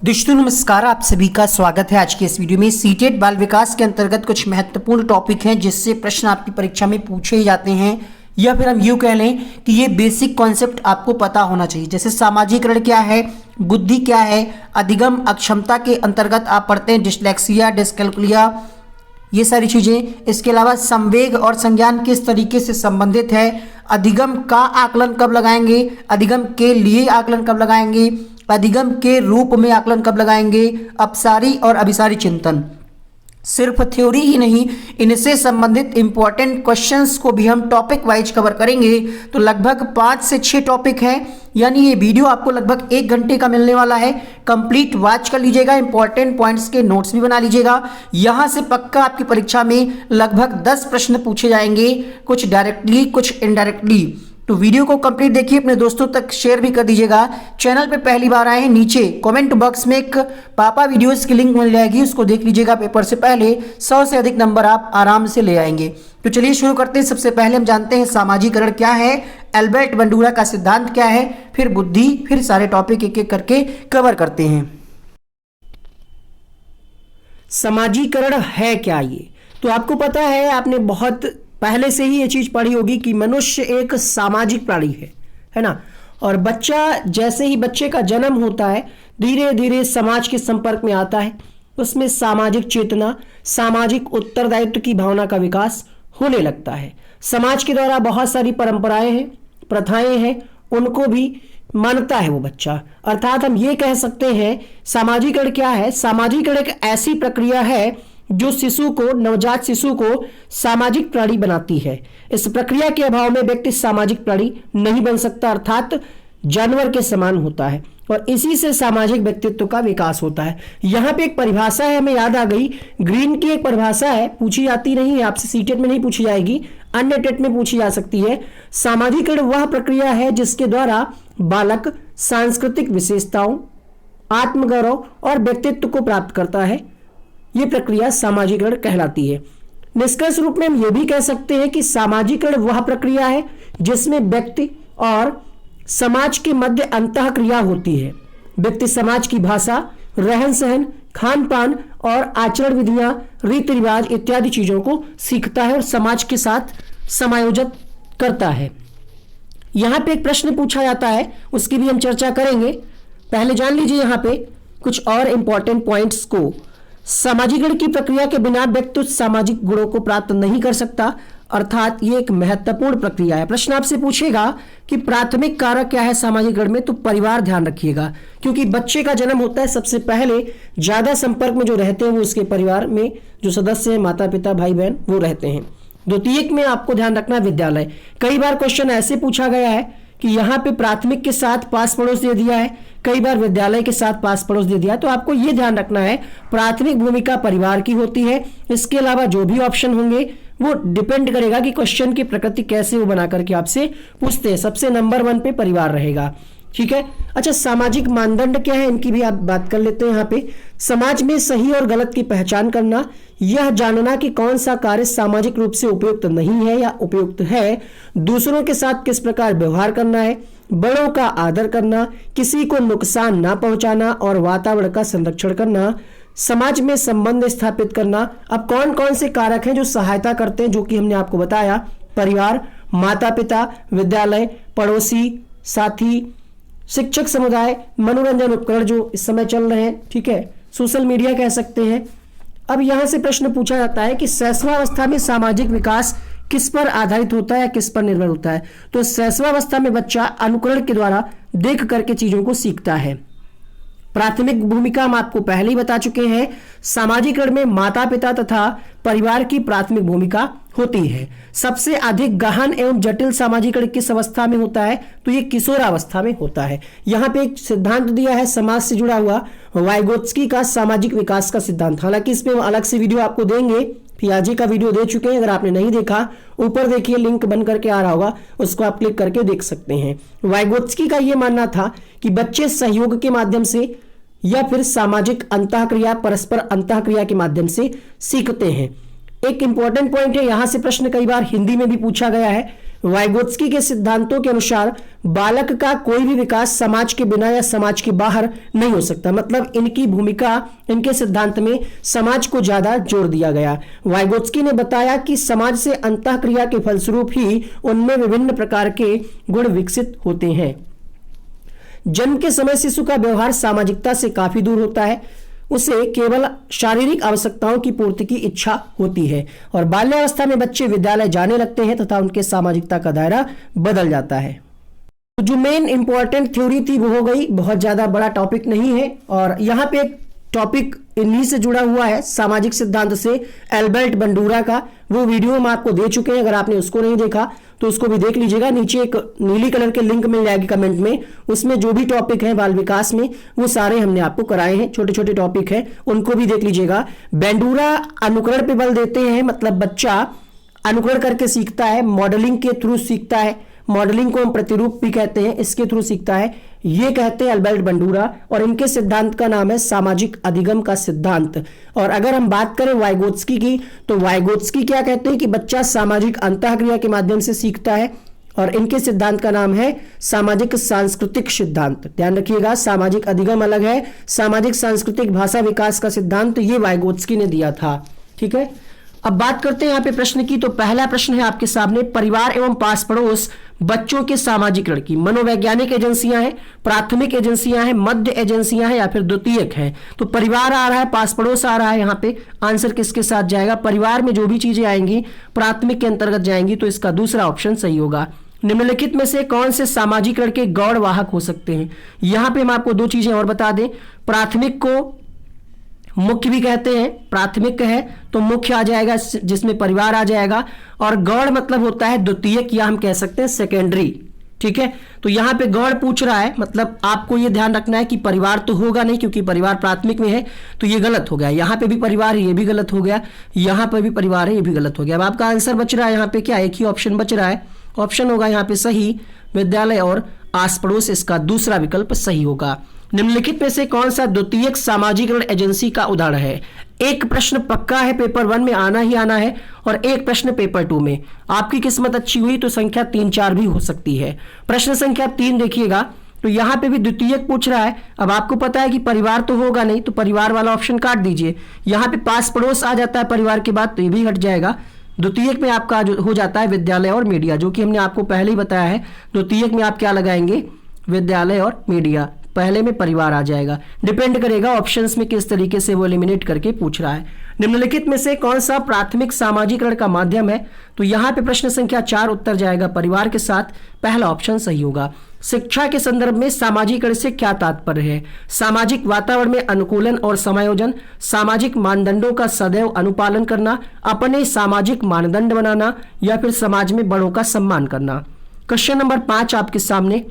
दोस्तों नमस्कार, आप सभी का स्वागत है आज के इस वीडियो में। सीटेट बाल विकास के अंतर्गत कुछ महत्वपूर्ण टॉपिक हैं जिससे प्रश्न आपकी परीक्षा में पूछे जाते हैं, या फिर हम यूँ कह लें कि ये बेसिक कॉन्सेप्ट आपको पता होना चाहिए। जैसे सामाजिकरण क्या है, बुद्धि क्या है, अधिगम अक्षमता के अंतर्गत आप पढ़ते हैं डिसलेक्सिया, डिस्कैल्कुलिया, ये सारी चीज़ें। इसके अलावा संवेग और संज्ञान किस तरीके से संबंधित है, अधिगम का आकलन कब लगाएंगे, अधिगम के लिए आकलन कब लगाएंगे, अधिगम के रूप में आकलन कब लगाएंगे, अपसारी और अभिसारी चिंतन। सिर्फ थ्योरी ही नहीं, इनसे संबंधित इंपॉर्टेंट क्वेश्चंस को भी हम टॉपिक वाइज कवर करेंगे। तो लगभग 5 से 6 टॉपिक हैं, यानी ये वीडियो आपको लगभग 1 घंटे का मिलने वाला है। कंप्लीट वॉच कर लीजिएगा, इंपॉर्टेंट पॉइंट्स के नोट्स भी बना लीजिएगा। यहाँ से पक्का आपकी परीक्षा में लगभग 10 प्रश्न पूछे जाएंगे, कुछ डायरेक्टली कुछ इनडायरेक्टली। तो वीडियो को कंप्लीट देखिए, अपने दोस्तों तक शेयर भी कर दीजिएगा। चैनल पे पहली बार आए हैं, नीचे कमेंट बॉक्स में एक पापा वीडियोस की लिंक मिल जाएगी, उसको देख लीजिएगा। पेपर से पहले 100 से अधिक नंबर आप आराम से ले आएंगे। तो चलिए शुरू करते हैं। सबसे पहले हम जानते हैं सामाजिकरण क्या है, एल्बर्ट बंडूरा का सिद्धांत क्या है, फिर बुद्धि, फिर सारे टॉपिक एक एक करके कवर करते हैं। समाजीकरण है क्या ये, तो आपको पता है, आपने बहुत पहले से ही ये चीज पढ़ी होगी कि मनुष्य एक सामाजिक प्राणी है ना। और बच्चा, जैसे ही बच्चे का जन्म होता है, धीरे धीरे समाज के संपर्क में आता है, उसमें सामाजिक चेतना, सामाजिक उत्तरदायित्व की भावना का विकास होने लगता है। समाज के द्वारा बहुत सारी परंपराएं हैं, प्रथाएं हैं, उनको भी मानता है वो बच्चा। अर्थात हम ये कह सकते हैं सामाजिकरण क्या है, सामाजिकरण एक ऐसी प्रक्रिया है जो शिशु को, नवजात शिशु को सामाजिक प्राणी बनाती है। इस प्रक्रिया के अभाव में व्यक्ति सामाजिक प्राणी नहीं बन सकता, अर्थात जानवर के समान होता है, और इसी से सामाजिक व्यक्तित्व का विकास होता है। यहाँ पे एक परिभाषा है, हमें याद आ गई, ग्रीन की एक परिभाषा है, पूछी जाती नहीं है आपसे, सीटेट में नहीं पूछी जाएगी, अन्य टेट में पूछी जा सकती है। सामाजिकरण वह प्रक्रिया है जिसके द्वारा बालक सांस्कृतिक विशेषताओं, आत्मगौरव और व्यक्तित्व को प्राप्त करता है। ये प्रक्रिया सामाजिकरण कहलाती है। निष्कर्ष रूप में हम ये भी कह सकते हैं कि सामाजिकरण वह प्रक्रिया है जिसमें व्यक्ति और समाज के मध्य अंतः क्रिया होती है। व्यक्ति समाज की भाषा, रहन सहन, खान पान और आचरण विधियां, रीति रिवाज इत्यादि चीजों को सीखता है और समाज के साथ समायोजित करता है। यहाँ पे एक प्रश्न पूछा जाता है, उसकी भी हम चर्चा करेंगे। पहले जान लीजिए यहाँ पे कुछ और इंपॉर्टेंट पॉइंट्स को। सामाजिकरण की प्रक्रिया के बिना व्यक्ति सामाजिक गुणों को प्राप्त नहीं कर सकता, अर्थात ये एक महत्वपूर्ण प्रक्रिया है। प्रश्न आपसे पूछेगा कि प्राथमिक कारक क्या है सामाजिकरण में, तो परिवार ध्यान रखिएगा, क्योंकि बच्चे का जन्म होता है, सबसे पहले ज्यादा संपर्क में जो रहते हैं वो उसके परिवार में जो सदस्य हैं, माता पिता भाई बहन, वो रहते हैं। द्वितीयक में आपको ध्यान रखना विद्यालय। कई बार क्वेश्चन ऐसे पूछा गया है कि यहाँ पे प्राथमिक के साथ पास पड़ोस दे दिया है, कई बार विद्यालय के साथ पास पड़ोस दे दिया है, तो आपको ये ध्यान रखना है प्राथमिक भूमिका परिवार की होती है। इसके अलावा जो भी ऑप्शन होंगे वो डिपेंड करेगा कि क्वेश्चन की प्रकृति कैसे वो बना करके आपसे पूछते हैं। सबसे नंबर 1 पे परिवार रहेगा, ठीक है। अच्छा, सामाजिक मानदंड क्या है, इनकी भी आप बात कर लेते हैं। यहाँ पे समाज में सही और गलत की पहचान करना, यह जानना कि कौन सा कार्य सामाजिक रूप से उपयुक्त नहीं है या उपयुक्त है, दूसरों के साथ किस प्रकार व्यवहार करना है, बड़ों का आदर करना, किसी को नुकसान ना पहुंचाना और वातावरण का संरक्षण करना, समाज में संबंध स्थापित करना। अब कौन कौन से कारक हैं जो सहायता करते हैं, जो कि हमने आपको बताया, परिवार, माता पिता, विद्यालय, पड़ोसी, साथी, शिक्षक समुदाय, मनोरंजन उपकरण जो इस समय चल रहे हैं, ठीक है, सोशल मीडिया कह सकते हैं। अब यहां से प्रश्न पूछा जाता है कि शैशवावस्था में सामाजिक विकास किस पर आधारित होता है, किस पर निर्भर होता है, तो शैशवावस्था में बच्चा अनुकरण के द्वारा देख करके चीजों को सीखता है। प्राथमिक भूमिका हम आपको पहले ही बता चुके हैं, सामाजिकरण में माता पिता तथा परिवार की प्राथमिक भूमिका होती है। सबसे अधिक गहन एवं जटिल सामाजिकरण किस अवस्था में होता है, तो ये किशोरावस्था में होता है। यहाँ पे एक सिद्धांत दिया है समाज से जुड़ा हुआ, वाइगोत्स्की का सामाजिक विकास का सिद्धांत। हालांकि इसमें हम अलग से वीडियो आपको देंगे, पियाजे का वीडियो दे चुके हैं, अगर आपने नहीं देखा ऊपर देखिए, लिंक बन करके आ रहा होगा, उसको आप क्लिक करके देख सकते हैं। वाइगोत्स्की का यह मानना था कि बच्चे सहयोग के माध्यम से या फिर सामाजिक अंतःक्रिया, परस्पर अंतःक्रिया के माध्यम से सीखते हैं। एक इंपॉर्टेंट पॉइंट है, यहां से प्रश्न कई बार हिंदी में भी पूछा गया है, वाइगोत्स्की के सिद्धांतों के अनुसार बालक का कोई भी विकास समाज के बिना या समाज के बाहर नहीं हो सकता। मतलब इनकी भूमिका, इनके सिद्धांत में समाज को ज्यादा जोर दिया गया। वाइगोत्स्की ने बताया कि समाज से अंतःक्रिया के फलस्वरूप ही उनमें विभिन्न प्रकार के गुण विकसित होते हैं। जन्म के समय शिशु का व्यवहार सामाजिकता से काफी दूर होता है, उसे केवल शारीरिक आवश्यकताओं की पूर्ति की इच्छा होती है और बाल्यावस्था में बच्चे विद्यालय जाने लगते हैं तथा उनके सामाजिकता का दायरा बदल जाता है। तो जो मेन इंपॉर्टेंट थ्योरी थी वो हो गई, बहुत ज्यादा बड़ा टॉपिक नहीं है। और यहाँ पे एक टॉपिक इन्हीं से जुड़ा हुआ है सामाजिक सिद्धांत से, एल्बर्ट बंडूरा का, वो वीडियो हम आपको दे चुके हैं। अगर आपने उसको नहीं देखा तो उसको भी देख लीजिएगा, नीचे एक नीली कलर के लिंक मिल जाएगी कमेंट में। उसमें जो भी टॉपिक है बाल विकास में वो सारे हमने आपको कराए हैं, छोटे छोटे टॉपिक है, उनको भी देख लीजिएगा। बेंडूरा अनुकरण पे बल देते हैं, मतलब बच्चा अनुकरण करके सीखता है, मॉडलिंग के थ्रू सीखता है, मॉडलिंग को हम प्रतिरूप भी कहते हैं, इसके थ्रू सीखता है, ये कहते हैं अल्बर्ट बंडूरा। और इनके सिद्धांत का नाम है सामाजिक अधिगम का सिद्धांत। और अगर हम बात करें वाइगोत्स्की की, तो वाइगोत्स्की क्या कहते हैं कि बच्चा सामाजिक अंतःक्रिया के माध्यम से सीखता है और इनके सिद्धांत का नाम है सामाजिक सांस्कृतिक सिद्धांत। ध्यान रखिएगा, सामाजिक अधिगम अलग है, सामाजिक सांस्कृतिक भाषा विकास का सिद्धांत ये वाइगोत्स्की ने दिया था। ठीक है, अब बात करते हैं यहाँ पे प्रश्न की। तो पहला प्रश्न है आपके सामने, परिवार एवं पास पड़ोस बच्चों के सामाजिकरण की मनोवैज्ञानिक एजेंसियां हैं, प्राथमिक एजेंसियां हैं, मध्य एजेंसियां हैं या फिर द्वितीयक हैं। तो परिवार आ रहा है, पास पड़ोस आ रहा है, यहाँ पे आंसर किसके साथ जाएगा? परिवार में जो भी चीजें आएंगी प्राथमिक के अंतर्गत जाएंगी, तो इसका दूसरा ऑप्शन सही होगा। निम्नलिखित में से कौन से सामाजिकरण के गौण वाहक हो सकते हैं? यहाँ पे हम आपको दो चीजें और बता दें, प्राथमिक को मुख्य भी कहते हैं, प्राथमिक है तो मुख्य आ जाएगा जिसमें परिवार आ जाएगा, और गौड़ मतलब होता है द्वितीयक या हम कह सकते हैं सेकेंडरी। ठीक है, तो यहां पे गौड़ पूछ रहा है, मतलब आपको ये ध्यान रखना है कि परिवार तो होगा नहीं क्योंकि परिवार प्राथमिक में है, तो ये गलत हो गया। यहां पे भी परिवार है, ये भी गलत हो गया, यहां पे भी परिवार है, ये भी गलत हो गया। अब आपका आंसर बच रहा है यहाँ पे क्या? एक ही ऑप्शन बच रहा है, ऑप्शन होगा यहाँ पे सही, विद्यालय और आस पड़ोस, इसका दूसरा विकल्प सही होगा। निम्नलिखित में से कौन सा द्वितीयक सामाजिकरण एजेंसी का उदाहरण है? एक प्रश्न पक्का है, पेपर 1 में आना ही आना है, और एक प्रश्न पेपर 2 में। आपकी किस्मत अच्छी हुई तो संख्या 3, 4 भी हो सकती है। प्रश्न संख्या 3 देखिएगा, तो यहां पे भी द्वितीयक पूछ रहा है। अब आपको पता है कि परिवार तो होगा नहीं, तो परिवार वाला ऑप्शन काट दीजिए। यहां पे पास पड़ोस आ जाता है परिवार के बाद, तो ये भी हट जाएगा। द्वितीयक में आपका जो हो जाता है विद्यालय और मीडिया, जो कि हमने आपको पहले ही बताया है। द्वितीयक में आप क्या लगाएंगे? विद्यालय और मीडिया। पहले में परिवार आ जाएगा, डिपेंड करेगा ऑप्शंस में किस तरीके से वो एलिमिनेट करके पूछ रहा है। निम्नलिखित में से कौन सा प्राथमिक सामाजिकरण का माध्यम है? तो यहाँ पे प्रश्न संख्या 4 उत्तर जाएगा परिवार के साथ, पहला ऑप्शन सही होगा। शिक्षा के संदर्भ में सामाजिकरण से क्या तात्पर्य है? सामाजिक वातावरण में अनुकूलन और समायोजन, सामाजिक मानदंडों का सदैव अनुपालन करना, अपने सामाजिक मानदंड बनाना, या फिर समाज में बड़ों का सम्मान करना। क्वेश्चन नंबर 5 आपके सामने,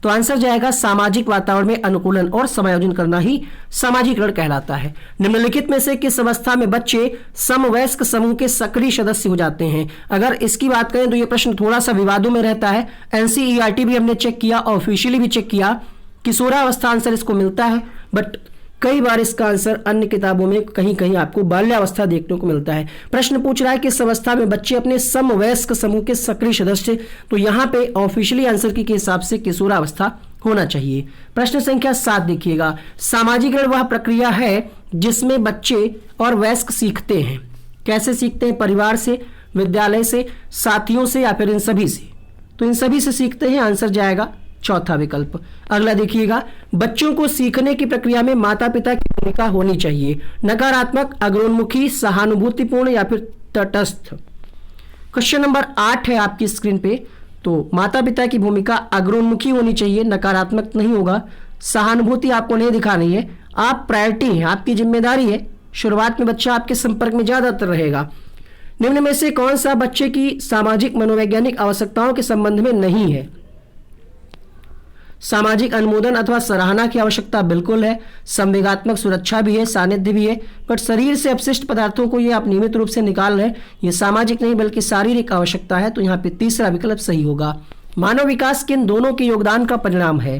तो आंसर जाएगा सामाजिक वातावरण में अनुकूलन और समायोजन करना ही सामाजिकरण कहलाता है। निम्नलिखित में से किस अवस्था में बच्चे समवयस्क समूह के सक्रिय सदस्य हो जाते हैं? अगर इसकी बात करें तो यह प्रश्न थोड़ा सा विवादों में रहता है। एनसीईआरटी भी हमने चेक किया, ऑफिशियली भी चेक किया, किशोरावस्था आंसर इसको मिलता है, बट कई बार इसका आंसर अन्य किताबों में कहीं कहीं आपको बाल्यावस्था देखने को मिलता है। प्रश्न पूछ रहा है कि इस अवस्था में बच्चे अपने समवयस्क समूह के सक्रिय सदस्य, तो यहाँ पे ऑफिशियली आंसर के हिसाब से किशोरावस्था होना चाहिए। प्रश्न संख्या 7 देखिएगा, सामाजिकरण वह प्रक्रिया है जिसमें बच्चे और वयस्क सीखते हैं। कैसे सीखते हैं? परिवार से, विद्यालय से, साथियों से, या फिर इन सभी से? तो इन सभी से सीखते हैं, आंसर जाएगा चौथा विकल्प। अगला देखिएगा, बच्चों को सीखने की प्रक्रिया में माता पिता की भूमिका होनी चाहिए। नकारात्मक, अग्रोन्मुखी, सहानुभूतिपूर्ण, या फिर तटस्थ। क्वेश्चन नंबर 8 है आपकी स्क्रीन पे, तो माता पिता की भूमिका अग्रोन्मुखी होनी चाहिए, नकारात्मक नहीं होगा। सहानुभूति आपको नहीं दिखानी है, आप प्रायोरिटी हैं, आपकी जिम्मेदारी है। शुरुआत में बच्चा आपके संपर्क में ज्यादातर रहेगा। निम्न में से कौन सा बच्चे की सामाजिक मनोवैज्ञानिक आवश्यकताओं के संबंध में नहीं है? सामाजिक अनुमोदन अथवा सराहना की आवश्यकता बिल्कुल है, संवेगात्मक सुरक्षा भी है, सानिध्य भी है, बट शरीर से अपशिष्ट पदार्थों को ये आप नियमित रूप से निकाल रहे हैं, ये सामाजिक नहीं बल्कि शारीरिक आवश्यकता है, तो यहाँ पे तीसरा विकल्प सही होगा। मानव विकास किन दोनों के योगदान का परिणाम है?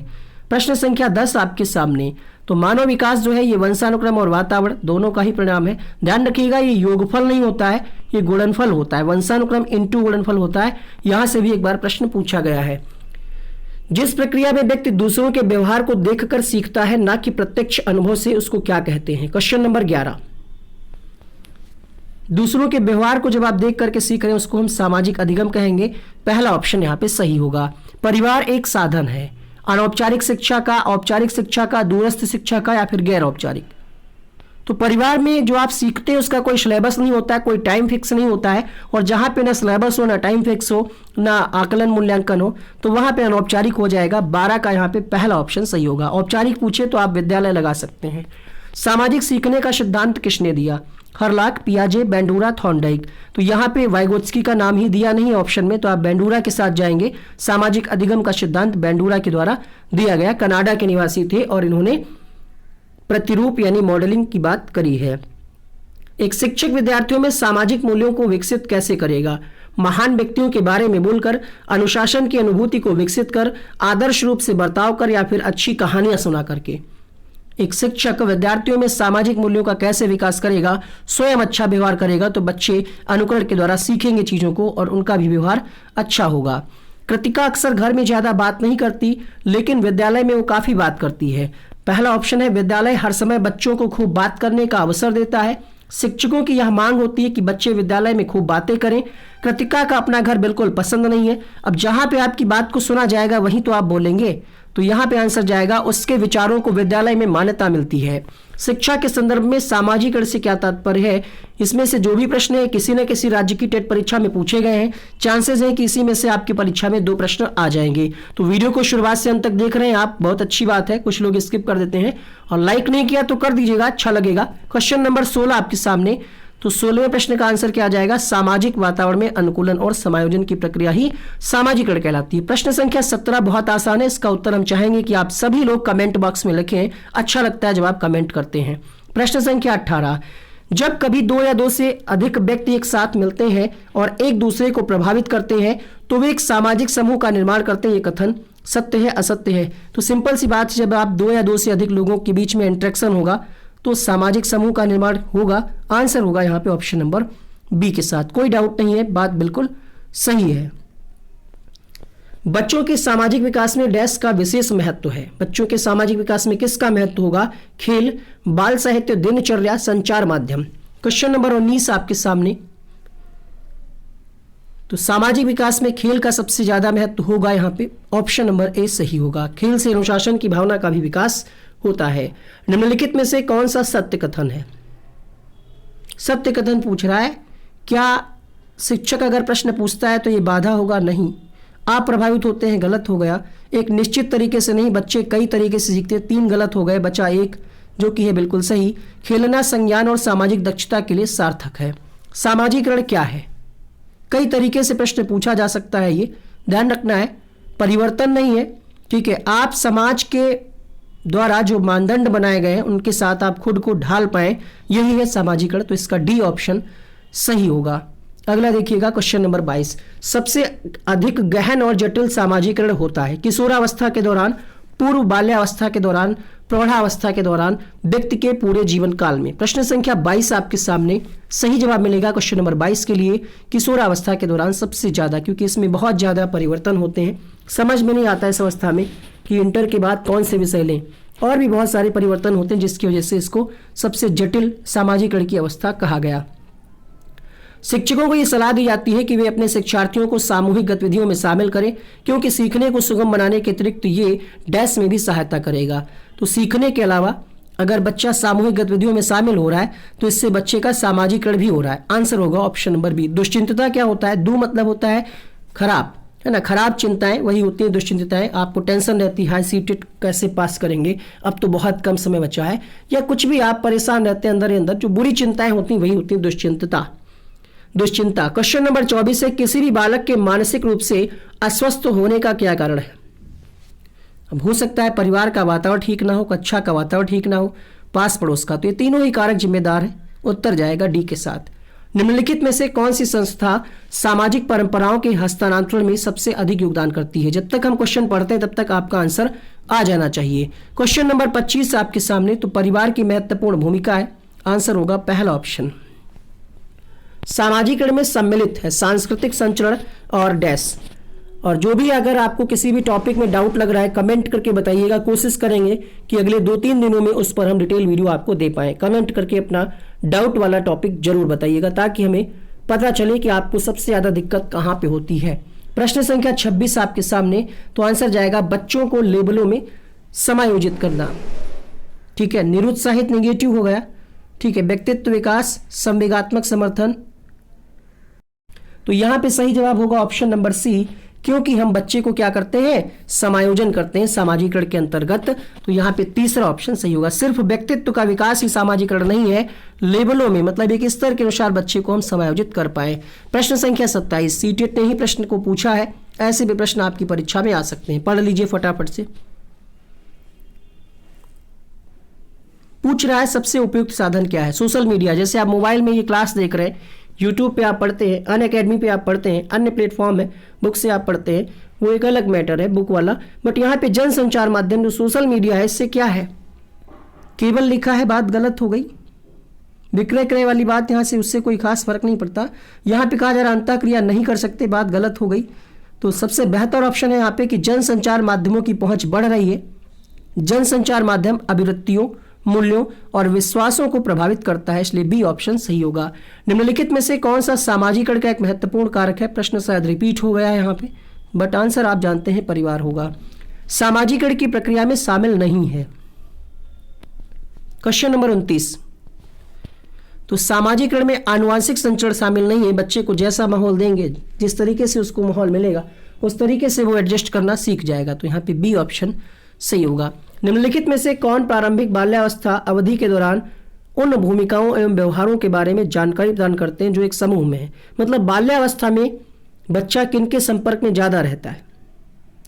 प्रश्न संख्या 10 आपके सामने, तो मानव विकास जो है ये वंशानुक्रम और वातावरण दोनों का ही परिणाम है। ध्यान रखिएगा ये योगफल नहीं होता है, ये गुणनफल होता है, वंशानुक्रम इंटू गुणनफल होता है। यहां से भी एक बार प्रश्न पूछा गया है। जिस प्रक्रिया में व्यक्ति दूसरों के व्यवहार को देखकर सीखता है, ना कि प्रत्यक्ष अनुभव से, उसको क्या कहते हैं? Question number 11। दूसरों के व्यवहार को जब आप देख करके सीख रहे हैं उसको हम सामाजिक अधिगम कहेंगे। पहला ऑप्शन यहाँ पे सही होगा। परिवार एक साधन है अनौपचारिक शिक्षा का, औपचारिक शिक्षा का, दूरस्थ शिक्षा का, या फिर गैर औपचारिक। तो परिवार में जो आप सीखते हैं उसका कोई सिलेबस नहीं होता है, कोई टाइम फिक्स नहीं होता है, और जहां पे ना सिलेबस हो, ना टाइम फिक्स हो, ना आकलन मूल्यांकन हो, तो वहां पे अनौपचारिक हो जाएगा। 12 का यहाँ पे पहला ऑप्शन सही होगा। औपचारिक पूछे तो आप विद्यालय लगा सकते हैं। सामाजिक सीखने का सिद्धांत किसने दिया? हरलाक, पियाजे, बेंडूरा, थॉर्नडाइक। तो यहाँ पे वाइगोत्स्की का नाम ही दिया नहीं है ऑप्शन में, तो आप बेंडूरा के साथ जाएंगे। सामाजिक अधिगम का सिद्धांत बेंडूरा के द्वारा दिया गया। कनाडा के निवासी थे और इन्होंने प्रतिरूप यानी मॉडलिंग की बात करी है। एक शिक्षक विद्यार्थियों में सामाजिक मूल्यों को विकसित कैसे करेगा? महान व्यक्तियों के बारे में बोलकर, अनुशासन की अनुभूति को विकसित कर, आदर्श रूप से बर्ताव कर, या फिर अच्छी कहानियां सुना करके। एक शिक्षक विद्यार्थियों में सामाजिक मूल्यों का कैसे विकास करेगा? स्वयं अच्छा व्यवहार करेगा तो बच्चे अनुकरण के द्वारा सीखेंगे चीजों को और उनका भी व्यवहार अच्छा होगा। कृतिका अक्सर घर में ज्यादा बात नहीं करती, लेकिन विद्यालय में वो काफी बात करती है। पहला ऑप्शन है विद्यालय हर समय बच्चों को खूब बात करने का अवसर देता है। शिक्षकों की यह मांग होती है कि बच्चे विद्यालय में खूब बातें करें। कृतिका का अपना घर बिल्कुल पसंद नहीं है। अब जहां पे आपकी बात को सुना जाएगा वहीं तो आप बोलेंगे, तो यहाँ पे आंसर जाएगा उसके विचारों को विद्यालय में मान्यता मिलती है। शिक्षा के संदर्भ में सामाजिकरण से क्या तात्पर्य है? इसमें से जो भी प्रश्न है किसी न किसी राज्य की टेट परीक्षा में पूछे गए हैं। चांसेस हैं कि इसी में से आपकी परीक्षा में 2 प्रश्न आ जाएंगे। तो वीडियो को शुरुआत से अंत तक देख रहे हैं आप, बहुत अच्छी बात है। कुछ लोग स्किप कर देते हैं और लाइक नहीं किया तो कर दीजिएगा, अच्छा लगेगा। क्वेश्चन नंबर 16 आपके सामने, तो 16वें प्रश्न का आंसर क्या आ जाएगा? सामाजिक वातावरण में अनुकूलन और समायोजन की प्रक्रिया ही सामाजिकरण कहलाती है। प्रश्न संख्या 17 बहुत आसान है, इसका उत्तर हम चाहेंगे कि आप सभी लोग कमेंट बॉक्स में लिखें। अच्छा लगता है जब आप कमेंट करते हैं। प्रश्न संख्या 18, जब कभी 2 या 2 से अधिक व्यक्ति एक साथ मिलते हैं और एक दूसरे को प्रभावित करते हैं तो वे एक सामाजिक समूह का निर्माण करते हैं, ये कथन सत्य है असत्य है? तो सिंपल सी बात, जब आप 2 या 2 से अधिक लोगों के बीच में इंटरेक्शन होगा तो सामाजिक समूह का निर्माण होगा। आंसर होगा यहाँ पे ऑप्शन नंबर बी के साथ, कोई डाउट नहीं है, बात बिल्कुल सही है। बच्चों के सामाजिक विकास में डैश का विशेष महत्व है। बच्चों के सामाजिक विकास में किसका महत्व होगा? खेल, बाल साहित्य, दिनचर्या, संचार माध्यम। क्वेश्चन नंबर 19 आपके सामने, तो सामाजिक विकास में खेल का सबसे ज्यादा महत्व होगा। यहाँ पे ऑप्शन नंबर ए सही होगा। खेल से अनुशासन की भावना का भी विकास होता है। निम्नलिखित में से कौन सा सत्य कथन है? सत्य कथन पूछ रहा है। क्या शिक्षक अगर प्रश्न पूछता है तो ये बाधा होगा? नहीं। आप प्रभावित होते हैं, गलत हो गया। एक निश्चित तरीके से नहीं, बच्चे कई तरीके से सीखते हैं। 3 गलत हो गए, बचा 1 जो कि है बिल्कुल सही। खेलना संज्ञान और सामाजिक दक्षता के लिए सार्थक है। सामाजिकरण क्या है? कई तरीके से प्रश्न पूछा जा सकता है, ये ध्यान रखना है। परिवर्तन नहीं है, ठीक है। आप समाज के द्वारा जो मानदंड बनाए गए हैं उनके साथ आप खुद को ढाल पाए, यही है सामाजिकरण। तो इसका डी ऑप्शन सही होगा। अगला देखिएगा क्वेश्चन नंबर 22, सबसे अधिक गहन और जटिल सामाजिकरण होता है किशोरावस्था के दौरान, पूर्व बाल्यावस्था के दौरान, प्रौढ़ावस्था के दौरान, व्यक्ति के पूरे जीवन काल में। प्रश्न संख्या 22 आपके सामने, सही जवाब मिलेगा क्वेश्चन नंबर 22 के लिए। किशोरावस्था के दौरान सबसे ज्यादा, क्योंकि इसमें बहुत ज्यादा परिवर्तन होते हैं। समझ में नहीं आता इस अवस्था में कि इंटर के बाद कौन से विषय लें, और भी बहुत सारे परिवर्तन होते हैं जिसकी वजह से इसको सबसे जटिल सामाजिकरण की अवस्था कहा गया। शिक्षकों को यह सलाह दी जाती है कि वे अपने शिक्षार्थियों को सामूहिक गतिविधियों में शामिल करें, क्योंकि सीखने को सुगम बनाने के अतिरिक्त ये डैश में भी सहायता करेगा। तो सीखने के अलावा अगर बच्चा सामूहिक गतिविधियों में शामिल हो रहा है तो इससे बच्चे का सामाजिकरण भी हो रहा है। आंसर होगा ऑप्शन नंबर बी। दुश्चिंतता क्या होता है? दू मतलब होता है खराब, है ना। खराब चिंताएं वही होती है दुश्चिंतताएं। आपको टेंशन रहती है हाई सीटेड कैसे पास करेंगे, अब तो बहुत कम समय बचा है, या कुछ भी आप परेशान रहते हैं अंदर ही अंदर, जो बुरी चिंताएं होती हैं वही होती है दुश्चिंतता। क्वेश्चन नंबर 24 है, किसी भी बालक के मानसिक रूप से अस्वस्थ होने का क्या कारण है? अब हो सकता है परिवार का वातावरण ठीक ना हो, कक्षा का वातावरण ठीक ना हो, पास पड़ोस का, तो ये तीनों ही कारक जिम्मेदार है। उत्तर जाएगा डी के साथ। निम्नलिखित में से कौन सी संस्था सामाजिक परंपराओं के हस्तांतरण में सबसे अधिक योगदान करती है? जब तक हम क्वेश्चन पढ़ते हैं तब तक आपका आंसर आ जाना चाहिए। क्वेश्चन नंबर 25 आपके सामने, तो परिवार की महत्वपूर्ण भूमिका है, आंसर होगा पहला ऑप्शन। सामाजिकरण में सम्मिलित है सांस्कृतिक संचरण और डैश। और जो भी अगर आपको किसी भी टॉपिक में डाउट लग रहा है कमेंट करके बताइएगा, कोशिश करेंगे कि अगले 2-3 दिनों में उस पर हम डिटेल वीडियो आपको दे पाएं। कमेंट करके अपना डाउट वाला टॉपिक जरूर बताइएगा ताकि हमें पता चले कि आपको सबसे ज़्यादा दिक्कत कहाँ पे होती है। प्रश्न संख्या 26 आपके सामने, तो आंसर जाएगा बच्चों को लेबलों में समायोजित करना। ठीक है, निरुत्साहित नेगेटिव हो गया। ठीक है, व्यक्तित्व विकास, संवेगात्मक समर्थन, तो यहां पे सही जवाब होगा ऑप्शन नंबर सी, क्योंकि हम बच्चे को क्या करते हैं, समायोजन करते हैं सामाजिकरण के अंतर्गत। तो यहाँ पे तीसरा ऑप्शन सही होगा। सिर्फ व्यक्तित्व का विकास ही सामाजिकरण नहीं है, लेवलों में मतलब एक स्तर के अनुसार बच्चे को हम समायोजित कर पाए। प्रश्न संख्या 27, सीटेट ने ही प्रश्न को पूछा है, ऐसे भी प्रश्न आपकी परीक्षा में आ सकते हैं, पढ़ लीजिए फटाफट से। पूछ रहा है सबसे उपयुक्त साधन क्या है? सोशल मीडिया, जैसे आप मोबाइल में ये क्लास देख रहे हैं, यूट्यूब पे आप पढ़ते हैं, अनअकैडमी पे आप पढ़ते हैं, अन्य प्लेटफॉर्म है, बुक से आप पढ़ते हैं, वो एक अलग मैटर है बुक वाला। बट यहाँ पे जन संचार माध्यम जो सोशल मीडिया है, इससे क्या है, केवल लिखा है, बात गलत हो गई। विक्रय क्रय वाली बात यहाँ से उससे कोई खास फर्क नहीं पड़ता। यहाँ पे कहा जा रहा अंतःक्रिया नहीं कर सकते, बात गलत हो गई। तो सबसे बेहतर ऑप्शन है यहाँ पे कि जन संचार माध्यमों की पहुंच बढ़ रही है। जन संचार माध्यम अभिवृत्तियों, मूल्यों और विश्वासों को प्रभावित करता है, इसलिए बी ऑप्शन सही होगा। निम्नलिखित में से कौन सा सामाजिकरण का एक महत्वपूर्ण कारक है? प्रश्न शायद रिपीट हो गया है यहाँ पे, बट आंसर आप जानते हैं परिवार होगा। सामाजिकरण की प्रक्रिया में शामिल नहीं है। क्वेश्चन नंबर 29, तो सामाजिकरण में आनुवांशिक संचरण शामिल नहीं है। बच्चे को जैसा माहौल देंगे, जिस तरीके से उसको माहौल मिलेगा, उस तरीके से वो एडजस्ट करना सीख जाएगा। तो यहाँ पे बी ऑप्शन सही होगा। निम्नलिखित में से कौन प्रारंभिक बाल्यावस्था अवधि के दौरान उन भूमिकाओं एवं व्यवहारों के बारे में जानकारी प्रदान करते हैं जो एक समूह में है? मतलब बाल्यावस्था में बच्चा किनके संपर्क में ज़्यादा रहता है,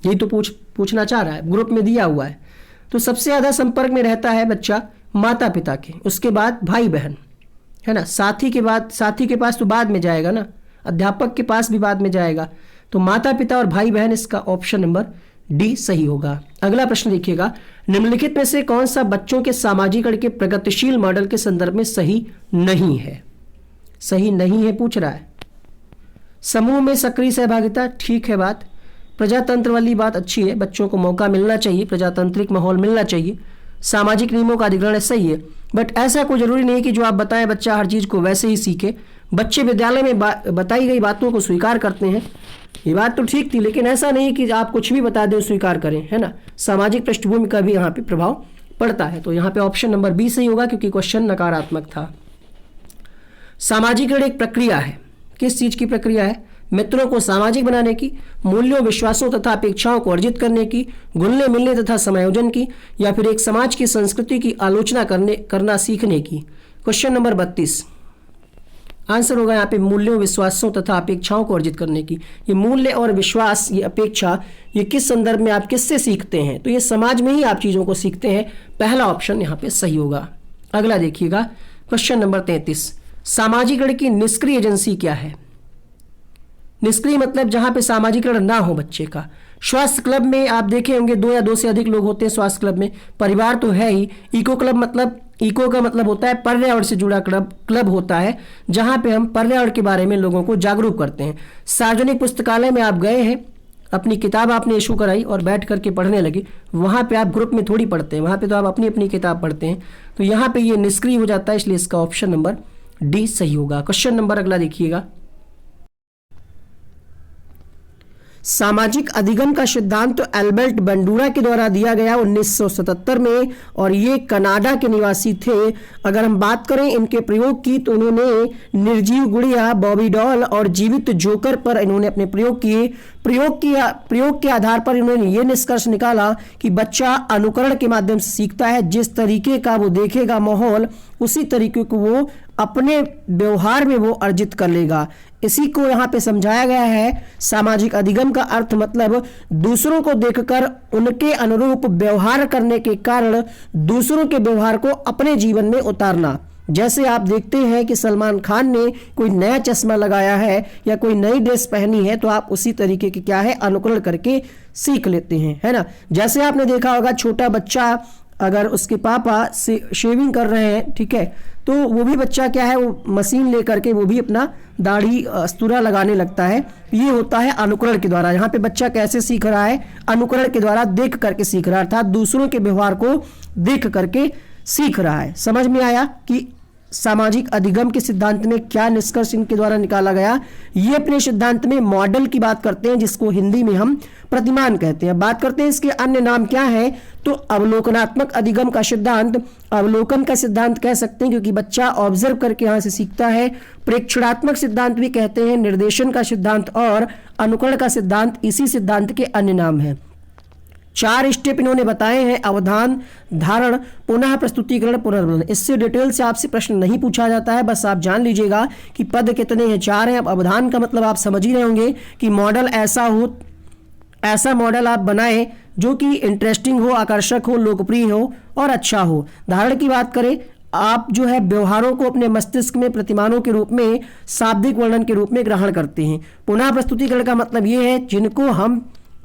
यही तो पूछना चाह रहा है, ग्रुप में दिया हुआ है। तो सबसे ज़्यादा संपर्क में रहता है बच्चा माता पिता के, उसके बाद भाई बहन, है ना, साथी के पास तो बाद में जाएगा ना, अध्यापक के पास भी बाद में जाएगा। तो माता पिता और भाई बहन, इसका ऑप्शन नंबर डी सही होगा। अगला प्रश्न देखिएगा, निम्नलिखित में से कौन सा बच्चों के सामाजिकरण के प्रगतिशील मॉडल के संदर्भ में सही नहीं है? सही नहीं है पूछ रहा है। समूह में सक्रिय सहभागिता, ठीक है बात। प्रजातंत्र वाली बात अच्छी है, बच्चों को मौका मिलना चाहिए, प्रजातांत्रिक माहौल मिलना चाहिए। सामाजिक नियमों का अधिग्रहण सही है, बट ऐसा कोई जरूरी नहीं है कि जो आप बताएं बच्चा हर चीज को वैसे ही सीखे। बच्चे विद्यालय में बताई गई बातों को स्वीकार करते हैं, ये बात तो ठीक थी, लेकिन ऐसा नहीं कि आप कुछ भी बता दें स्वीकार करें, है ना। सामाजिक पृष्ठभूमि का भी यहाँ पे प्रभाव पड़ता है। तो यहाँ पे ऑप्शन नंबर बी सही होगा, क्योंकि क्वेश्चन नकारात्मक था। सामाजिकरण एक प्रक्रिया है, किस चीज की प्रक्रिया है? मित्रों को सामाजिक बनाने की, मूल्यों, विश्वासों तथा अपेक्षाओं को अर्जित करने की, घुलने मिलने तथा समायोजन की, या फिर एक समाज की संस्कृति की आलोचना करना सीखने की। क्वेश्चन नंबर 32, आंसर होगा यहाँ पे मूल्यों, विश्वासों तथा अपेक्षाओं को अर्जित करने की। ये मूल्य और विश्वास, ये अपेक्षा, ये किस संदर्भ में आप किससे सीखते हैं? तो ये समाज में ही आप चीज़ों को सीखते हैं। पहला ऑप्शन यहाँ पे सही होगा। अगला देखिएगा, क्वेश्चन नंबर 33, सामाजिकरण की निष्क्रिय एजेंसी क्या है? निष्क्रिय मतलब जहां पे सामाजिकरण ना हो बच्चे का। स्वास्थ्य क्लब में आप देखे होंगे 2 या 2 से अधिक लोग होते हैं स्वास्थ्य क्लब में। परिवार तो है ही। इको क्लब मतलब, इको का मतलब होता है पर्यावरण से जुड़ा क्लब होता है, जहां पे हम पर्यावरण के बारे में लोगों को जागरूक करते हैं। सार्वजनिक पुस्तकालय में आप गए हैं, अपनी किताब आपने इशू कराई और बैठ करके पढ़ने लगे, वहां पे आप ग्रुप में थोड़ी पढ़ते हैं, वहां पे तो आप अपनी अपनी किताब पढ़ते हैं। तो यहाँ पे ये निष्क्रिय हो जाता है, इसलिए इसका ऑप्शन नंबर डी सही होगा। क्वेश्चन नंबर अगला देखिएगा, सामाजिक अधिगम का सिद्धांत तो एल्बर्ट बंडूरा के द्वारा दिया गया 1977 में, और ये कनाडा के निवासी थे। अगर हम बात करें इनके प्रयोग की, तो उन्होंने निर्जीव गुड़िया, बॉबी डॉल और जीवित जोकर पर इन्होंने अपने प्रयोग किए। प्रयोग के आधार पर इन्होंने ये निष्कर्ष निकाला कि बच्चा अनुकरण के माध्यम से सीखता है। जिस तरीके का वो देखेगा माहौल, उसी तरीके को वो अपने व्यवहार में वो अर्जित कर लेगा। इसी को यहाँ पे समझाया गया है। सामाजिक अधिगम का अर्थ मतलब दूसरों को देखकर उनके अनुरूप व्यवहार करने के कारण दूसरों के व्यवहार को अपने जीवन में उतारना। जैसे आप देखते हैं कि सलमान खान ने कोई नया चश्मा लगाया है या कोई नई ड्रेस पहनी है, तो आप उसी तरीके की क्या है अनुकरण करके सीख लेते हैं, है ना। जैसे आपने देखा होगा छोटा बच्चा अगर उसके पापा से शेविंग कर रहे हैं, ठीक है, तो वो भी बच्चा क्या है वो मशीन लेकर के वो भी अपना दाढ़ी अस्तूरा लगाने लगता है। ये होता है अनुकरण के द्वारा। यहाँ पे बच्चा कैसे सीख रहा है, अनुकरण के द्वारा देख करके सीख रहा है, अर्थात दूसरों के व्यवहार को देख करके सीख रहा है। समझ में आया कि सामाजिक अधिगम के सिद्धांत में क्या निष्कर्ष इनके द्वारा निकाला गया। ये अपने सिद्धांत में मॉडल की बात करते हैं, जिसको हिंदी में हम प्रतिमान कहते हैं। बात करते हैं इसके अन्य नाम क्या है, तो अवलोकनात्मक अधिगम का सिद्धांत, अवलोकन का सिद्धांत कह सकते हैं क्योंकि बच्चा ऑब्जर्व करके यहाँ से सीखता है। प्रेक्षणात्मक सिद्धांत भी कहते हैं, निर्देशन का सिद्धांत और अनुकरण का सिद्धांत इसी सिद्धांत के अन्य नाम है। 4 स्टेप इन्होंने बताए हैं, अवधान, धारण, पुनः प्रस्तुतिकरण, पुनर्बलन। इससे डिटेल से आपसे प्रश्न नहीं पूछा जाता है, बस आप जान लीजिएगा कि पद कितने हैं, 4 हैं। अब अवधान का मतलब आप समझ ही रहे होंगे कि मॉडल ऐसा हो, ऐसा मॉडल आप बनाएं जो कि इंटरेस्टिंग हो, आकर्षक हो, लोकप्रिय हो और अच्छा हो। धारण की बात करें, आप जो है व्यवहारों को अपने मस्तिष्क में प्रतिमानों के रूप में, शाब्दिक वर्णन के रूप में ग्रहण करते हैं। पुनः प्रस्तुतिकरण का मतलब ये है जिनको हम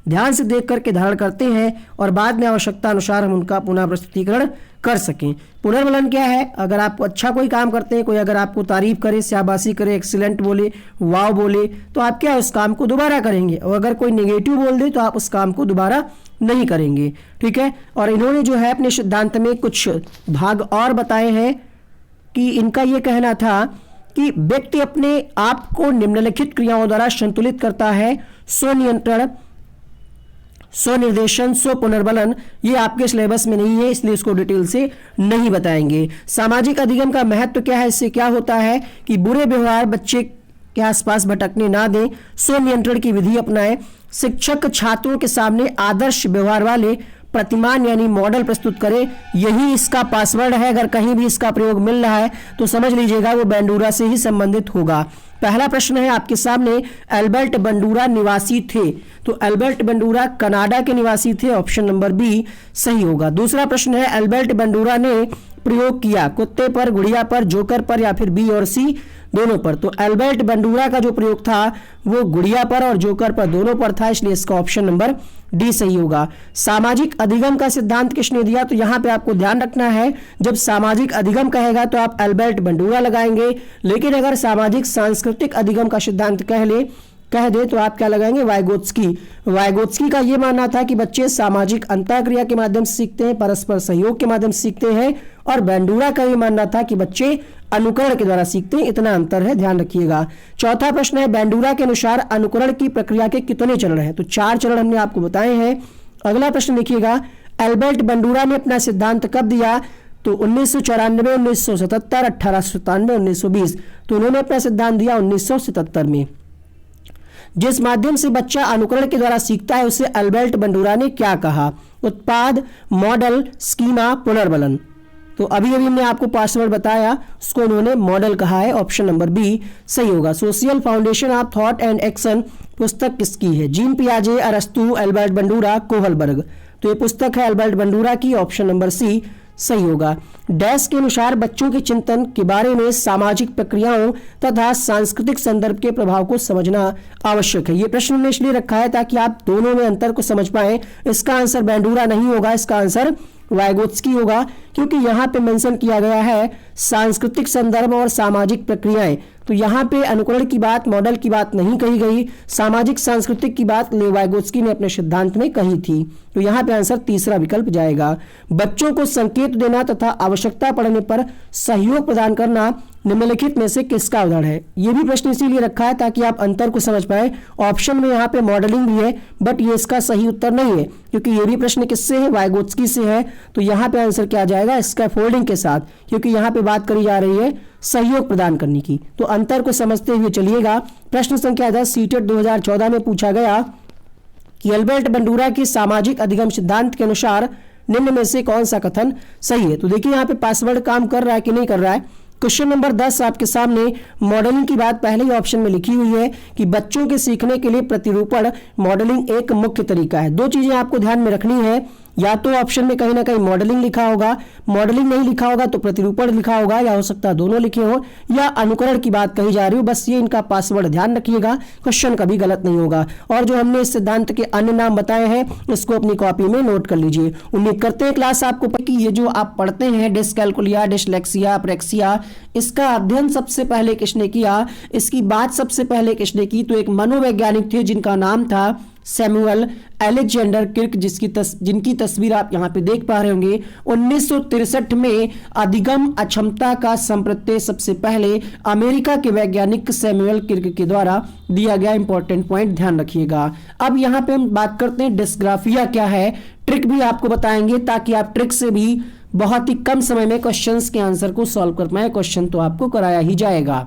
ध्यान से देख करके धारण करते हैं और बाद में आवश्यकता अनुसार हम उनका पुनः प्रस्तुतिकरण कर सकें। पुनर्बलन क्या है, अगर आप अच्छा कोई काम करते हैं, कोई अगर आपको तारीफ करे, शाबाशी करे, एक्सीलेंट बोले, वाव बोले, तो आप क्या उस काम को दोबारा करेंगे, और अगर कोई नेगेटिव बोल दे तो आप उस काम को दोबारा नहीं करेंगे, ठीक है। और इन्होंने जो है अपने सिद्धांत में कुछ भाग और बताए हैं कि इनका ये कहना था कि व्यक्ति अपने आप को निम्नलिखित क्रियाओं द्वारा संतुलित करता है, स्वनियंत्रण, स्वनिर्देशन, स्व पुनर्बलन। ये आपके सिलेबस में नहीं है, इसलिए इसको डिटेल से नहीं बताएंगे। सामाजिक अधिगम का महत्व क्या है, इससे क्या होता है कि बुरे व्यवहार बच्चे के आसपास भटकने ना दें, स्वनियंत्रण की विधि अपनाएं, शिक्षक छात्रों के सामने आदर्श व्यवहार वाले प्रतिमान यानी मॉडल प्रस्तुत करें। यही इसका पासवर्ड है, अगर कहीं भी इसका प्रयोग मिल रहा है तो समझ लीजिएगा वो बंडूरा से ही संबंधित होगा। पहला प्रश्न है आपके सामने, एल्बर्ट बंडूरा निवासी थे, तो एल्बर्ट बंडूरा कनाडा के निवासी थे, ऑप्शन नंबर बी सही होगा। दूसरा प्रश्न है, एल्बर्ट बंडूरा ने प्रयोग किया कुत्ते पर, गुड़िया पर, जोकर पर या फिर बी और सी दोनों पर, तो एल्बर्ट बंडूरा का जो प्रयोग था वो गुड़िया पर और जोकर पर दोनों पर था, इसलिए इसका ऑप्शन नंबर डी सही होगा। सामाजिक अधिगम का सिद्धांत किसने दिया, तो यहाँ पे आपको ध्यान रखना है जब सामाजिक अधिगम कहेगा तो आप एल्बर्ट बंडूरा लगाएंगे, लेकिन अगर सामाजिक सांस्कृतिक अधिगम का सिद्धांत कह दे तो आप क्या लगाएंगे, वाइगोत्स्की। वाइगोत्स्की का ये मानना था कि बच्चे सामाजिक अंतःक्रिया के माध्यम से सीखते हैं, परस्पर सहयोग के माध्यम से सीखते हैं, और बंडूरा का ये मानना था कि बच्चे अनुकरण के द्वारा सीखते हैं। इतना अंतर है, ध्यान रखिएगा। चौथा प्रश्न है, बंडूरा के अनुसार अनुकरण की प्रक्रिया के कितने चरण हैं, तो 4 चरण हमने आपको बताए हैं। अगला प्रश्न देखिएगा, एल्बर्ट बंडूरा ने अपना सिद्धांत कब दिया, तो 1994, 1977, 1897, 1920, तो उन्होंने अपना सिद्धांत दिया 1977 में। जिस माध्यम से बच्चा अनुकरण के द्वारा सीखता है उसे एल्बर्ट बंडूरा ने क्या कहा, उत्पाद, मॉडल, स्कीमा, पुनर्बलन। तो अभी हमने आपको पासवर्ड बताया, उसको उन्होंने मॉडल कहा है, ऑप्शन नंबर बी सही होगा। Social foundation of thought and action पुस्तक किसकी है, जीन पियाजे, अरस्तु, एल्बर्ट बंडूरा, कोहलबर्ग, तो ये पुस्तक है एल्बर्ट बंडूरा की, ऑप्शन नंबर सी सही होगा। डैश के अनुसार बच्चों के चिंतन के बारे में सामाजिक प्रक्रियाओं तथा सांस्कृतिक संदर्भ के प्रभाव को समझना आवश्यक है। ये प्रश्न हमने इसलिए रखा है ताकि आप दोनों में अंतर को समझ पाएं। इसका आंसर बंडूरा नहीं होगा, इसका आंसर वाइगोत्स्की होगा, क्योंकि यहाँ पे मेंशन किया गया है सांस्कृतिक संदर्भ और सामाजिक प्रक्रियाएं, तो यहाँ पे अनुकरण की बात, मॉडल की बात नहीं कही गई, सामाजिक सांस्कृतिक की बात वाइगोत्स्की ने अपने सिद्धांत में कही थी, तो यहाँ पे आंसर तीसरा विकल्प जाएगा। बच्चों को संकेत देना तथा आवश्यकता पड़ने पर सहयोग प्रदान करना निम्नलिखित में से किसका उदाहरण है। ये भी प्रश्न इसीलिए रखा है ताकि आप अंतर को समझ पाए। ऑप्शन में यहाँ पे मॉडलिंग भी है, बट ये इसका सही उत्तर नहीं है, क्योंकि ये भी प्रश्न किससे है, वाइगोत्स्की से है, तो यहाँ पे आंसर क्या जाएगा, स्कैफोल्डिंग के साथ, क्योंकि यहाँ पे बात करी जा रही है सहयोग प्रदान करने की। तो अंतर को समझते हुए चलिएगा। प्रश्न संख्या 10 सीटेट 2014 में पूछा गया कि एल्बर्ट बंडूरा के सामाजिक अधिगम सिद्धांत के अनुसार निम्न में से कौन सा कथन सही है। तो देखिए यहाँ पे पासवर्ड काम कर रहा है कि नहीं कर रहा है। क्वेश्चन नंबर 10 आपके सामने मॉडलिंग की बात पहले ही ऑप्शन में लिखी हुई है कि बच्चों के सीखने के लिए प्रतिरूपण मॉडलिंग एक मुख्य तरीका है। दो चीजें आपको ध्यान में रखनी है, या तो ऑप्शन में कहीं ना कहीं मॉडलिंग लिखा होगा, मॉडलिंग नहीं लिखा होगा तो प्रतिरूपण लिखा होगा, या हो सकता है दोनों लिखे हो, या अनुकरण की बात कही जा रही हो। बस ये इनका पासवर्ड ध्यान रखिएगा, क्वेश्चन कभी गलत नहीं होगा। और जो हमने इस सिद्धांत के अन्य नाम बताए हैं इसको अपनी कॉपी में नोट कर लीजिए। उम्मीद करते हैं क्लास आपको कि ये जो आप पढ़ते हैं डिसकैलकुलिया, डिसलेक्सिया, अप्रेक्सिया, इसका अध्ययन सबसे पहले किसने किया, इसकी बात सबसे पहले किसने की, तो एक मनोवैज्ञानिक थे जिनका नाम था सैमुअल अलेक्जेंडर किर्क, जिनकी तस्वीर आप यहाँ पे देख पा रहे होंगे। 1963 में अधिगम अक्षमता का संप्रत्यय सबसे पहले अमेरिका के वैज्ञानिक सैमुअल किर्क के द्वारा दिया गया। इंपॉर्टेंट पॉइंट ध्यान रखिएगा। अब यहाँ पे हम बात करते हैं डिस्ग्राफिया क्या है, ट्रिक भी आपको बताएंगे ताकि आप ट्रिक से भी बहुत ही कम समय में क्वेश्चंस के आंसर को सॉल्व कर पाए। क्वेश्चन तो आपको कराया ही जाएगा।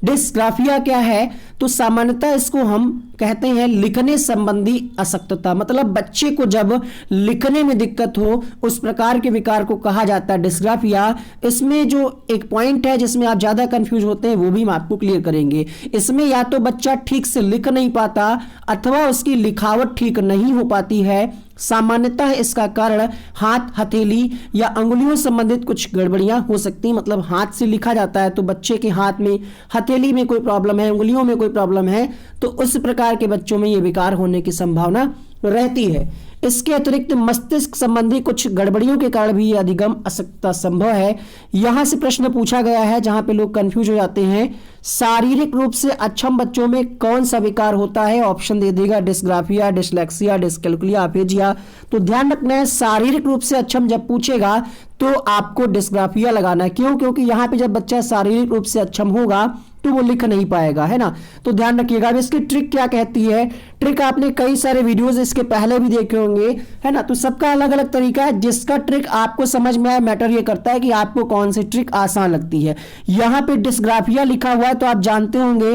डिस्ग्राफिया क्या है, तो सामान्यतः इसको हम कहते हैं लिखने संबंधी अशक्तता, मतलब बच्चे को जब लिखने में दिक्कत हो उस प्रकार के विकार को कहा जाता है डिस्ग्राफिया। इसमें जो एक पॉइंट है जिसमें आप ज्यादा कंफ्यूज होते हैं वो भी हम आपको क्लियर करेंगे। इसमें या तो बच्चा ठीक से लिख नहीं पाता अथवा उसकी लिखावट ठीक नहीं हो पाती है। सामान्यतः इसका कारण हाथ, हथेली या अंगुलियों संबंधित कुछ गड़बड़ियां हो सकती हैं। मतलब हाथ से लिखा जाता है तो बच्चे के हाथ में, हथेली में कोई प्रॉब्लम है, उंगलियों में कोई प्रॉब्लम है, तो उस प्रकार के बच्चों में ये विकार होने की संभावना रहती है। इसके अतिरिक्त मस्तिष्क संबंधी कुछ गड़बड़ियों के कारण भी अधिगम अशक्तता संभव है। यहां से प्रश्न पूछा गया है जहां पे लोग कंफ्यूज हो जाते हैं, शारीरिक रूप से अक्षम बच्चों में कौन सा विकार होता है। ऑप्शन दे देगा डिस्ग्राफिया, डिसलेक्सिया, डिसकैलकुलिया, अफेजिया। तो ध्यान रखना है शारीरिक रूप से अक्षम जब पूछेगा तो आपको डिस्ग्राफिया लगाना है। क्यों? क्योंकि यहां पे जब बच्चा शारीरिक रूप से अक्षम होगा तो वो लिख नहीं पाएगा, है ना। तो ध्यान रखिएगा। अब इसकी ट्रिक क्या कहती है, ट्रिक आपने कई सारे वीडियोस इसके पहले भी देखे होंगे, है ना। तो सबका अलग अलग तरीका है, जिसका ट्रिक आपको समझ में आए मैटर ये करता है कि आपको कौन सी ट्रिक आसान लगती है। यहां पे डिस्ग्राफिया लिखा हुआ है तो आप जानते होंगे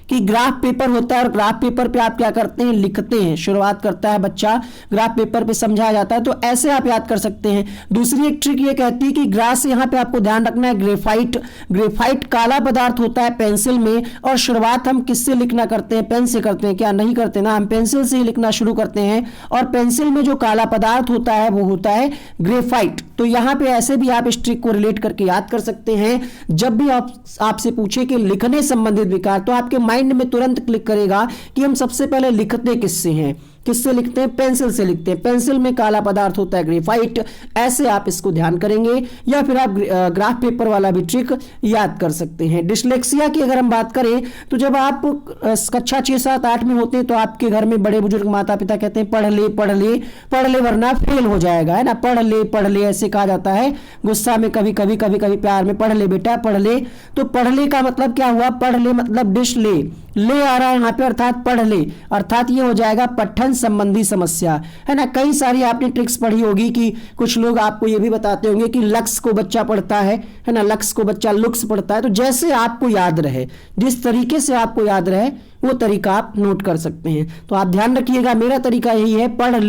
कि ग्राफ पेपर होता है और ग्राफ पेपर पे आप क्या करते हैं, लिखते हैं। शुरुआत करता है बच्चा, ग्राफ पेपर पे समझाया जाता है, तो ऐसे आप याद कर सकते हैं। दूसरी एक ट्रिक ये कहती है कि ग्राफ से यहाँ पे आपको ध्यान रखना है ग्रेफाइट काला पदार्थ होता है पेंसिल में, और शुरुआत हम किससे लिखना करते हैं, पेन से करते हैं। क्या नहीं करते ना, हम पेंसिल से ही लिखना शुरू करते हैं। और पेंसिल में जो काला पदार्थ होता है वो होता है ग्रेफाइट। तो यहाँ पे ऐसे भी आप इस ट्रिक को रिलेट करके याद कर सकते हैं। जब भी आपसे पूछे कि लिखने संबंधित विकार, तो आपके माइंड में तुरंत क्लिक करेगा कि हम सबसे पहले लिखते किससे हैं, किससे लिखते हैं, पेंसिल से लिखते हैं। पेंसिल में काला पदार्थ होता है ग्रेफाइट। ऐसे आप इसको ध्यान करेंगे, या फिर आप ग्राफ पेपर वाला भी ट्रिक याद कर सकते हैं। डिसलेक्सिया की अगर हम बात करें तो जब आप कक्षा 6, 7, 8 में होते हैं तो आपके घर में बड़े बुजुर्ग माता पिता कहते हैं पढ़ ले पढ़ ले पढ़ ले वरना फेल हो जाएगा, है ना। पढ़ ले ऐसे कहा जाता है गुस्सा में, कभी कभी प्यार में, पढ़ ले बेटा पढ़ ले। तो पढ़ ले का मतलब क्या हुआ, पढ़ ले मतलब डिश ले आ रहा है यहाँ पे, अर्थात पढ़ ले, अर्थात ये हो जाएगा पठन संबंधी समस्या, है ना। कई सारी आपने ट्रिक्स पढ़ी होगी कि कुछ लोग आपको ये भी बताते होंगे कि लक्स को बच्चा पढ़ता है ना, लक्स को बच्चा लुक्स पढ़ता है। तो जैसे आपको याद रहे, जिस तरीके से आपको याद रहे वो तरीका आप नोट कर सकते हैं। तो आप ध्यान रखिएगा, मेरा तरीका यही है, पढ़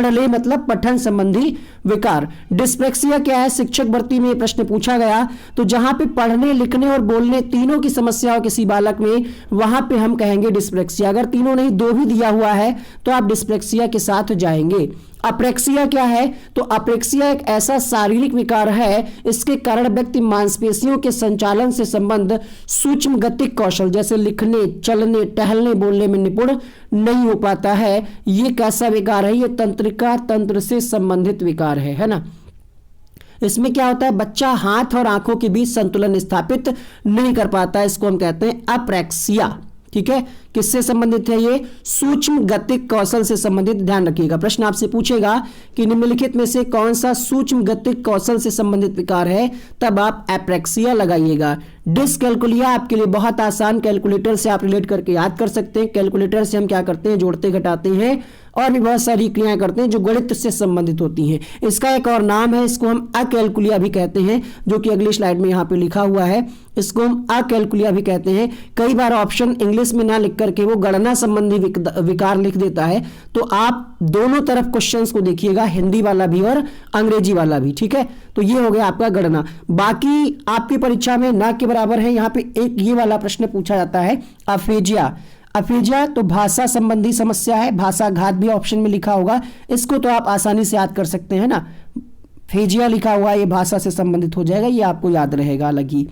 ले मतलब पठन संबंधी विकार। डिस्लेक्सिया क्या है, शिक्षक भर्ती में प्रश्न पूछा गया, तो जहां पे पढ़ने, लिखने और बोलने तीनों की समस्या हो किसी बालक में, वहां पे हम कहेंगे डिस्लेक्सिया। अगर तीनों नहीं, दो भी दिया हुआ है तो आप डिस्लेक्सिया के साथ जाएंगे। अप्रेक्सिया क्या है, तो अप्रेक्सिया एक ऐसा शारीरिक विकार है, इसके कारण व्यक्ति मांसपेशियों के संचालन से संबंध सूक्ष्म गतिक कौशल जैसे लिखने, चलने, टहलने, बोलने में निपुण नहीं हो पाता है। ये कैसा विकार है, ये तंत्रिका तंत्र से संबंधित विकार है ना। इसमें क्या होता है, बच्चा हाथ और आंखों के बीच संतुलन स्थापित नहीं कर पाता, इसको हम कहते हैं अप्रेक्सिया। ठीक है, किससे संबंधित है ये, सूक्ष्म गतिक कौशल से संबंधित। ध्यान रखिएगा, प्रश्न आपसे पूछेगा कि निम्नलिखित में से कौन सा सूक्ष्म गतिक कौशल से संबंधित विकार है, तब आप एप्रेक्सिया लगाइएगा। डिसकैलकुलिया आपके लिए बहुत आसान, कैलकुलेटर से आप रिलेट करके याद कर सकते हैं। कैलकुलेटर से हम क्या करते हैं, जोड़ते घटाते हैं और भी बहुत सारी क्रियाएं करते हैं जो गणित से संबंधित होती हैं। इसका एक और नाम है, इसको हम अकैलकुलिया भी कहते हैं, जो कि अगली स्लाइड में यहाँ पे लिखा हुआ है। इसको हम अकैलकुलिया भी कहते हैं। कई बार ऑप्शन इंग्लिश में ना लिख करके वो गणना संबंधी विकार लिख देता है, तो आप दोनों तरफ क्वेश्चंस को देखिएगा, हिंदी वाला भी और अंग्रेजी वाला भी। ठीक है, तो ये हो गया आपका गणना। बाकी आपकी परीक्षा में ना के बराबर है, यहाँ पे एक ये वाला प्रश्न पूछा जाता है अफेजिया। अफेजिया तो भाषा संबंधी समस्या है, भाषाघात भी ऑप्शन में लिखा होगा, इसको तो आप आसानी से याद कर सकते हैं ना। फेजिया लिखा हुआ है, ये भाषा से संबंधित हो जाएगा, ये आपको याद रहेगा अलग ही।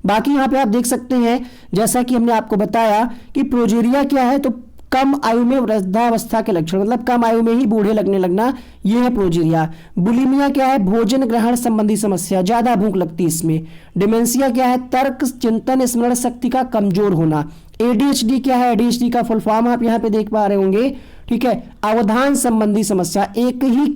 बाकी यहाँ पे आप देख सकते हैं जैसा कि हमने आपको बताया कि प्रोजेरिया क्या है, तो कम आयु में वृद्धावस्था के लक्षण, मतलब कम आयु में ही बूढ़े लगने लगना, ये है प्रोजेरिया। बुलिमिया क्या है, भोजन ग्रहण संबंधी समस्या, ज्यादा भूख लगती है इसमें। डिमेंशिया क्या है, तर्क चिंतन स्मरण शक्ति का कमजोर होना। एडीएचडी क्या है, एडीएचडी का फुल फॉर्म आप यहाँ पे देख पा रहे होंगे, ठीक है, अवधान संबंधी समस्या, एक ही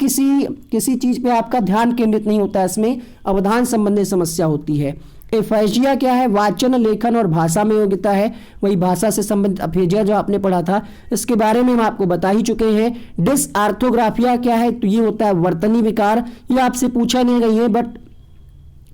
किसी चीज पे आपका ध्यान केंद्रित नहीं होता है, इसमें अवधान संबंधी समस्या होती है। एफेजिया क्या है, वाचन लेखन और भाषा में योग्यता है, वही भाषा से संबंधित अफेजिया जो आपने पढ़ा था, इसके बारे में हम आपको बता ही चुके हैं। डिसआर्थोग्राफिया क्या है, तो ये होता है वर्तनी विकार, ये आपसे पूछा नहीं गई है, बट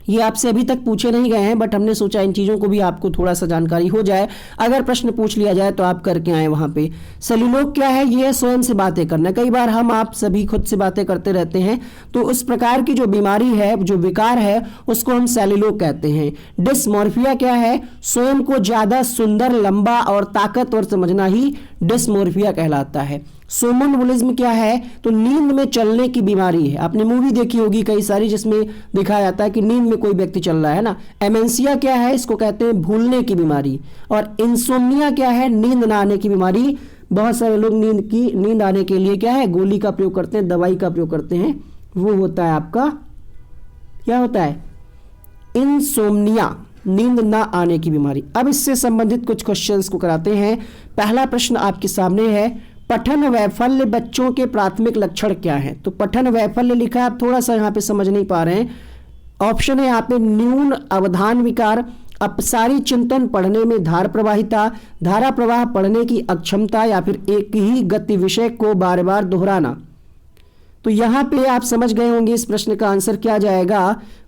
ये आपसे अभी तक पूछे नहीं गए हैं, बट हमने सोचा इन चीज़ों को भी आपको थोड़ा सा जानकारी हो जाए, अगर प्रश्न पूछ लिया जाए तो आप करके आए वहाँ पे। सेल्यूलोग क्या है, ये स्वयं से बातें करना, कई बार हम आप सभी खुद से बातें करते रहते हैं, तो उस प्रकार की जो बीमारी है, जो विकार है, उसको हम सेल्यूलोग कहते हैं। डिस्मोर्फिया क्या है, स्वयं को ज़्यादा सुंदर, लंबा और ताकतवर समझना ही डिस्मोर्फिया कहलाता है। सोमनबुलिज्म क्या है, तो नींद में चलने की बीमारी है, आपने मूवी देखी होगी कई सारी जिसमें दिखाया जाता है कि नींद में कोई व्यक्ति चल रहा है ना। एमेंसिया क्या है, इसको कहते हैं भूलने की बीमारी। और इंसोम्निया क्या है, नींद ना आने की बीमारी। बहुत सारे लोग नींद आने के लिए क्या है, गोली का प्रयोग करते हैं, दवाई का प्रयोग करते हैं, वो होता है आपका, क्या होता है, इंसोम्निया, नींद ना आने की बीमारी। अब इससे संबंधित कुछ क्वेश्चंस को कराते हैं। पहला प्रश्न आपके सामने है, पठन वैफल्य बच्चों के प्राथमिक लक्षण क्या है। तो पठन वैफल्य लिखा है, आप थोड़ा सा यहाँ पे समझ नहीं पा रहे हैं। ऑप्शन है यहाँ पे न्यून अवधान विकार, अपसारी चिंतन, पढ़ने में धारा प्रवाहिता, धारा प्रवाह, पढ़ने की अक्षमता, या फिर एक ही गति विषय को बार बार दोहराना। तो यहाँ पे आप समझ गए होंगे इस प्रश्न का आंसर क्या जाएगा।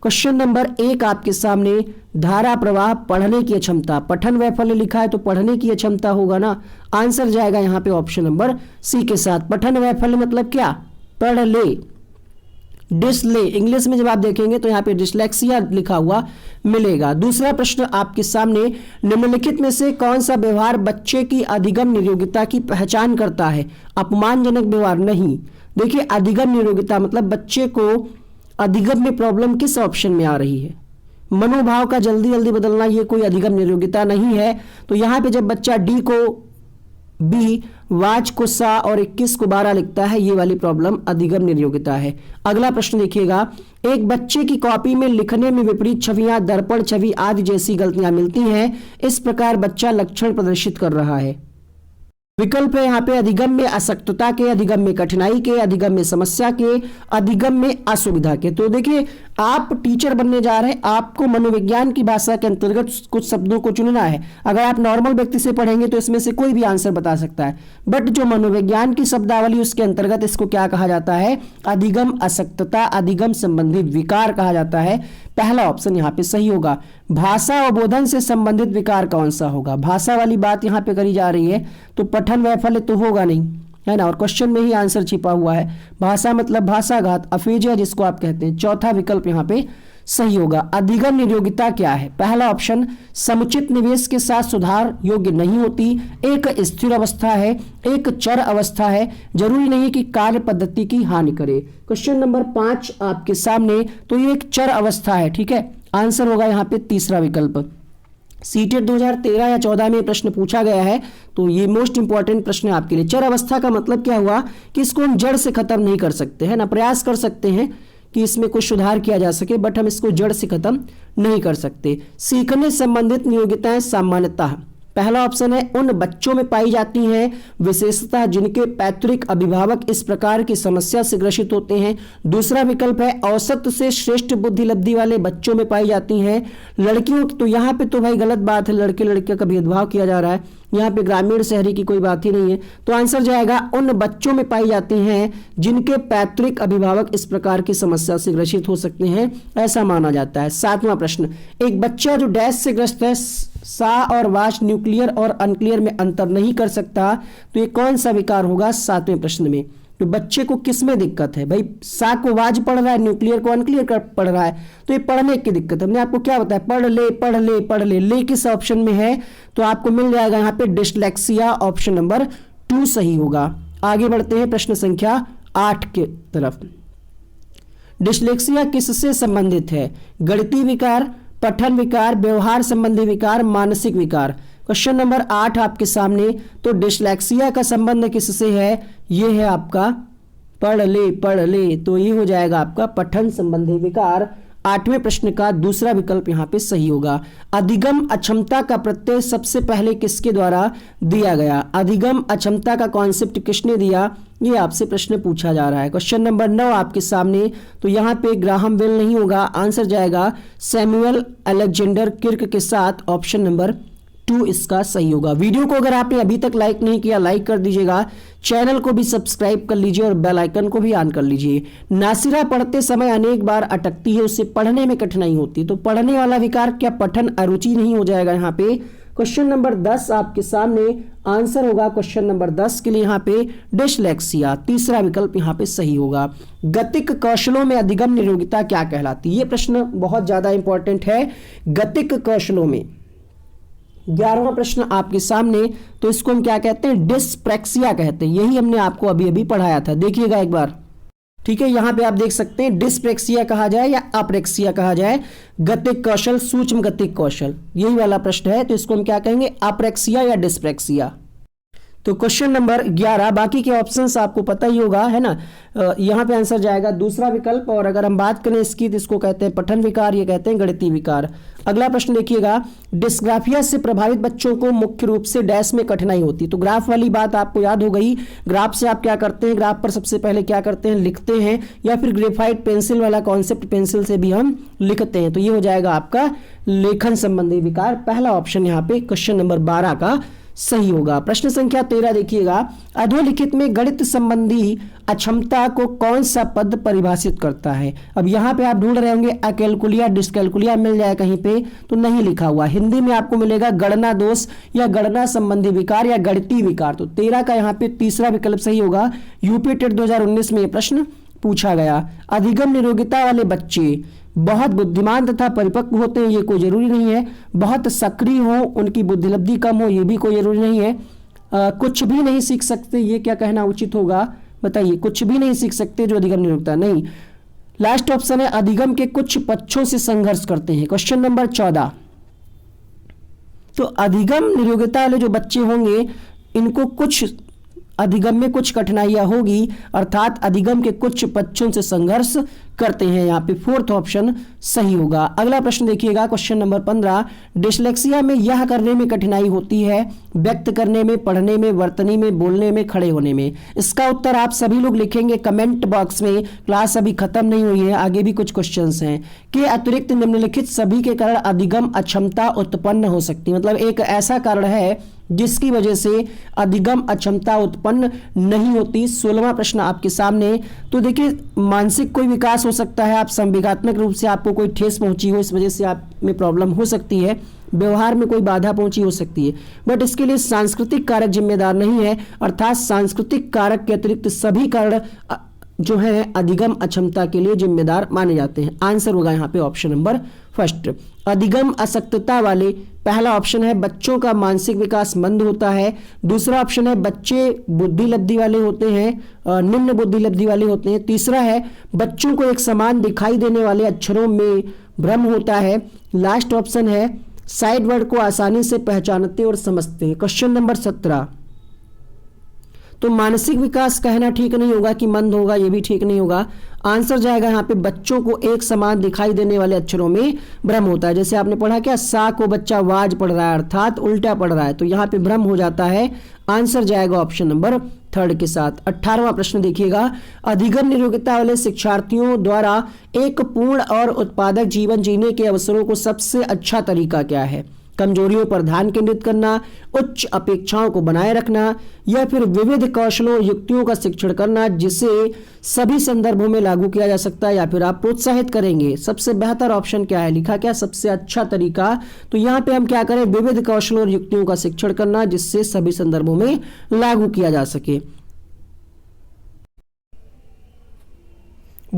क्वेश्चन नंबर 1 आपके सामने, धारा प्रवाह, पढ़ने की अक्षमता, पठन वैफल्य लिखा है तो पढ़ने की अक्षमता होगा ना, आंसर जाएगा यहाँ पे ऑप्शन नंबर सी के साथ। पठन वैफल्य मतलब क्या, पढ़ ले, डिसले, इंग्लिश में जब आप देखेंगे तो यहाँ पे डिसलेक्सिया लिखा हुआ मिलेगा। दूसरा प्रश्न आपके सामने, निम्नलिखित में से कौन सा व्यवहार बच्चे की अधिगम नियोगिता की पहचान करता है। अपमानजनक व्यवहार नहीं। देखिए अधिगम नियोगिता मतलब बच्चे को अधिगम में प्रॉब्लम किस ऑप्शन में आ रही है, मनोभाव का जल्दी जल्दी बदलना, ये कोई अधिगम नियोगिता नहीं है। तो यहाँ पे जब बच्चा डी को बी, वाच को सा और 21 को 12 लिखता है, ये वाली प्रॉब्लम अधिगम नियोगिता है। अगला प्रश्न देखिएगा, एक बच्चे की कॉपी में लिखने में विपरीत छवियां, दर्पण छवि आदि जैसी गलतियां मिलती हैं, इस प्रकार बच्चा लक्षण प्रदर्शित कर रहा है। विकल्प है यहाँ पे अधिगम में असक्तता के, अधिगम में कठिनाई के, अधिगम में समस्या के, अधिगम में असुविधा के। तो देखिए आप टीचर बनने जा रहे हैं, आपको मनोविज्ञान की भाषा के अंतर्गत कुछ शब्दों को चुनना है। अगर आप नॉर्मल व्यक्ति से पढ़ेंगे तो इसमें से कोई भी आंसर बता सकता है, बट जो मनोविज्ञान की शब्दावली उसके अंतर्गत इसको क्या कहा जाता है, अधिगम असक्तता, अधिगम संबंधी विकार कहा जाता है। पहला ऑप्शन यहाँ पे सही होगा। भाषा अवबोधन से संबंधित विकार कौन सा होगा, भाषा वाली बात यहाँ पे करी जा रही है, तो पठन वैफल्य तो होगा नहीं, है ना, और क्वेश्चन में ही आंसर छिपा हुआ है। भाषा मतलब भाषाघात, अफेजिया जिसको आप कहते हैं। चौथा विकल्प यहाँ पे सही होगा। अधिगम नियोगिता क्या है, पहला ऑप्शन समुचित निवेश के साथ सुधार योग्य नहीं होती, एक स्थिर अवस्था है, एक चर अवस्था है, जरूरी नहीं कि कार्य पद्धति की हानि करे। क्वेश्चन नंबर 5 आपके सामने, तो ये एक चर अवस्था है, ठीक है, आंसर होगा यहाँ पे तीसरा विकल्प। सीटेट 2013 या 14 में प्रश्न पूछा गया है, तो ये मोस्ट इंपॉर्टेंट प्रश्न है आपके लिए। चर अवस्था का मतलब क्या हुआ कि इसको हम जड़ से खत्म नहीं कर सकते हैं ना, प्रयास कर सकते हैं कि इसमें कुछ सुधार किया जा सके, बट हम इसको जड़ से खत्म नहीं कर सकते। सीखने संबंधित नियोगिताएं सामान्यतः, पहला ऑप्शन है उन बच्चों में पाई जाती हैं विशेषतः जिनके पैतृक अभिभावक इस प्रकार की समस्या से ग्रसित होते हैं। दूसरा विकल्प है औसत से श्रेष्ठ बुद्धि लब्धि वाले बच्चों में पाई जाती हैं। लड़कियों, तो यहाँ पे तो भाई गलत बात है, लड़के लड़कियों का भेदभाव किया जा रहा है, यहाँ पे ग्रामीण शहरी की कोई बात ही नहीं है। तो आंसर जाएगा उन बच्चों में पाई जाती हैं जिनके पैतृक अभिभावक इस प्रकार की समस्या से ग्रसित हो सकते हैं, ऐसा माना जाता है। 7वां प्रश्न, एक बच्चा जो डैश से ग्रस्त है, सा और वाच न्यूक्लियर और अनक्लियर में अंतर नहीं कर सकता, तो ये कौन सा विकार होगा 7वें प्रश्न में। तो बच्चे को किस में दिक्कत है भाई? सा को वाज पढ़ रहा है, न्यूक्लियर को अनक्लियर पढ़ रहा है, तो ये पढ़ने की दिक्कत है। हमने आपको क्या बताया, पढ़ ले पढ़ ले पढ़ ले, ले किस ऑप्शन में है? तो आपको मिल जाएगा यहाँ पे डिस्लेक्सिया, ऑप्शन नंबर 2 सही होगा। आगे बढ़ते हैं प्रश्न संख्या 8 के तरफ। डिस्लेक्सिया किससे संबंधित है? गणितीय विकार, पठन विकार, व्यवहार संबंधी विकार, मानसिक विकार। क्वेश्चन नंबर 8 आपके सामने। तो डिस्लेक्सिया का संबंध किससे है? ये है आपका पढ़ ले, तो ये हो जाएगा आपका पठन संबंधी विकार। 8वें प्रश्न का दूसरा विकल्प यहाँ पे सही होगा। अधिगम अक्षमता का प्रत्यय सबसे पहले किसके द्वारा दिया गया? अधिगम अक्षमता का कॉन्सेप्ट किसने दिया? ये आपसे प्रश्न पूछा जा रहा है। क्वेश्चन नंबर 9 आपके सामने। तो यहाँ पे ग्राहम बेल नहीं होगा, आंसर जाएगा सैमुअल अलेक्जेंडर किर्क के साथ, ऑप्शन नंबर 2 इसका सही होगा। वीडियो को अगर आपने अभी तक लाइक नहीं किया, लाइक कर दीजिएगा, चैनल को भी सब्सक्राइब कर लीजिए और बेल आइकन को भी ऑन कर लीजिए। नासिरा पढ़ते समय अनेक बार अटकती है, उससे पढ़ने में कठिनाई होती है, तो पढ़ने वाला विकार क्या पठन अरुचि नहीं हो जाएगा यहाँ पे? क्वेश्चन नंबर 10 आपके सामने, आंसर होगा क्वेश्चन नंबर 10 के लिए यहाँ पे डिस्लेक्सिया, तीसरा विकल्प यहाँ पे सही होगा। गतिक कौशलों में अधिगम निरोगिता क्या कहलाती है? ये प्रश्न बहुत ज्यादा इंपॉर्टेंट है। गतिक कौशलों में 11वां प्रश्न आपके सामने। तो इसको हम क्या कहते हैं? डिस्प्रेक्सिया कहते हैं। यही हमने आपको अभी अभी पढ़ाया था, देखिएगा एक बार, ठीक है। यहां पे आप देख सकते हैं डिस्प्रेक्सिया कहा जाए या अप्रेक्सिया कहा जाए, गतिक कौशल, सूक्ष्म गतिक कौशल, यही वाला प्रश्न है। तो इसको हम क्या कहेंगे? अप्रेक्सिया या डिस्प्रेक्सिया। तो क्वेश्चन नंबर 11, बाकी के ऑप्शंस आपको पता ही होगा, है ना। यहाँ पे आंसर जाएगा दूसरा विकल्प। और अगर हम बात करें इसकी, तो इसको कहते हैं पठन विकार, ये कहते हैं गणितीय विकार। अगला प्रश्न देखिएगा, डिस्ग्राफिया से प्रभावित बच्चों को मुख्य रूप से डैश में कठिनाई होती है। तो ग्राफ वाली बात आपको याद हो गई। ग्राफ से आप क्या करते हैं? ग्राफ पर सबसे पहले क्या करते हैं? लिखते हैं, या फिर ग्रेफाइट पेंसिल वाला कॉन्सेप्ट पेंसिल से भी हम लिखते हैं। तो ये हो जाएगा आपका लेखन संबंधी विकार। पहला ऑप्शन यहाँ पे क्वेश्चन नंबर 12 का सही होगा। प्रश्न संख्या 13 देखिएगा, अधोलिखित में गणित संबंधी अक्षमता को कौन सा पद परिभाषित करता है? अब यहाँ पे आप ढूंढ रहे होंगे अकैलकुलिया, डिस्कैलकुलिया मिल जाए कहीं पे, तो नहीं लिखा हुआ। हिंदी में आपको मिलेगा गणना दोष या गणना संबंधी विकार या गणितीय विकार। तो 13 का यहाँ पे तीसरा विकल्प सही होगा। यूपी टेट 2019 में यह प्रश्न पूछा गया। अधिगम निरोगिता वाले बच्चे बहुत बुद्धिमान तथा परिपक्व होते हैं, ये कोई जरूरी नहीं है। बहुत सक्रिय हो, उनकी बुद्धिलब्धि कम हो, ये भी कोई जरूरी नहीं है। कुछ भी नहीं सीख सकते, ये क्या कहना उचित होगा? बताइए, कुछ भी नहीं सीख सकते जो अधिगम निरोगिता नहीं। लास्ट ऑप्शन है अधिगम के कुछ पक्षों से संघर्ष करते हैं। क्वेश्चन नंबर 14, तो अधिगम निरोगिता वाले जो बच्चे होंगे, इनको कुछ अधिगम में कुछ कठिनाइयां होगी, अर्थात अधिगम के कुछ पक्षों से संघर्ष करते हैं। यहाँ पे फोर्थ ऑप्शन सही होगा। अगला प्रश्न देखिएगा, क्वेश्चन नंबर 15, डिस्लेक्सिया में यह करने में कठिनाई होती है, व्यक्त करने में, पढ़ने में, वर्तनी में, बोलने में, खड़े होने में। इसका उत्तर आप सभी लोग लिखेंगे कमेंट बॉक्स में। क्लास अभी खत्म नहीं हुई है, आगे भी कुछ क्वेश्चंस हैं। के अतिरिक्त निम्नलिखित सभी के कारण अधिगम अक्षमता उत्पन्न हो सकती है। मतलब एक ऐसा कारण है जिसकी वजह से अधिगम अक्षमता उत्पन्न नहीं होती। 16वां प्रश्न आपके सामने। तो देखिए, मानसिक कोई विकास हो सकता है, आप संवेगात्मक रूप से आपको कोई ठेस पहुंची हो, इस वजह से आप में प्रॉब्लम हो सकती है, व्यवहार में कोई बाधा पहुंची हो सकती है, बट इसके लिए सांस्कृतिक कारक जिम्मेदार नहीं है। अर्थात सांस्कृतिक कारक के अतिरिक्त सभी कारण जो है अधिगम अक्षमता के लिए जिम्मेदार माने जाते हैं। आंसर होगा यहाँ पे ऑप्शन नंबर फर्स्ट। अधिगम असक्तता वाले, पहला ऑप्शन है बच्चों का मानसिक विकास मंद होता है। दूसरा ऑप्शन है बच्चे बुद्धि लब्धि वाले होते हैं, निम्न बुद्धि लब्धि वाले होते हैं। तीसरा है बच्चों को एक समान दिखाई देने वाले अक्षरों में भ्रम होता है। लास्ट ऑप्शन है साइड वर्ड को आसानी से पहचानते और समझते हैं। क्वेश्चन नंबर 17, तो मानसिक विकास कहना ठीक नहीं होगा कि मंद होगा, ये भी ठीक नहीं होगा। आंसर जाएगा यहाँ पे बच्चों को एक समान दिखाई देने वाले अक्षरों में भ्रम होता है। जैसे आपने पढ़ा क्या, सा को बच्चा वाज पढ़ रहा है, अर्थात उल्टा पढ़ रहा है, तो यहाँ पे भ्रम हो जाता है। आंसर जाएगा ऑप्शन नंबर थर्ड के साथ। 18वां प्रश्न देखिएगा, अधिगम निरोगिता वाले शिक्षार्थियों द्वारा एक पूर्ण और उत्पादक जीवन जीने के अवसरों को सबसे अच्छा तरीका क्या है? कमजोरियों पर ध्यान केंद्रित करना, उच्च अपेक्षाओं को बनाए रखना, या फिर विविध कौशलों और युक्तियों का शिक्षण करना जिसे सभी संदर्भों में लागू किया जा सकता है, या फिर आप प्रोत्साहित करेंगे। सबसे बेहतर ऑप्शन क्या है? लिखा क्या सबसे अच्छा तरीका? तो यहाँ पे हम क्या करें, विविध कौशलों और युक्तियों का शिक्षण करना जिससे सभी संदर्भों में लागू किया जा सके।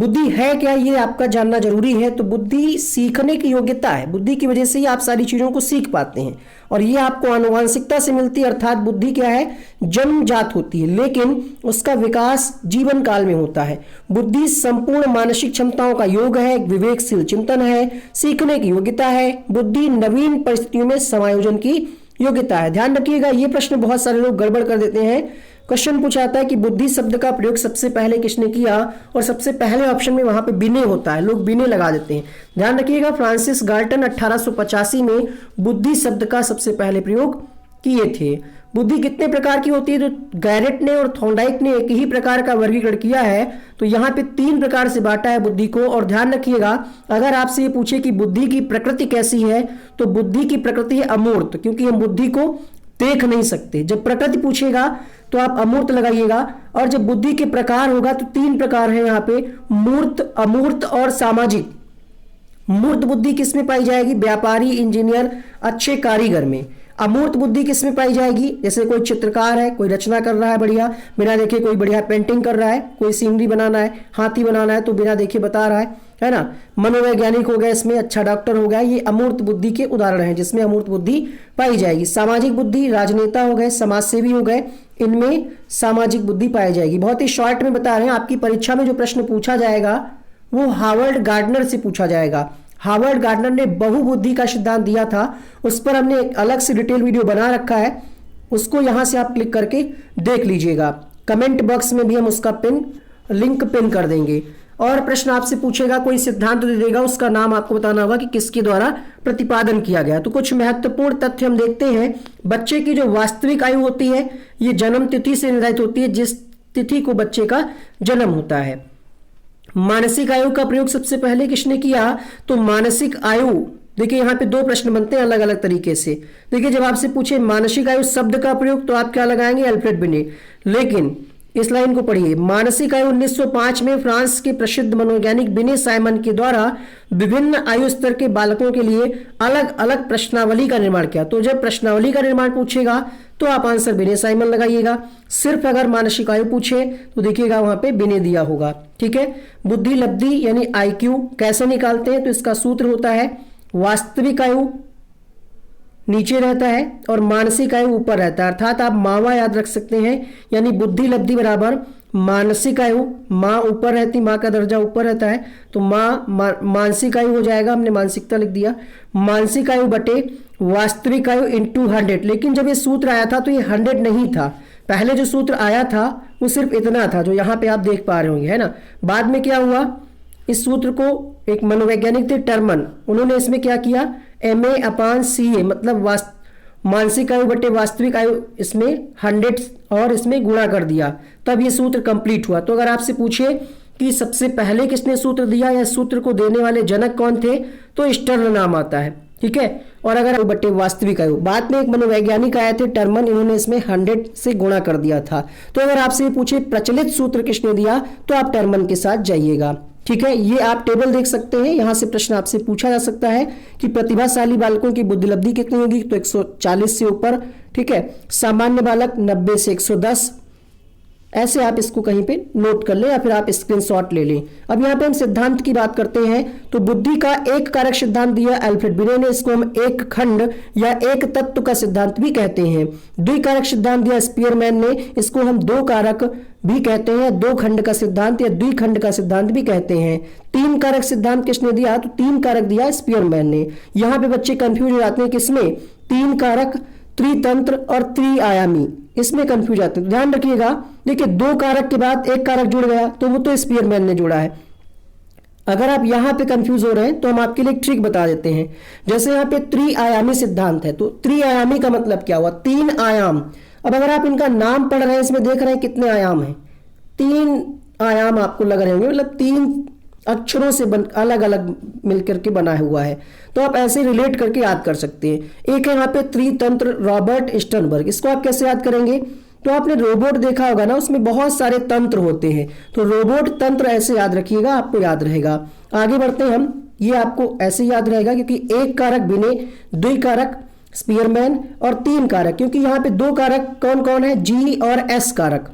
बुद्धि है क्या, ये आपका जानना जरूरी है। तो बुद्धि सीखने की योग्यता है, बुद्धि की वजह से ही आप सारी चीजों को सीख पाते हैं, और ये आपको आनुवांशिकता से मिलती है। अर्थात बुद्धि क्या है, जन्मजात होती है, लेकिन उसका विकास जीवन काल में होता है। बुद्धि संपूर्ण मानसिक क्षमताओं का योग है, विवेकशील चिंतन है, सीखने की योग्यता है। बुद्धि नवीन परिस्थितियों में समायोजन की योग्यता है। ध्यान रखिएगा, ये प्रश्न बहुत सारे लोग गड़बड़ कर देते हैं। क्वेश्चन पूछा था कि बुद्धि शब्द का प्रयोग सबसे पहले किसने किया, और सबसे पहले ऑप्शन में वहां पे बिने होता है, लोग बिने लगा देते हैं। ध्यान रखिएगा, फ्रांसिस गाल्टन 1885 में बुद्धि शब्द का सबसे पहले प्रयोग किए थे। बुद्धि कितने प्रकार की होती है, तो गैरेट ने और थॉर्नडाइक ने एक ही प्रकार का वर्गीकरण किया है। तो यहाँ पे 3 प्रकार से बांटा है बुद्धि को। और ध्यान रखिएगा, अगर आपसे ये पूछे कि बुद्धि की प्रकृति कैसी है, तो बुद्धि की प्रकृति है अमूर्त, क्योंकि हम बुद्धि को देख नहीं सकते। जब प्रकृति पूछेगा तो आप अमूर्त लगाइएगा। और जब बुद्धि के प्रकार होगा तो 3 प्रकार है यहाँ पे, मूर्त, अमूर्त और सामाजिक। मूर्त बुद्धि किसमें पाई जाएगी, व्यापारी, इंजीनियर, अच्छे कारीगर में। अमूर्त बुद्धि किसमें पाई जाएगी, जैसे कोई चित्रकार है, कोई रचना कर रहा है बढ़िया, बिना देखे कोई बढ़िया पेंटिंग कर रहा है, कोई सीनरी बनाना है, हाथी बनाना है तो बिना देखे बता रहा है ना। मनोवैज्ञानिक हो गया, इसमें अच्छा डॉक्टर हो गया। ये अमूर्त बुद्धि के उदाहरण हैं जिसमें अमूर्त बुद्धि पाई जाएगी। सामाजिक बुद्धि, राजनेता हो गए, समाजसेवी हो गए, इनमें सामाजिक बुद्धि पाई जाएगी। बहुत ही शॉर्ट में बता रहे हैं, आपकी परीक्षा में जो प्रश्न पूछा जाएगा वो हार्वर्ड गार्डनर से पूछा जाएगा। हार्वर्ड गार्डनर ने बहुबुद्धि का सिद्धांत दिया था, उस पर हमने एक अलग से डिटेल वीडियो बना रखा है, उसको यहां से आप क्लिक करके देख लीजिएगा। कमेंट बॉक्स में भी हम उसका लिंक पिन कर देंगे। और प्रश्न आपसे पूछेगा, कोई सिद्धांत दे देगा, उसका नाम आपको बताना होगा कि किसके द्वारा प्रतिपादन किया गया। तो कुछ महत्वपूर्ण तथ्य हम देखते हैं। बच्चे की जो वास्तविक आयु होती है, ये जन्म तिथि से निर्धारित होती है, जिस तिथि को बच्चे का जन्म होता है। मानसिक आयु का प्रयोग सबसे पहले किसने किया, तो मानसिक आयु, देखिए यहाँ पे 2 प्रश्न बनते हैं अलग अलग तरीके से। देखिए, जब आपसे पूछे मानसिक आयु शब्द का प्रयोग, तो आप क्या लगाएंगे, अल्फ्रेड बिने। लेकिन इस लाइन को पढ़िए, मानसिक आयु 1905 में फ्रांस के प्रसिद्ध मनोवैज्ञानिक बिने साइमन के द्वारा विभिन्न आयु स्तर के बालकों के लिए अलग अलग प्रश्नावली का निर्माण किया। तो जब प्रश्नावली का निर्माण पूछेगा तो आप आंसर बिने साइमन लगाइएगा। सिर्फ अगर मानसिक आयु पूछे तो देखिएगा वहां पे बिने दिया होगा। ठीक है। बुद्धि लब्धि यानी IQ कैसे निकालते हैं, तो इसका सूत्र होता है वास्तविक आयु नीचे रहता है और मानसिक आयु ऊपर रहता है। अर्थात आप मावा याद रख सकते हैं, यानी बुद्धि लब्धि बराबर मानसिक आयु, माँ ऊपर रहती, माँ का दर्जा ऊपर रहता है, तो मानसिक आयु हो जाएगा, हमने मानसिकता लिख दिया, मानसिक आयु बटे वास्तविक आयु इंटू 100। लेकिन जब ये सूत्र आया था तो ये 100 नहीं था, पहले जो सूत्र आया था वो सिर्फ इतना था जो यहाँ पे आप देख पा रहे होंगे, है ना। बाद में क्या हुआ, इस सूत्र को एक मनोवैज्ञानिक थे टर्मन, उन्होंने इसमें क्या किया, MA/CA मतलब मानसिक आयु बटे वास्तविक आयु, इसमें 100 और इसमें गुणा कर दिया, तब ये सूत्र कंप्लीट हुआ। तो अगर आपसे पूछे कि सबसे पहले किसने सूत्र दिया या सूत्र को देने वाले जनक कौन थे, तो स्टर्न नाम आता है। ठीक है। और अगर बटे वास्तविक आयु, बाद में एक मनोवैज्ञानिक आए थे टर्मन, इन्होंने इसमें 100 से गुणा कर दिया था। तो अगर आपसे पूछे प्रचलित सूत्र किसने दिया, तो आप टर्मन के साथ जाइएगा। ठीक है। ये आप टेबल देख सकते हैं, यहां से प्रश्न आपसे पूछा जा सकता है कि प्रतिभाशाली बालकों की बुद्धि लब्धि कितनी होगी, तो 140 से ऊपर। ठीक है। सामान्य बालक 90 से 110, ऐसे आप इसको कहीं पे नोट कर लें या फिर आप स्क्रीनशॉट ले लें। अब यहाँ पे हम सिद्धांत की बात करते हैं, तो बुद्धि का एक कारक सिद्धांत दिया अल्फ्रेड बिने ने, इसको हम एक खंड या एक तत्व का सिद्धांत भी कहते हैं। द्विकारक सिद्धांत दिया स्पीयरमैन ने, इसको हम 2 कारक भी कहते हैं, 2 खंड का सिद्धांत या द्विखंड का सिद्धांत भी कहते हैं। 3 कारक सिद्धांत किसने दिया, तो 3 कारक दिया स्पीयरमैन ने। यहाँ पे बच्चे कंफ्यूज हो जाते हैं, किसमें, 3 कारक, त्रितंत्र और त्रिआयामी, इसमें कंफ्यूज आते हैं। ध्यान रखिएगा, देखिए 2 कारक के बाद 1 कारक जुड़ गया तो वो तो स्पीयरमैन ने जोड़ा है। अगर आप यहां पे कंफ्यूज हो रहे हैं तो हम आपके लिए एक ट्रिक बता देते हैं। जैसे यहाँ पे त्रिआयामी सिद्धांत है, तो त्रिआयामी का मतलब क्या हुआ, 3 आयाम। अब अगर आप इनका नाम पढ़ रहे हैं, इसमें देख रहे हैं कितने आयाम हैं, 3 आयाम आपको लग रहे होंगे, मतलब 3 अक्षरों से अलग अलग मिलकर के बना हुआ है। तो आप ऐसे रिलेट करके याद कर सकते हैं। एक है यहाँ पे त्रितंत्र, रॉबर्ट स्टर्नबर्ग, इसको आप कैसे याद करेंगे, तो आपने रोबोट देखा होगा ना, उसमें बहुत सारे तंत्र होते हैं, तो रोबोट तंत्र ऐसे याद रखिएगा, आपको याद रहेगा। आगे बढ़ते हैं हम, ये आपको ऐसे याद रहेगा क्योंकि 1 कारक बिने, 2 कारक स्पीयरमैन और 3 कारक, क्योंकि यहाँ पे 2 कारक कौन कौन है, G और S कारक।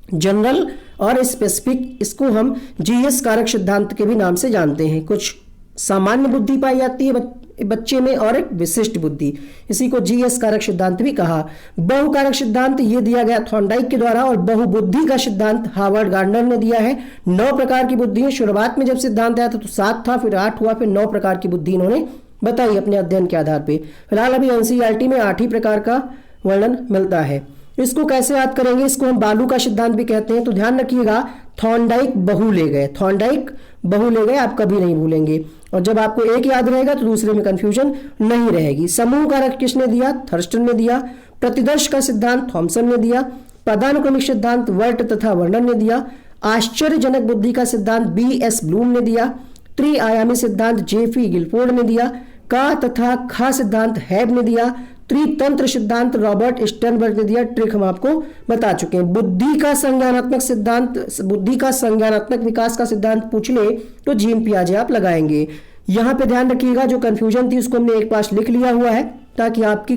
जनरल और स्पेसिफिक, इसको हम जीएस कारक सिद्धांत के भी नाम से जानते हैं। कुछ सामान्य बुद्धि पाई जाती है बच्चे में और एक विशिष्ट बुद्धि, इसी को जीएस कारक सिद्धांत भी कहा। बहुकारक सिद्धांत ये दिया गया थॉर्नडाइक के द्वारा, और बहुबुद्धि का सिद्धांत हार्वर्ड गार्डनर ने दिया है। 9 प्रकार की बुद्धि है। शुरुआत में जब सिद्धांत आया था तो 7 था, फिर 8 हुआ, फिर 9 प्रकार की बुद्धि इन्होंने बताई अपने अध्ययन के आधार पर। फिलहाल अभी एनसीईआरटी में 8 ही प्रकार का वर्णन मिलता है। इसको कैसे याद करेंगे? इसको हम बालू का सिद्धांत भी कहते हैं। तो ध्यान रखिएगा, थॉर्नडाइक बहु ले गए, थॉर्नडाइक बहु ले गए, आप कभी नहीं भूलेंगे। और जब आपको एक याद रहेगा तो दूसरे में कंफ्यूजन नहीं रहेगी। समूह कारक किसने दिया? थर्स्टन ने दिया। प्रतिदर्श का सिद्धांत थॉमसन ने दिया। पदानुक्रमिक सिद्धांत वर्ट तथा वर्नन ने दिया। आश्चर्यजनक बुद्धि का सिद्धांत बीएस ब्लूम ने दिया। त्रिआयामी सिद्धांत जेफी गिलफोर्ड ने दिया। का तथा खा सिद्धांत हैब ने दिया। त्रितंत्र सिद्धांत रॉबर्ट स्टर्नबर्ग ने दिया। ट्रिक हम आपको बता चुके हैं। बुद्धि का संज्ञानात्मक सिद्धांत, बुद्धि का संज्ञानात्मक विकास का सिद्धांत पूछ ले तो जीन पियाजे आप लगाएंगे। यहां पे ध्यान रखिएगा, जो कंफ्यूजन थी उसको हमने एक पास लिख लिया हुआ है ताकि आपका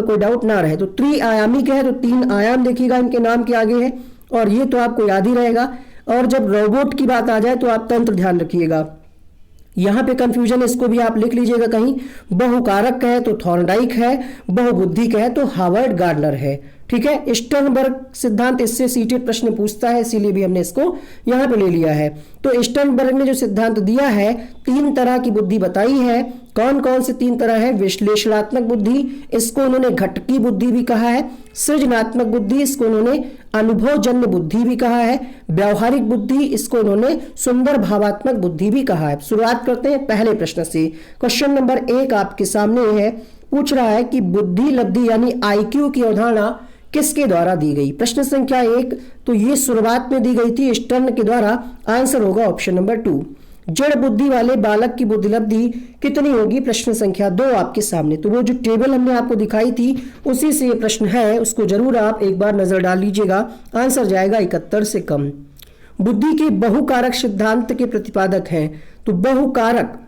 कोई डाउट ना रहे। तो त्रिआयामी के है तो 3 आयाम देखिएगा इनके नाम के आगे है, और ये तो आपको याद ही रहेगा। और जब रोबोट की बात आ जाए तो आप तंत्र ध्यान रखिएगा, यहां पे कंफ्यूजन, इसको भी आप लिख लीजिएगा कहीं। बहुकारक कहे तो थॉर्नडाइक है, बहुबुद्धि कहे तो हार्वर्ड गार्डनर है। ठीक है, स्टर्नबर्ग सिद्धांत इससे सीटेड प्रश्न पूछता है, इसीलिए भी हमने इसको यहां पे ले लिया है। तो स्टर्नबर्ग ने जो सिद्धांत दिया है, 3 तरह की बुद्धि बताई है। कौन कौन से 3 तरह है? विश्लेषणात्मक बुद्धि, इसको उन्होंने घटकी बुद्धि भी कहा है। सृजनात्मक बुद्धि, इसको उन्होंने अनुभवजन्य बुद्धि भी कहा है। व्यावहारिक बुद्धि, इसको उन्होंने सुंदर भावात्मक बुद्धि भी कहा है। शुरुआत करते हैं पहले प्रश्न से। क्वेश्चन नंबर 1 आपके सामने है, पूछ रहा है कि बुद्धि लब्धि यानी आईक्यू की अवधारणा किसके द्वारा दी गई? प्रश्न संख्या 1, तो ये शुरुआत में दी गई थी स्टर्न के द्वारा। आंसर होगा ऑप्शन नंबर 2। जड़ बुद्धि वाले बालक की बुद्धि लब्धि कितनी होगी? प्रश्न संख्या 2 आपके सामने। तो वो जो टेबल हमने आपको दिखाई थी उसी से ये प्रश्न है, उसको जरूर आप एक बार नजर डाल लीजिएगा। आंसर जाएगा 71 से कम। बुद्धि के बहुकारक सिद्धांत के प्रतिपादक हैं, तो बहुकारक,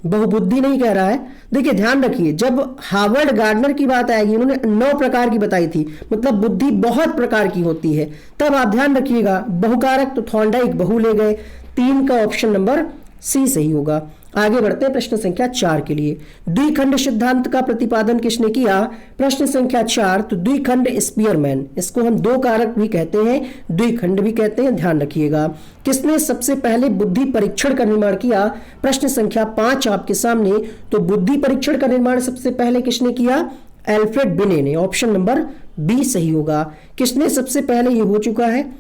बहुबुद्धि नहीं कह रहा है। देखिए ध्यान रखिए, जब हार्वर्ड गार्डनर की बात आएगी, उन्होंने 9 प्रकार की बताई थी, मतलब बुद्धि बहुत प्रकार की होती है। तब आप ध्यान रखिएगा, बहुकारक तो थॉर्नडाइक बहु ले गए। 3 का ऑप्शन नंबर सी सही होगा। आगे बढ़ते हैं प्रश्न संख्या 4 के लिए। द्विखंड सिद्धांत का प्रतिपादन किसने किया? प्रश्न संख्या 4, तो द्विखंड स्पीयरमैन, इसको हम 2 कारक भी कहते हैं, द्विखंड भी कहते हैं, ध्यान रखिएगा। किसने सबसे पहले बुद्धि परीक्षण का निर्माण किया? प्रश्न संख्या 5 आपके सामने। तो बुद्धि परीक्षण का निर्माण सबसे पहले किसने किया? एल्फ्रेड बिने ने। ऑप्शन नंबर बी सही होगा। किसने सबसे पहले? ये हो चुका है।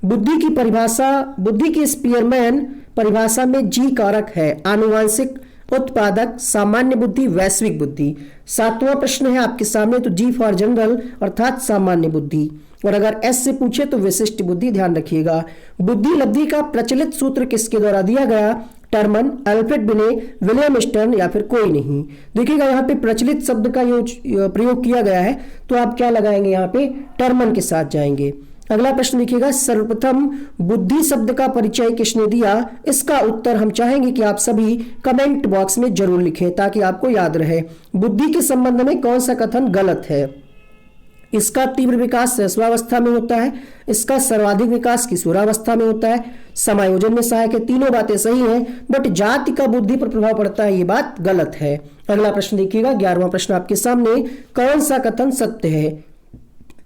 बुद्धि की परिभाषा, बुद्धि की स्पीयरमैन परिभाषा में जी कारक है, आनुवांशिक, उत्पादक, सामान्य बुद्धि, वैश्विक बुद्धि। 7वां प्रश्न है आपके सामने, तो जी फॉर जनरल अर्थात सामान्य बुद्धि, और अगर एस से पूछे तो विशिष्ट बुद्धि। ध्यान रखिएगा, बुद्धि लब्धि का प्रचलित सूत्र किसके द्वारा दिया गया? टर्मन, अल्फ्रेड बिने, विलियम स्टर्न या फिर कोई नहीं। देखिएगा यहाँ पे प्रचलित शब्द का प्रयोग किया गया है, तो आप क्या लगाएंगे? यहाँ पे टर्मन के साथ जाएंगे। अगला प्रश्न लिखिएगा, सर्वप्रथम बुद्धि शब्द का परिचय किसने दिया? इसका उत्तर हम चाहेंगे कि आप सभी कमेंट बॉक्स में जरूर लिखें ताकि आपको याद रहे। बुद्धि के संबंध में कौन सा कथन गलत है? इसका तीव्र विकास शैशवावस्था में होता है, इसका सर्वाधिक विकास किशोरावस्था में होता है, समायोजन में सहायक है। तीनों बातें सही हैं, बट जाति का बुद्धि पर प्रभाव पड़ता है, ये बात गलत है। अगला प्रश्न देखिएगा, 11वां प्रश्न आपके सामने, कौन सा कथन सत्य है?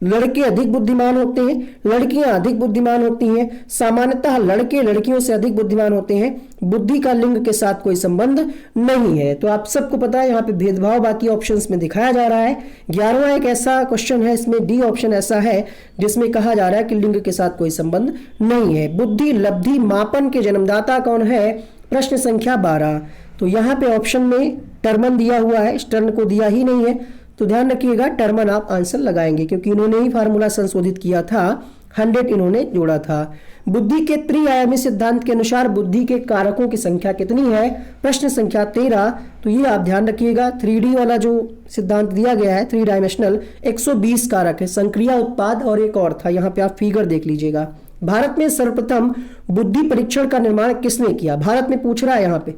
लड़के अधिक बुद्धिमान होते हैं, लड़कियां अधिक बुद्धिमान होती हैं, सामान्यतः लड़के लड़कियों से अधिक बुद्धिमान होते हैं, बुद्धि का लिंग के साथ कोई संबंध नहीं है। तो आप सबको पता है यहाँ पे भेदभाव बाकी ऑप्शंस में दिखाया जा रहा है। 11वां एक ऐसा क्वेश्चन है, इसमें डी ऑप्शन ऐसा है जिसमें कहा जा रहा है कि लिंग के साथ कोई संबंध नहीं है। बुद्धि लब्धि मापन के जन्मदाता कौन है? प्रश्न संख्या 12। तो यहाँ पे ऑप्शन में टर्मन दिया हुआ है, स्टर्न को दिया ही नहीं है, तो ध्यान रखिएगा टर्मन आप आंसर लगाएंगे क्योंकि इन्होंने ही फार्मूला संशोधित किया था, 100 इन्होंने जोड़ा था। बुद्धि के त्रिआयामी सिद्धांत के अनुसार बुद्धि के कारकों की संख्या कितनी है? प्रश्न संख्या 13। तो ये आप ध्यान रखिएगा, 3D वाला जो सिद्धांत दिया गया है 3 डायमेंशनल, 120 कारक है, संक्रिया, उत्पाद और एक और था, यहाँ पे आप फिगर देख लीजिएगा। भारत में सर्वप्रथम बुद्धि परीक्षण का निर्माण किसने किया? भारत में पूछ रहा है यहाँ पे,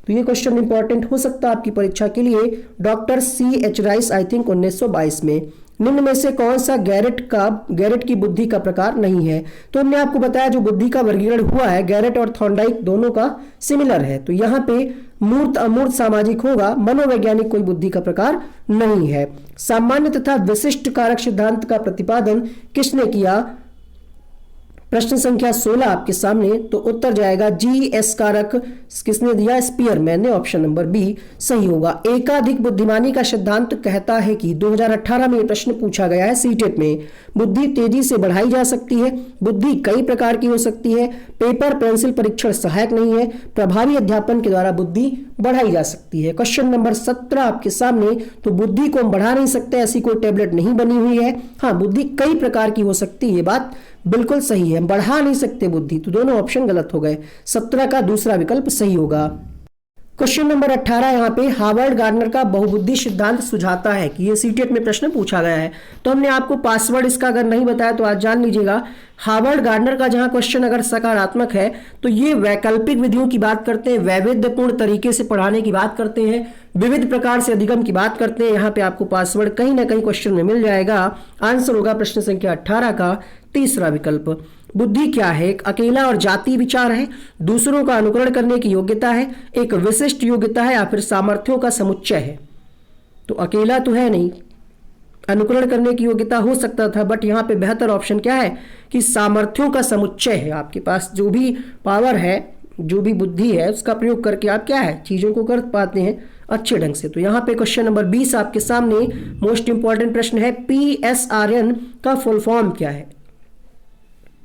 तो ये क्वेश्चन इंपॉर्टेंट हो सकता है आपकी परीक्षा के लिए। Doctor C.H. Rice, I think 1922 में। निम्न में से कौन सा गैरेट की बुद्धि का प्रकार नहीं है? तो हमने आपको बताया जो बुद्धि का वर्गीकरण हुआ है गैरेट और थॉर्नडाइक दोनों का सिमिलर है, तो यहाँ पे मूर्त अमूर्त सामाजिक होगा, मनोवैज्ञानिक कोई बुद्धि का प्रकार नहीं है। सामान्य तथा विशिष्ट कारक सिद्धांत का प्रतिपादन किसने किया? प्रश्न संख्या 16 आपके सामने, तो उत्तर जाएगा जी एस कारक किसने दिया? स्पीयरमैन ने। ऑप्शन नंबर बी सही होगा। एकाधिक बुद्धिमानी का सिद्धांत कहता है कि 2018 में यह प्रश्न पूछा गया है सीटेट में, बुद्धि तेजी से बढ़ाई जा सकती है, बुद्धि कई प्रकार की हो सकती है, पेपर पेंसिल परीक्षण सहायक नहीं है, प्रभावी अध्यापन के द्वारा बुद्धि बढ़ाई जा सकती है। क्वेश्चन नंबर 17 आपके सामने, तो बुद्धि को हम बढ़ा नहीं सकते, ऐसी कोई टेबलेट नहीं बनी हुई है। हाँ, बुद्धि कई प्रकार की हो सकती है, ये बात बिल्कुल सही है, बढ़ा नहीं सकते बुद्धि, तो दोनों ऑप्शन गलत हो गए। 17 का दूसरा विकल्प सही होगा। क्वेश्चन नंबर 18 यहाँ पे हार्वर्ड गार्डनर का बहुबुद्धि सिद्धांत सुझाता है कि ये सीटेट में प्रश्न पूछा गया है, तो हमने आपको पासवर्ड इसका अगर नहीं बताया तो आज जान लीजिएगा। हार्वर्ड गार्डनर का जहां क्वेश्चन अगर सकारात्मक है तो ये वैकल्पिक विधियों की बात करते हैं, वैविध्यपूर्ण तरीके से पढ़ाने की बात करते हैं, विविध प्रकार से अधिगम की बात करते हैं। यहाँ पे आपको पासवर्ड कहीं ना कहीं क्वेश्चन में मिल जाएगा। आंसर होगा प्रश्न संख्या 18 का तीसरा विकल्प। बुद्धि क्या है? एक अकेला और जातीय विचार है, दूसरों का अनुकरण करने की योग्यता है, एक विशिष्ट योग्यता है, या फिर सामर्थ्यों का समुच्चय है। तो अकेला तो है नहीं, अनुकरण करने की योग्यता हो सकता था, बट यहाँ पे बेहतर ऑप्शन क्या है कि सामर्थ्यों का समुच्चय है। आपके पास जो भी पावर है, जो भी बुद्धि है, उसका प्रयोग करके आप क्या है चीजों को कर पाते हैं अच्छे ढंग से। तो यहाँ पे क्वेश्चन नंबर 20 आपके सामने मोस्ट इंपॉर्टेंट प्रश्न है, PSRN का फुल फॉर्म क्या है?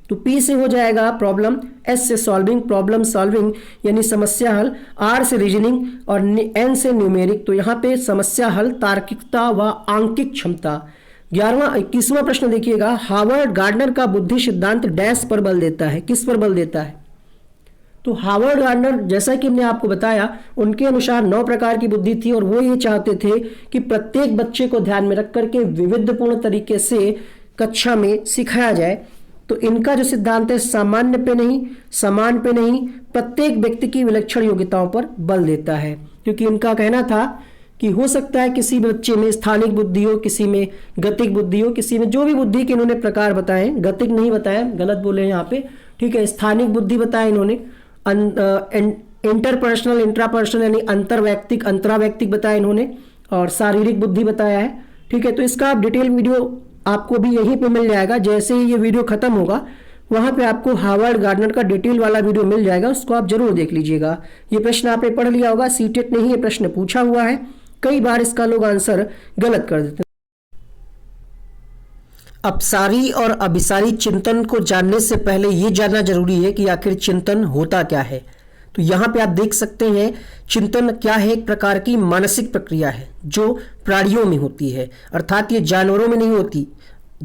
तो P से हो जाएगा प्रॉब्लम, S से सॉल्विंग, प्रॉब्लम सॉल्विंग यानी समस्या हल, R से रीजनिंग और N से न्यूमेरिक। तो यहाँ पे समस्या हल, तार्किकता व आंकिक क्षमता। 21वां प्रश्न देखिएगा, हार्वर्ड गार्डनर का बुद्धि सिद्धांत डैश पर बल देता है, किस पर बल देता है? तो हार्वर्ड गार्डनर जैसा कि हमने आपको बताया, उनके अनुसार 9 प्रकार की बुद्धि थी और वो ये चाहते थे कि प्रत्येक बच्चे को ध्यान में रख करके विविधपूर्ण तरीके से कक्षा में सिखाया जाए। तो इनका जो सिद्धांत है सामान्य पे नहीं, समान पे नहीं, प्रत्येक व्यक्ति की विलक्षण योग्यताओं पर बल देता है। क्योंकि इनका कहना था कि हो सकता है किसी बच्चे में स्थानिक बुद्धि हो, किसी में गतिक बुद्धि हो, किसी में जो भी बुद्धि के इन्होंने प्रकार बताए, गतिक नहीं बताया, गलत बोले यहाँ पे, ठीक है, स्थानिक बुद्धि बताया इन्होंने, इंटरपर्सनल इंट्रापर्सनल यानी अंतरवैयक्तिक अंतरावैयक्तिक बताया इन्होंने, और शारीरिक बुद्धि बताया है। ठीक है, तो इसका आप डिटेल वीडियो आपको भी यहीं पे मिल जाएगा। जैसे ही ये वीडियो खत्म होगा वहां पे आपको हार्वर्ड गार्डनर का डिटेल वाला वीडियो मिल जाएगा, उसको आप जरूर देख लीजिएगा। ये प्रश्न आपने पढ़ लिया होगा, सीटेट ने ही ये प्रश्न पूछा हुआ है, कई बार इसका लोग आंसर गलत कर देते हैं। अपसारी और अभिसारी चिंतन को जानने से पहले ये जानना जरूरी है कि आखिर चिंतन होता क्या है। तो यहाँ पे आप देख सकते हैं चिंतन क्या है, एक प्रकार की मानसिक प्रक्रिया है जो प्राणियों में होती है, अर्थात ये जानवरों में नहीं होती।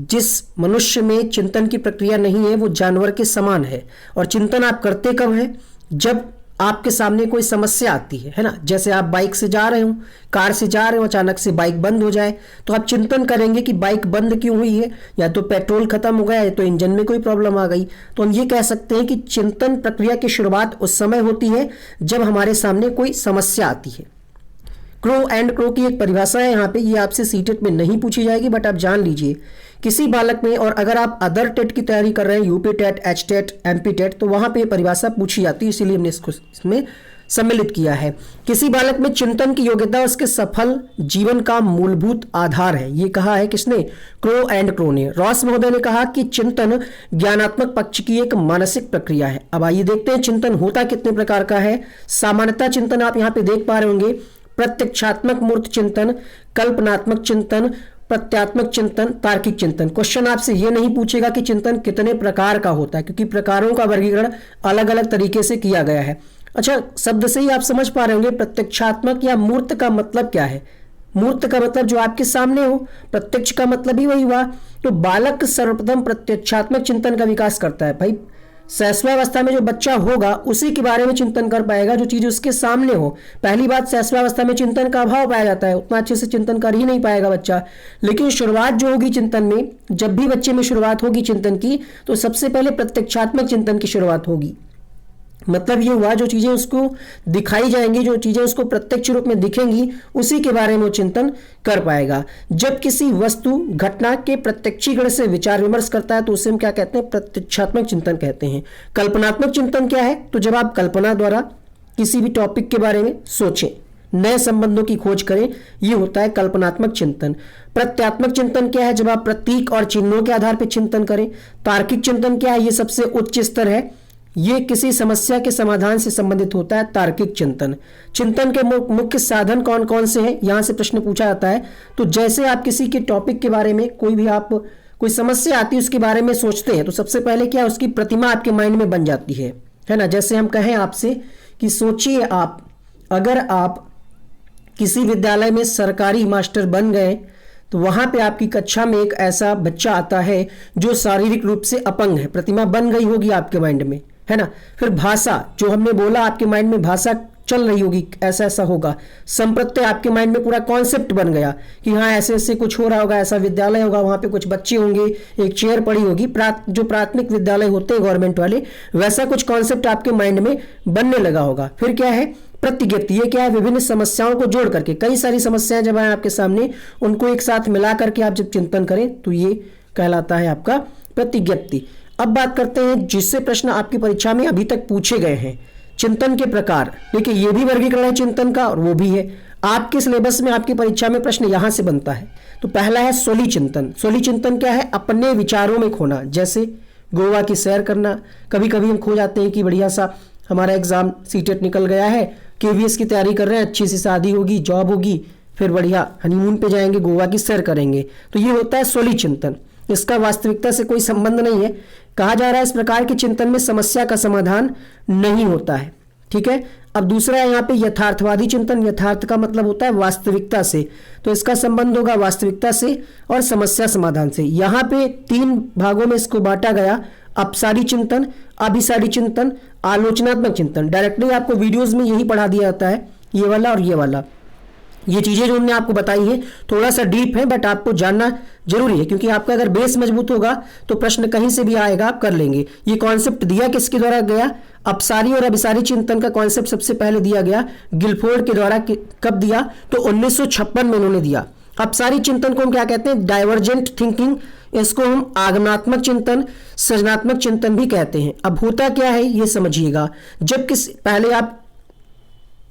जिस मनुष्य में चिंतन की प्रक्रिया नहीं है वो जानवर के समान है। और चिंतन आप करते कब है? जब आपके सामने कोई समस्या आती है ना, जैसे आप बाइक से जा रहे हो, कार से जा रहे हो, अचानक से बाइक बंद हो जाए तो आप चिंतन करेंगे कि बाइक बंद क्यों हुई है, या तो पेट्रोल खत्म हो गया है, तो इंजन में कोई प्रॉब्लम आ गई। तो हम ये कह सकते हैं कि चिंतन प्रक्रिया की शुरुआत उस समय होती है जब हमारे सामने कोई समस्या आती है। क्रो एंड क्रो की एक परिभाषा है यहाँ पे, ये आपसे सीटेट में नहीं पूछी जाएगी, बट आप जान लीजिए किसी बालक में, और अगर आप अदर टेट की तैयारी कर रहे हैं, UP TET, H TET, MP TET, तो वहां पे परिभाषा पूछी जाती है, इसीलिए हमने इसको इसमें सम्मिलित किया है। किसी बालक में चिंतन की योग्यता उसके सफल जीवन का मूलभूत आधार है, ये कहा है किसने? क्रो एंड क्रो ने। रॉस महोदय ने कहा कि चिंतन ज्ञानात्मक पक्ष की एक मानसिक प्रक्रिया है। अब आइए देखते हैं चिंतन होता कितने प्रकार का है। सामान्यता चिंतन आप यहाँ पे देख पा रहे होंगे, प्रत्यक्षात्मक मूर्त चिंतन, कल्पनात्मक चिंतन, प्रत्यात्मक चिंतन, तार्किक चिंतन। क्वेश्चन आपसे ये नहीं पूछेगा कि चिंतन कितने प्रकार का होता है, क्योंकि प्रकारों का वर्गीकरण अलग अलग तरीके से किया गया है। अच्छा, शब्द से ही आप समझ पा रहे होंगे प्रत्यक्षात्मक या मूर्त का मतलब क्या है। मूर्त का मतलब जो आपके सामने हो, प्रत्यक्ष का मतलब ही वही हुआ। तो बालक सर्वप्रथम प्रत्यक्षात्मक चिंतन का विकास करता है। भाई शैशवावस्था में जो बच्चा होगा उसी के बारे में चिंतन कर पाएगा जो चीज उसके सामने हो। पहली बात, शैशवावस्था में चिंतन का अभाव पाया जाता है, उतना अच्छे से चिंतन कर ही नहीं पाएगा बच्चा। लेकिन शुरुआत जो होगी चिंतन में, जब भी बच्चे में शुरुआत होगी चिंतन की, तो सबसे पहले प्रत्यक्षात्मक चिंतन की शुरुआत होगी। मतलब ये हुआ, जो चीजें उसको दिखाई जाएंगी, जो चीजें उसको प्रत्यक्ष रूप में दिखेंगी, उसी के बारे में वो चिंतन कर पाएगा। जब किसी वस्तु घटना के प्रत्यक्षीकरण से विचार विमर्श करता है तो उसे हम क्या कहते हैं? प्रत्यक्षात्मक चिंतन कहते हैं। कल्पनात्मक चिंतन क्या है? तो जब आप कल्पना द्वारा किसी भी टॉपिक के बारे में सोचें, नए संबंधों की खोज करें, ये होता है कल्पनात्मक चिंतन। प्रत्यात्मक चिंतन क्या है? जब आप प्रतीक और चिन्हों के आधार पर चिंतन करें। तार्किक चिंतन क्या है? ये सबसे उच्च स्तर है, ये किसी समस्या के समाधान से संबंधित होता है। तार्किक चिंतन, चिंतन के मुख्य साधन कौन कौन से हैं, यहां से प्रश्न पूछा जाता है। तो जैसे आप किसी के टॉपिक के बारे में, कोई समस्या आती है, उसके बारे में सोचते हैं, तो सबसे पहले क्या, उसकी प्रतिमा आपके माइंड में बन जाती है ना। जैसे हम कहें आपसे कि सोचिए आप, अगर आप किसी विद्यालय में सरकारी मास्टर बन गए तो वहां पे आपकी कक्षा में एक ऐसा बच्चा आता है जो शारीरिक रूप से अपंग है, प्रतिमा बन गई होगी आपके माइंड में, है ना। फिर भाषा, जो हमने बोला आपके माइंड में भाषा चल रही होगी, ऐसा ऐसा होगा। संप्रत्यय, आपके माइंड में पूरा कॉन्सेप्ट बन गया कि हाँ ऐसे ऐसे कुछ हो रहा होगा, ऐसा विद्यालय होगा, वहां पे कुछ बच्चे होंगे, एक चेयर पड़ी होगी। जो प्राथमिक विद्यालय होते हैं गवर्नमेंट वाले, वैसा कुछ कॉन्सेप्ट आपके माइंड में बनने लगा होगा। फिर क्या है? प्रतिज्ञप्ति, ये क्या है? विभिन्न समस्याओं को जोड़ करके, कई सारी समस्याएं जब आए आपके सामने, उनको एक साथ मिला करके आप जब चिंतन करें तो ये कहलाता है आपका प्रतिज्ञप्ति। अब बात करते हैं जिससे प्रश्न आपकी परीक्षा में अभी तक पूछे गए हैं, चिंतन के प्रकार। देखिए ये भी वर्गीकरण है चिंतन का और वो भी है। आपके सिलेबस में आपकी परीक्षा में प्रश्न यहां से बनता है। तो पहला है स्वली चिंतन। स्वली चिंतन क्या है? अपने विचारों में खोना। जैसे गोवा की सैर करना, कभी कभी हम खो जाते हैं कि बढ़िया सा हमारा एग्जाम सीटेट निकल गया है, केवीएस की तैयारी कर रहे हैं, अच्छी सी शादी होगी, जॉब होगी, फिर बढ़िया हनीमून पे जाएंगे, गोवा की सैर करेंगे। तो ये होता है स्वली चिंतन, इसका वास्तविकता से कोई संबंध नहीं है। कहा जा रहा है इस प्रकार के चिंतन में समस्या का समाधान नहीं होता है, ठीक है। अब दूसरा है यहाँ पे यथार्थवादी चिंतन। यथार्थ का मतलब होता है वास्तविकता से, तो इसका संबंध होगा वास्तविकता से और समस्या समाधान से। यहाँ पे 3 भागों में इसको बांटा गया, अपसारी चिंतन, अभिसारी चिंतन, आलोचनात्मक चिंतन। डायरेक्टली आपको वीडियोज में यही पढ़ा दिया जाता है, ये वाला और ये वाला। ये चीजें जो हमने आपको बताई है थोड़ा सा डीप है, बट आपको जानना जरूरी है, क्योंकि आपका अगर बेस मजबूत होगा तो प्रश्न कहीं से भी आएगा, आप कर लेंगे। ये कॉन्सेप्ट दिया किसके द्वारा गया? अपसारी और अभिसारी चिंतन का कॉन्सेप्ट सबसे पहले दिया गया गिलफोर्ड के द्वारा। कब दिया? तो 1956 में उन्होंने दिया। अपसारी चिंतन को हम क्या कहते हैं? Divergent thinking. इसको हम आगमनात्मक चिंतन, सृजनात्मक चिंतन भी कहते हैं। अब होता क्या है ये समझिएगा। जब पहले आप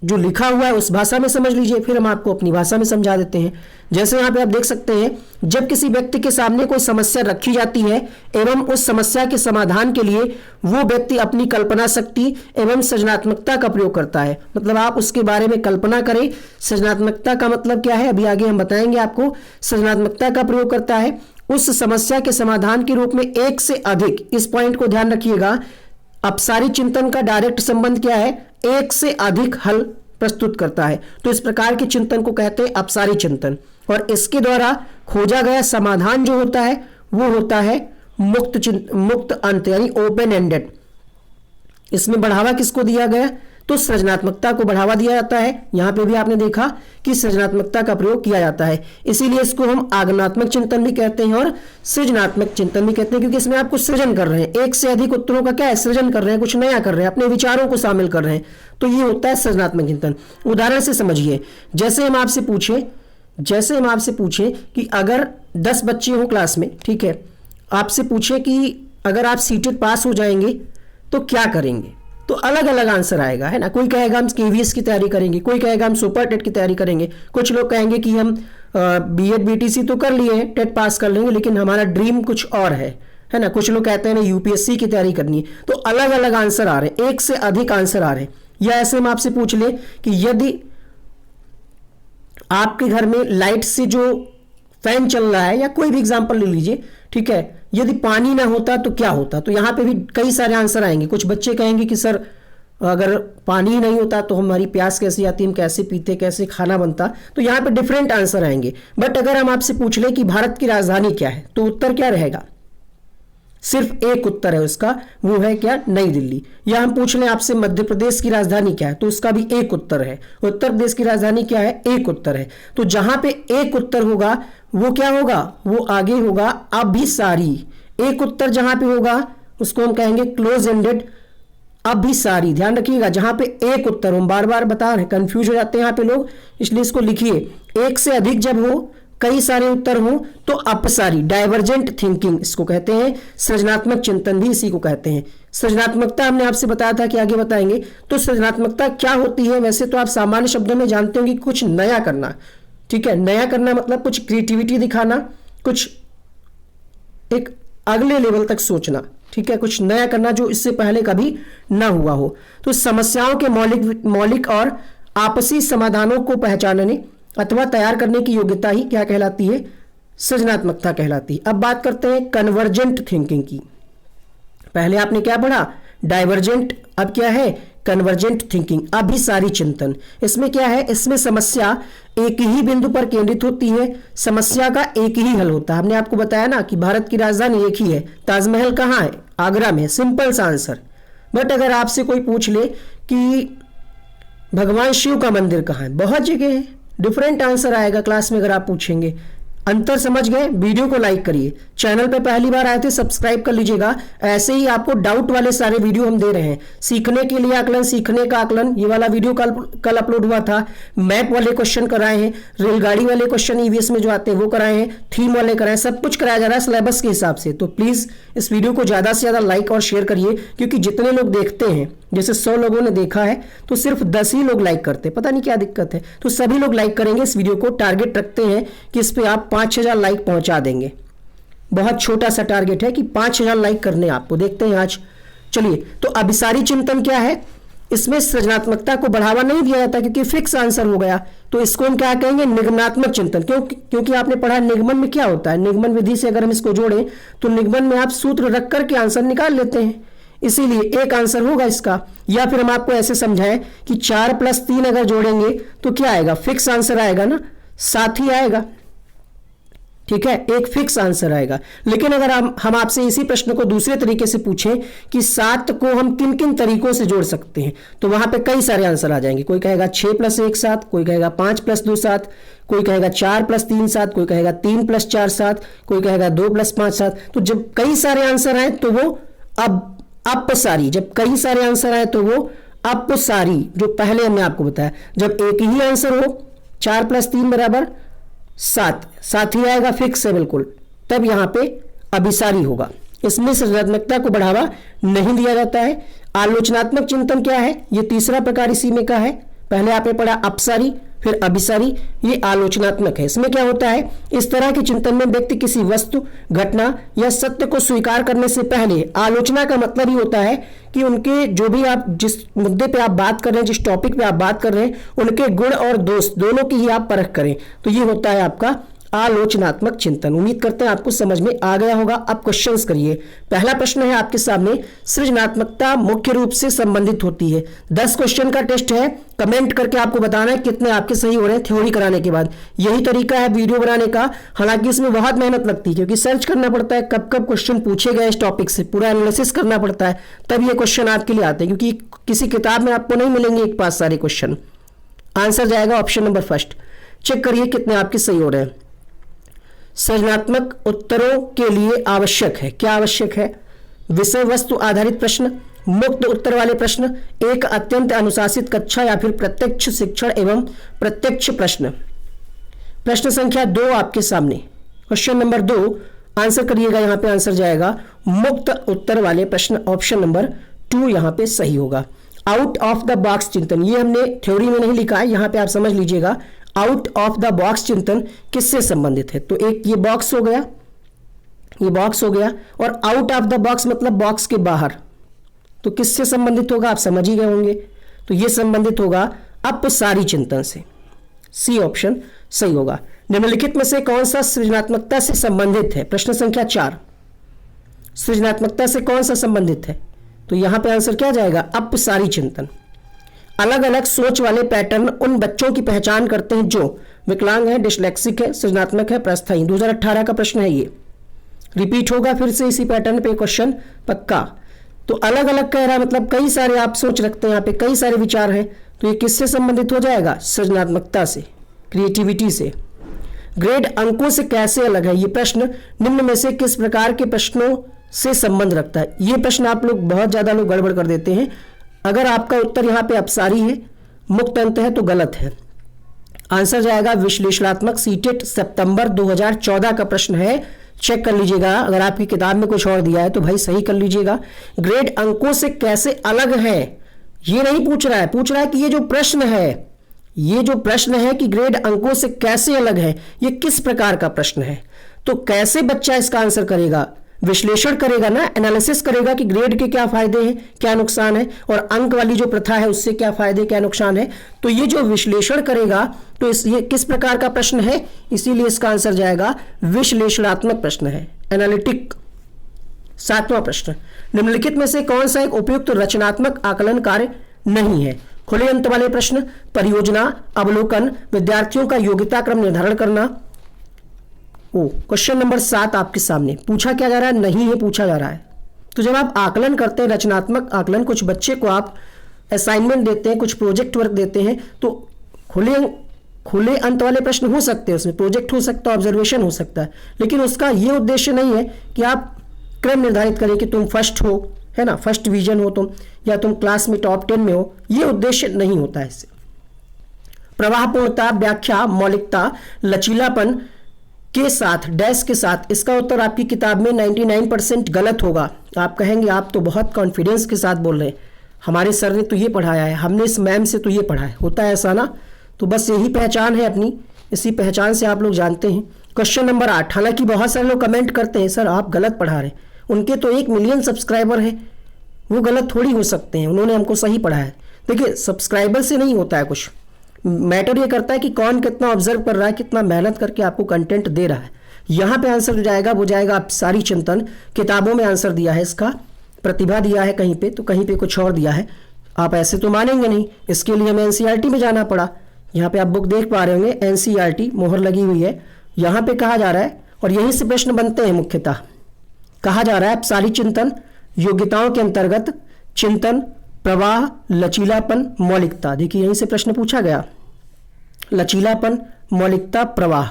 जो लिखा हुआ है उस भाषा में समझ लीजिए, फिर हम आपको अपनी भाषा में समझा देते हैं। जैसे यहाँ पे आप देख सकते हैं, जब किसी व्यक्ति के सामने कोई समस्या रखी जाती है एवं उस समस्या के समाधान के लिए वो व्यक्ति अपनी कल्पना शक्ति एवं सृजनात्मकता का प्रयोग करता है। मतलब आप उसके बारे में कल्पना करें। सृजनात्मकता का मतलब क्या है, अभी आगे हम बताएंगे आपको। सृजनात्मकता का प्रयोग करता है उस समस्या के समाधान के रूप में एक से अधिक, इस पॉइंट को ध्यान रखिएगा, अपसारी चिंतन का डायरेक्ट संबंध क्या है? एक से अधिक हल प्रस्तुत करता है। तो इस प्रकार के चिंतन को कहते हैं अपसारी चिंतन। और इसके द्वारा खोजा गया समाधान जो होता है वो होता है मुक्त अंत, यानी ओपन एंडेड। इसमें बढ़ावा किसको दिया गया? तो सृजनात्मकता को बढ़ावा दिया जाता है। यहां पे भी आपने देखा कि सृजनात्मकता का प्रयोग किया जाता है, इसीलिए इसको हम आगमनात्मक चिंतन भी कहते हैं और सृजनात्मक चिंतन भी कहते हैं, क्योंकि इसमें आप कुछ सृजन कर रहे हैं। एक से अधिक उत्तरों का क्या है? सृजन कर रहे हैं, कुछ नया कर रहे हैं, अपने विचारों को शामिल कर रहे हैं। तो ये होता है सृजनात्मक चिंतन। उदाहरण से समझिए, जैसे हम आपसे पूछे कि अगर 10 बच्चे हो क्लास में, ठीक है, आपसे पूछे कि अगर आप सीटेट पास हो जाएंगे तो क्या करेंगे, तो अलग अलग आंसर आएगा, है ना। कोई कहेगा हम केवीएस की तैयारी करेंगे, कोई कहेगा हम सुपर टेट की तैयारी करेंगे, कुछ लोग कहेंगे कि हम बीएड बीटीसी तो कर लिए हैं, टेट पास कर लेंगे, लेकिन हमारा ड्रीम कुछ और है ना। कुछ लोग कहते हैं ना यूपीएससी की तैयारी करनी है। तो अलग अलग आंसर आ रहे हैं, एक से अधिक आंसर आ रहे हैं। या ऐसे हम आपसे पूछ ले कि यदि आपके घर में लाइट से जो फैन चल रहा है, या कोई भी एग्जांपल ले लीजिए, ठीक है, यदि पानी ना होता तो क्या होता, तो यहां पे भी कई सारे आंसर आएंगे। कुछ बच्चे कहेंगे कि सर अगर पानी ही नहीं होता तो हमारी प्यास कैसे आती, हम कैसे पीते, कैसे खाना बनता। तो यहां पे डिफरेंट आंसर आएंगे। बट अगर हम आपसे पूछ ले कि भारत की राजधानी क्या है, तो उत्तर क्या रहेगा? सिर्फ एक उत्तर है उसका, वो है क्या? नई दिल्ली। या हम पूछ लें आपसे मध्य प्रदेश की राजधानी क्या है, तो उसका भी एक उत्तर है। उत्तर प्रदेश की राजधानी क्या है? एक उत्तर है। तो जहां पे एक उत्तर होगा वो क्या होगा? वो आगे होगा अभिसारी। एक उत्तर जहां पे होगा उसको हम कहेंगे क्लोज एंडेड अभिसारी, ध्यान रखिएगा, जहां पे एक उत्तर हो, बार बार बता रहे, कंफ्यूज हो जाते हैं यहाँ पे लोग, इसलिए इसको लिखिए। एक से अधिक जब हो, कई सारे उत्तर हो, तो अपसारी, डाइवर्जेंट थिंकिंग इसको कहते हैं। सृजनात्मक चिंतन भी इसी को कहते हैं। सृजनात्मकता हमने आपसे बताया था कि आगे बताएंगे। तो सृजनात्मकता क्या होती है? वैसे तो आप सामान्य शब्दों में जानते होंगे, कुछ नया करना, ठीक है। नया करना मतलब कुछ क्रिएटिविटी दिखाना, कुछ एक अगले लेवल तक सोचना, ठीक है, कुछ नया करना जो इससे पहले कभी ना हुआ हो। तो समस्याओं के मौलिक और आपसी समाधानों को पहचानने अथवा तैयार करने की योग्यता ही क्या कहलाती है? सृजनात्मकता कहलाती है। अब बात करते हैं कन्वर्जेंट थिंकिंग की। पहले आपने क्या पढ़ा? डाइवर्जेंट, अब क्या है? कन्वर्जेंट थिंकिंग, अभिसारी चिंतन। इसमें क्या है? इसमें समस्या एक ही बिंदु पर केंद्रित होती है, समस्या का एक ही हल होता है। हमने आपको बताया ना कि भारत की राजधानी एक ही है, ताजमहल कहाँ है? आगरा में, सिंपल सा आंसर। बट अगर आपसे कोई पूछ ले कि भगवान शिव का मंदिर कहाँ है, बहुत जगह है, डिफरेंट आंसर आएगा क्लास में अगर आप पूछेंगे। अंतर समझ गए? वीडियो को लाइक करिए, चैनल पे पहली बार आए थे सब्सक्राइब कर लीजिएगा। ऐसे ही आपको डाउट वाले सारे वीडियो हम दे रहे हैं। सीखने के लिए आकलन, सीखने का आकलन, ये वाला वीडियो कल अपलोड हुआ था। मैप वाले क्वेश्चन कराए हैं, रेलगाड़ी वाले क्वेश्चन ईवीएस में जो आते हैं वो कराए हैं, थीम वाले कराए, सब कुछ कराया जा रहा है सिलेबस के हिसाब से। तो प्लीज इस वीडियो को ज्यादा से ज्यादा लाइक और शेयर करिए, क्योंकि जितने लोग देखते हैं, जैसे 100 लोगों ने देखा है तो सिर्फ 10 ही लोग लाइक करते हैं, पता नहीं क्या दिक्कत है। तो सभी लोग लाइक करेंगे इस वीडियो को। टारगेट रखते हैं कि इस पे आप 5000 लाइक पहुंचा देंगे। बहुत छोटा सा टारगेट है कि 5000 लाइक करने आपको। देखते हैं आज। चलिए, तो अभिसारी चिंतन क्या है? इसमें सृजनात्मकता को बढ़ावा नहीं दिया जाता, क्योंकि फिक्स आंसर हो गया। तो इसको हम क्या कहेंगे? निगमनात्मक चिंतन। क्योंकि आपने पढ़ा निगमन में क्या होता है। निगमन विधि से अगर हम इसको जोड़ें तो निगमन में आप सूत्र रख करके आंसर निकाल लेते हैं, इसीलिए एक आंसर होगा इसका। या फिर हम आपको ऐसे समझाएं कि 4 + 3 अगर जोड़ेंगे तो क्या आएगा? फिक्स आंसर आएगा ना, 7 ही आएगा, ठीक है, एक फिक्स आंसर आएगा। लेकिन अगर हम आपसे इसी प्रश्न को दूसरे तरीके से पूछें कि 7 को हम किन किन तरीकों से जोड़ सकते हैं, तो वहां पे कई सारे आंसर आ जाएंगे। कोई कहेगा 6 + 1 7, कोई कहेगा 5 + 2 7, कोई कहेगा 4 + 3 7, कोई कहेगा 3 + 4 7, कोई कहेगा 2 + 5 7। तो जब कई सारे आंसर आए तो वो अपसारी, जब कई सारे आंसर आए तो वो अपसारी, जो पहले हमने आपको बताया। जब एक ही आंसर हो, 4 + 3 = 7, 7 ही आएगा, फिक्स है बिल्कुल, तब यहां पे अभिसारी होगा। इसमें सृजनात्मकता को बढ़ावा नहीं दिया जाता है। आलोचनात्मक चिंतन क्या है? ये तीसरा प्रकार इसी में का है। पहले आपने पढ़ा अपसारी, फिर अभिसारी, ये आलोचनात्मक है। इसमें क्या होता है? इस तरह के चिंतन में व्यक्ति किसी वस्तु, घटना या सत्य को स्वीकार करने से पहले, आलोचना का मतलब ही होता है कि उनके जो भी आप जिस मुद्दे पे आप बात कर रहे हैं, जिस टॉपिक पे आप बात कर रहे हैं, उनके गुण और दोष दोनों की ही आप परख करें। तो ये होता है आपका आलोचनात्मक चिंतन। उम्मीद करते हैं आपको समझ में आ गया होगा। अब क्वेश्चंस करिए। पहला प्रश्न है आपके सामने, सृजनात्मकता मुख्य रूप से संबंधित होती है। 10 क्वेश्चन का टेस्ट है, कमेंट करके आपको बताना है कितने आपके सही हो रहे हैं थ्योरी कराने के बाद। यही तरीका है वीडियो बनाने का। हालांकि इसमें बहुत मेहनत लगती है, क्योंकि सर्च करना पड़ता है कब कब क्वेश्चन पूछे गए इस टॉपिक से, पूरा एनालिसिस करना पड़ता है, तब ये क्वेश्चन आपके लिए आते हैं। क्योंकि किसी किताब में आपको नहीं मिलेंगे एक पास सारे क्वेश्चन। आंसर जाएगा ऑप्शन नंबर फर्स्ट। चेक करिए कितने आपके सही हो रहे हैं। सृजनात्मक उत्तरों के लिए आवश्यक है, क्या आवश्यक है? विषय वस्तु आधारित प्रश्न, मुक्त उत्तर वाले प्रश्न, एक अत्यंत अनुशासित कक्षा या फिर प्रत्यक्ष शिक्षण एवं प्रत्यक्ष प्रश्न। प्रश्न संख्या 2 आपके सामने, क्वेश्चन नंबर 2 आंसर करिएगा। यहां पे आंसर जाएगा मुक्त उत्तर वाले प्रश्न, ऑप्शन नंबर 2 यहां पे सही होगा। आउट ऑफ द बॉक्स चिंतन, ये हमने थ्योरी में नहीं लिखा है, यहां पे आप समझ लीजिएगा। आउट ऑफ द बॉक्स चिंतन किससे संबंधित है? तो एक ये बॉक्स हो गया, ये बॉक्स हो गया, और आउट ऑफ द बॉक्स मतलब बॉक्स के बाहर। तो किससे संबंधित होगा? आप समझ ही गए होंगे। तो ये संबंधित होगा अपसारी चिंतन से। सी ऑप्शन सही होगा। निम्नलिखित में से कौन सा सृजनात्मकता से संबंधित है? प्रश्न संख्या 4, सृजनात्मकता से कौन सा संबंधित है? तो यहां पे आंसर क्या जाएगा? अपसारी चिंतन। अलग अलग सोच वाले पैटर्न उन बच्चों की पहचान करते हैं जो विकलांग है, डिस्लेक्सिक है, सृजनात्मक है, प्रस्थायी। 2018 का प्रश्न है ये, रिपीट होगा फिर से इसी पैटर्न पे क्वेश्चन पक्का। तो अलग अलग कह रहा है, मतलब कई सारे आप सोच रखते हैं, यहाँ पे कई सारे विचार हैं। तो ये किससे संबंधित हो जाएगा? सृजनात्मकता से, क्रिएटिविटी से। ग्रेड अंकों से कैसे अलग है? ये प्रश्न निम्न में से किस प्रकार के प्रश्नों से संबंध रखता है? ये प्रश्न आप लोग बहुत ज्यादा लोग गड़बड़ कर देते हैं। अगर आपका उत्तर यहाँ पे अपसारी है, मुक्त अंत है, तो गलत है। आंसर जाएगा विश्लेषणात्मक। सीटेट सितंबर 2014 का प्रश्न है, चेक कर लीजिएगा। अगर आपकी किताब में कुछ और दिया है तो भाई सही कर लीजिएगा। ग्रेड अंकों से कैसे अलग है, ये नहीं पूछ रहा है, पूछ रहा है कि ये जो प्रश्न है कि ग्रेड अंकों से कैसे अलग है, ये किस प्रकार का प्रश्न है। तो कैसे बच्चा इसका आंसर करेगा, विश्लेषण करेगा ना, एनालिसिस करेगा कि ग्रेड के क्या फायदे हैं, क्या नुकसान है, और अंक वाली जो प्रथा है उससे क्या फायदे क्या नुकसान है। तो ये जो विश्लेषण करेगा, तो ये किस प्रकार का प्रश्न है, इसीलिए इसका आंसर जाएगा विश्लेषणात्मक प्रश्न है, एनालिटिक। 7वां प्रश्न, निम्नलिखित में से कौन सा एक उपयुक्त रचनात्मक आकलन कार्य नहीं है। खुले अंत वाले प्रश्न, परियोजना, अवलोकन, विद्यार्थियों का योग्यता क्रम निर्धारण करना। क्वेश्चन नंबर 7 आपके सामने पूछा क्या जा रहा है, नहीं है पूछा जा रहा है। तो जब आप आकलन करते हैं, रचनात्मक आकलन, कुछ बच्चे को आप असाइनमेंट देते हैं, कुछ प्रोजेक्ट वर्क देते हैं, तो खुले अंत वाले प्रश्न हो सकते हैं, उसमें प्रोजेक्ट हो सकता है, ऑब्जर्वेशन हो सकता है, लेकिन उसका ये उद्देश्य नहीं है कि आप क्रम निर्धारित करें कि तुम फर्स्ट हो, है ना, फर्स्ट डिवीजन हो तुम, या तुम क्लास में टॉप 10 में हो, ये उद्देश्य नहीं होता है इससे। प्रवाहपूर्णता, व्याख्या, मौलिकता, लचीलापन के साथ, डैश के साथ, इसका उत्तर आपकी किताब में 99% गलत होगा। आप कहेंगे आप तो बहुत कॉन्फिडेंस के साथ बोल रहे हैं, हमारे सर ने तो ये पढ़ाया है, हमने इस मैम से तो ये पढ़ा है, होता है ऐसा ना। तो बस यही पहचान है अपनी, इसी पहचान से आप लोग जानते हैं। क्वेश्चन नंबर 8, हालांकि बहुत सारे लोग कमेंट करते हैं सर आप गलत पढ़ा रहे हैं, उनके तो 1 मिलियन सब्सक्राइबर है, वो गलत थोड़ी हो सकते हैं, उन्होंने हमको सही पढ़ा है। देखिए सब्सक्राइबर से नहीं होता है कुछ, मैटर ये करता है कि कौन कितना ऑब्जर्व कर रहा है, कितना मेहनत करके आपको कंटेंट दे रहा है। यहाँ पे आंसर जो जाएगा वो जाएगा अपसारी चिंतन। किताबों में आंसर दिया है इसका, प्रतिभा दिया है कहीं पे, तो कहीं पे कुछ और दिया है। आप ऐसे तो मानेंगे नहीं, इसके लिए हमें एनसीईआरटी में जाना पड़ा। यहाँ पे आप बुक देख पा रहे होंगे, एनसीईआरटी मोहर लगी हुई है। यहाँ पे कहा जा रहा है, और यहीं से प्रश्न बनते हैं मुख्यतः, कहा जा रहा है अपसारी चिंतन, योग्यताओं के अंतर्गत चिंतन, प्रवाह, लचीलापन, मौलिकता। देखिए यहीं से प्रश्न पूछा गया, लचीलापन, मौलिकता, प्रवाह।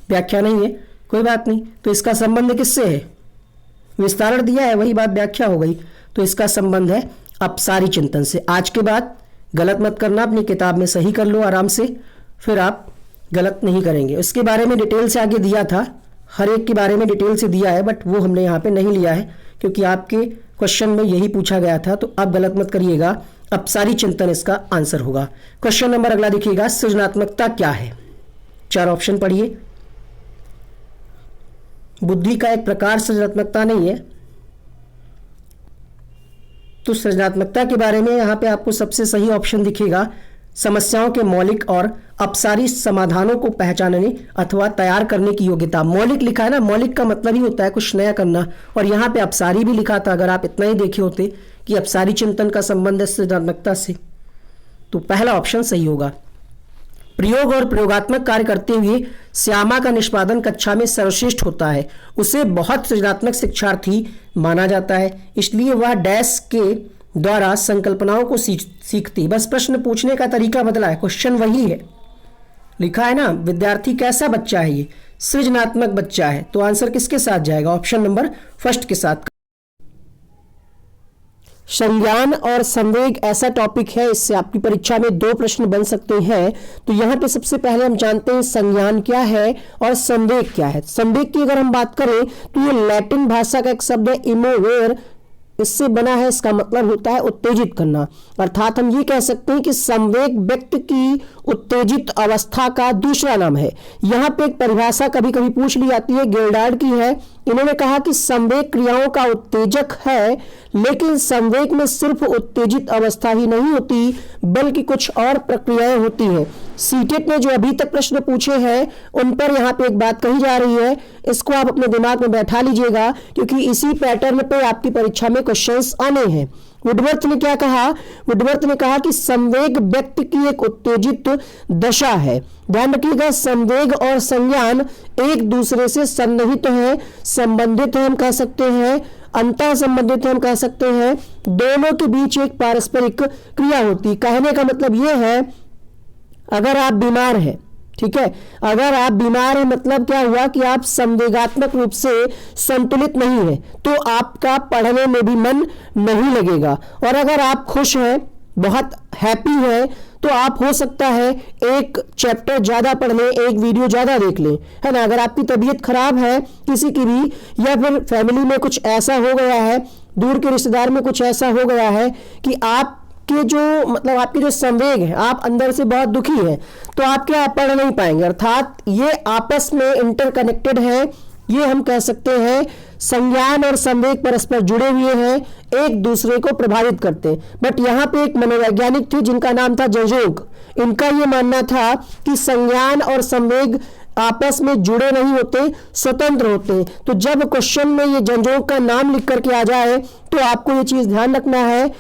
व्याख्या नहीं है, कोई बात नहीं। तो इसका संबंध किससे है, विस्तारण दिया है, वही बात व्याख्या हो गई। तो इसका संबंध है अपसारी चिंतन से। आज के बाद गलत मत करना, अपनी किताब में सही कर लो आराम से, फिर आप गलत नहीं करेंगे। उसके बारे में डिटेल से आगे दिया था, हर एक के बारे में डिटेल से दिया है, बट वो हमने यहाँ पे नहीं लिया है क्योंकि आपके क्वेश्चन में यही पूछा गया था। तो अब गलत मत करिएगा, अपसारी चिंतन इसका आंसर होगा। क्वेश्चन नंबर अगला देखिएगा, सृजनात्मकता क्या है। 4 ऑप्शन पढ़िए। बुद्धि का एक प्रकार सृजनात्मकता नहीं है, तो सृजनात्मकता के बारे में यहाँ पे आपको सबसे सही ऑप्शन दिखेगा, समस्याओं के मौलिक और अपसारी समाधानों को पहचानने अथवा तैयार करने की योग्यता। मौलिक लिखा है ना, मौलिक का मतलब ही होता है कुछ नया करना, और यहाँ पे अपसारी भी लिखा था। अगर आप इतना ही देखे होते कि अपसारी चिंतन का संबंध है सृजनात्मकता से, तो पहला ऑप्शन सही होगा। प्रयोग और प्रयोगात्मक कार्य करते हुए श्यामा का निष्पादन कक्षा में सर्वश्रेष्ठ होता है, उसे बहुत सृजनात्मक शिक्षार्थी माना जाता है, इसलिए वह डैश के द्वारा संकल्पनाओं को सीखती। बस प्रश्न पूछने का तरीका बदला है, क्वेश्चन वही है। लिखा है ना, विद्यार्थी कैसा बच्चा है, ये सृजनात्मक बच्चा है। तो आंसर किसके साथ जाएगा, ऑप्शन नंबर फर्स्ट के साथ। संज्ञान और संवेग ऐसा टॉपिक है, इससे आपकी परीक्षा में 2 प्रश्न बन सकते हैं। तो यहाँ पे सबसे पहले हम जानते हैं संज्ञान क्या है और संवेग क्या है। संवेग की अगर हम बात करें तो ये लैटिन भाषा का एक शब्द है इमोवेर, इससे बना है, इसका मतलब होता है उत्तेजित करना। अर्थात हम ये कह सकते हैं कि संवेग व्यक्ति की उत्तेजित अवस्था का दूसरा नाम है। यहाँ पे एक परिभाषा कभी कभी पूछ ली जाती है, गिल्डार्ड की है। इन्होंने कहा कि संवेग क्रियाओं का उत्तेजक है, लेकिन संवेग में सिर्फ उत्तेजित अवस्था ही नहीं होती बल्कि कुछ और प्रक्रियाएं होती हैं। सीटेट ने जो अभी तक प्रश्न पूछे हैं उन पर यहाँ पे एक बात कही जा रही है, इसको आप अपने दिमाग में बैठा लीजिएगा क्योंकि इसी पैटर्न पे आपकी परीक्षा में क्वेश्चंस आने हैं। वुडवर्थ ने क्या कहा, वुडवर्थ ने कहा कि संवेग व्यक्ति की एक उत्तेजित दशा है। ध्यान रखिएगा, संवेग और संज्ञान एक दूसरे से सन्निहित है, संबंधित है, हम कह सकते हैं अंतर संबंधित हम कह सकते हैं। दोनों के बीच एक पारस्परिक क्रिया होती। कहने का मतलब यह है, अगर आप बीमार हैं, ठीक है। अगर आप बीमार हैं मतलब क्या हुआ कि आप संवेगात्मक रूप से संतुलित नहीं है, तो आपका पढ़ने में भी मन नहीं लगेगा। और अगर आप खुश हैं, बहुत हैप्पी है, तो आप हो सकता है एक चैप्टर ज्यादा पढ़ लें, एक वीडियो ज्यादा देख लें, है ना। अगर आपकी तबीयत खराब है किसी की भी, या फिर फैमिली में कुछ ऐसा हो गया है, दूर के रिश्तेदार में कुछ ऐसा हो गया है कि आपके जो मतलब आपके जो संवेग है, आप अंदर से बहुत दुखी है, तो आप क्या पढ़ नहीं पाएंगे। अर्थात ये आपस में इंटरकनेक्टेड है, ये हम कह सकते हैं संज्ञान और संवेग परस्पर जुड़े हुए हैं, एक दूसरे को प्रभावित करते हैं। बट यहाँ पे एक मनोवैज्ञानिक थे जिनका नाम था जंजोग, इनका ये मानना था कि संज्ञान और संवेग आपस में जुड़े नहीं होते, स्वतंत्र होते हैं। तो जब क्वेश्चन में ये जंजोग का नाम लिख करके आ जाए तो आपको ये चीज ध्यान रखना है,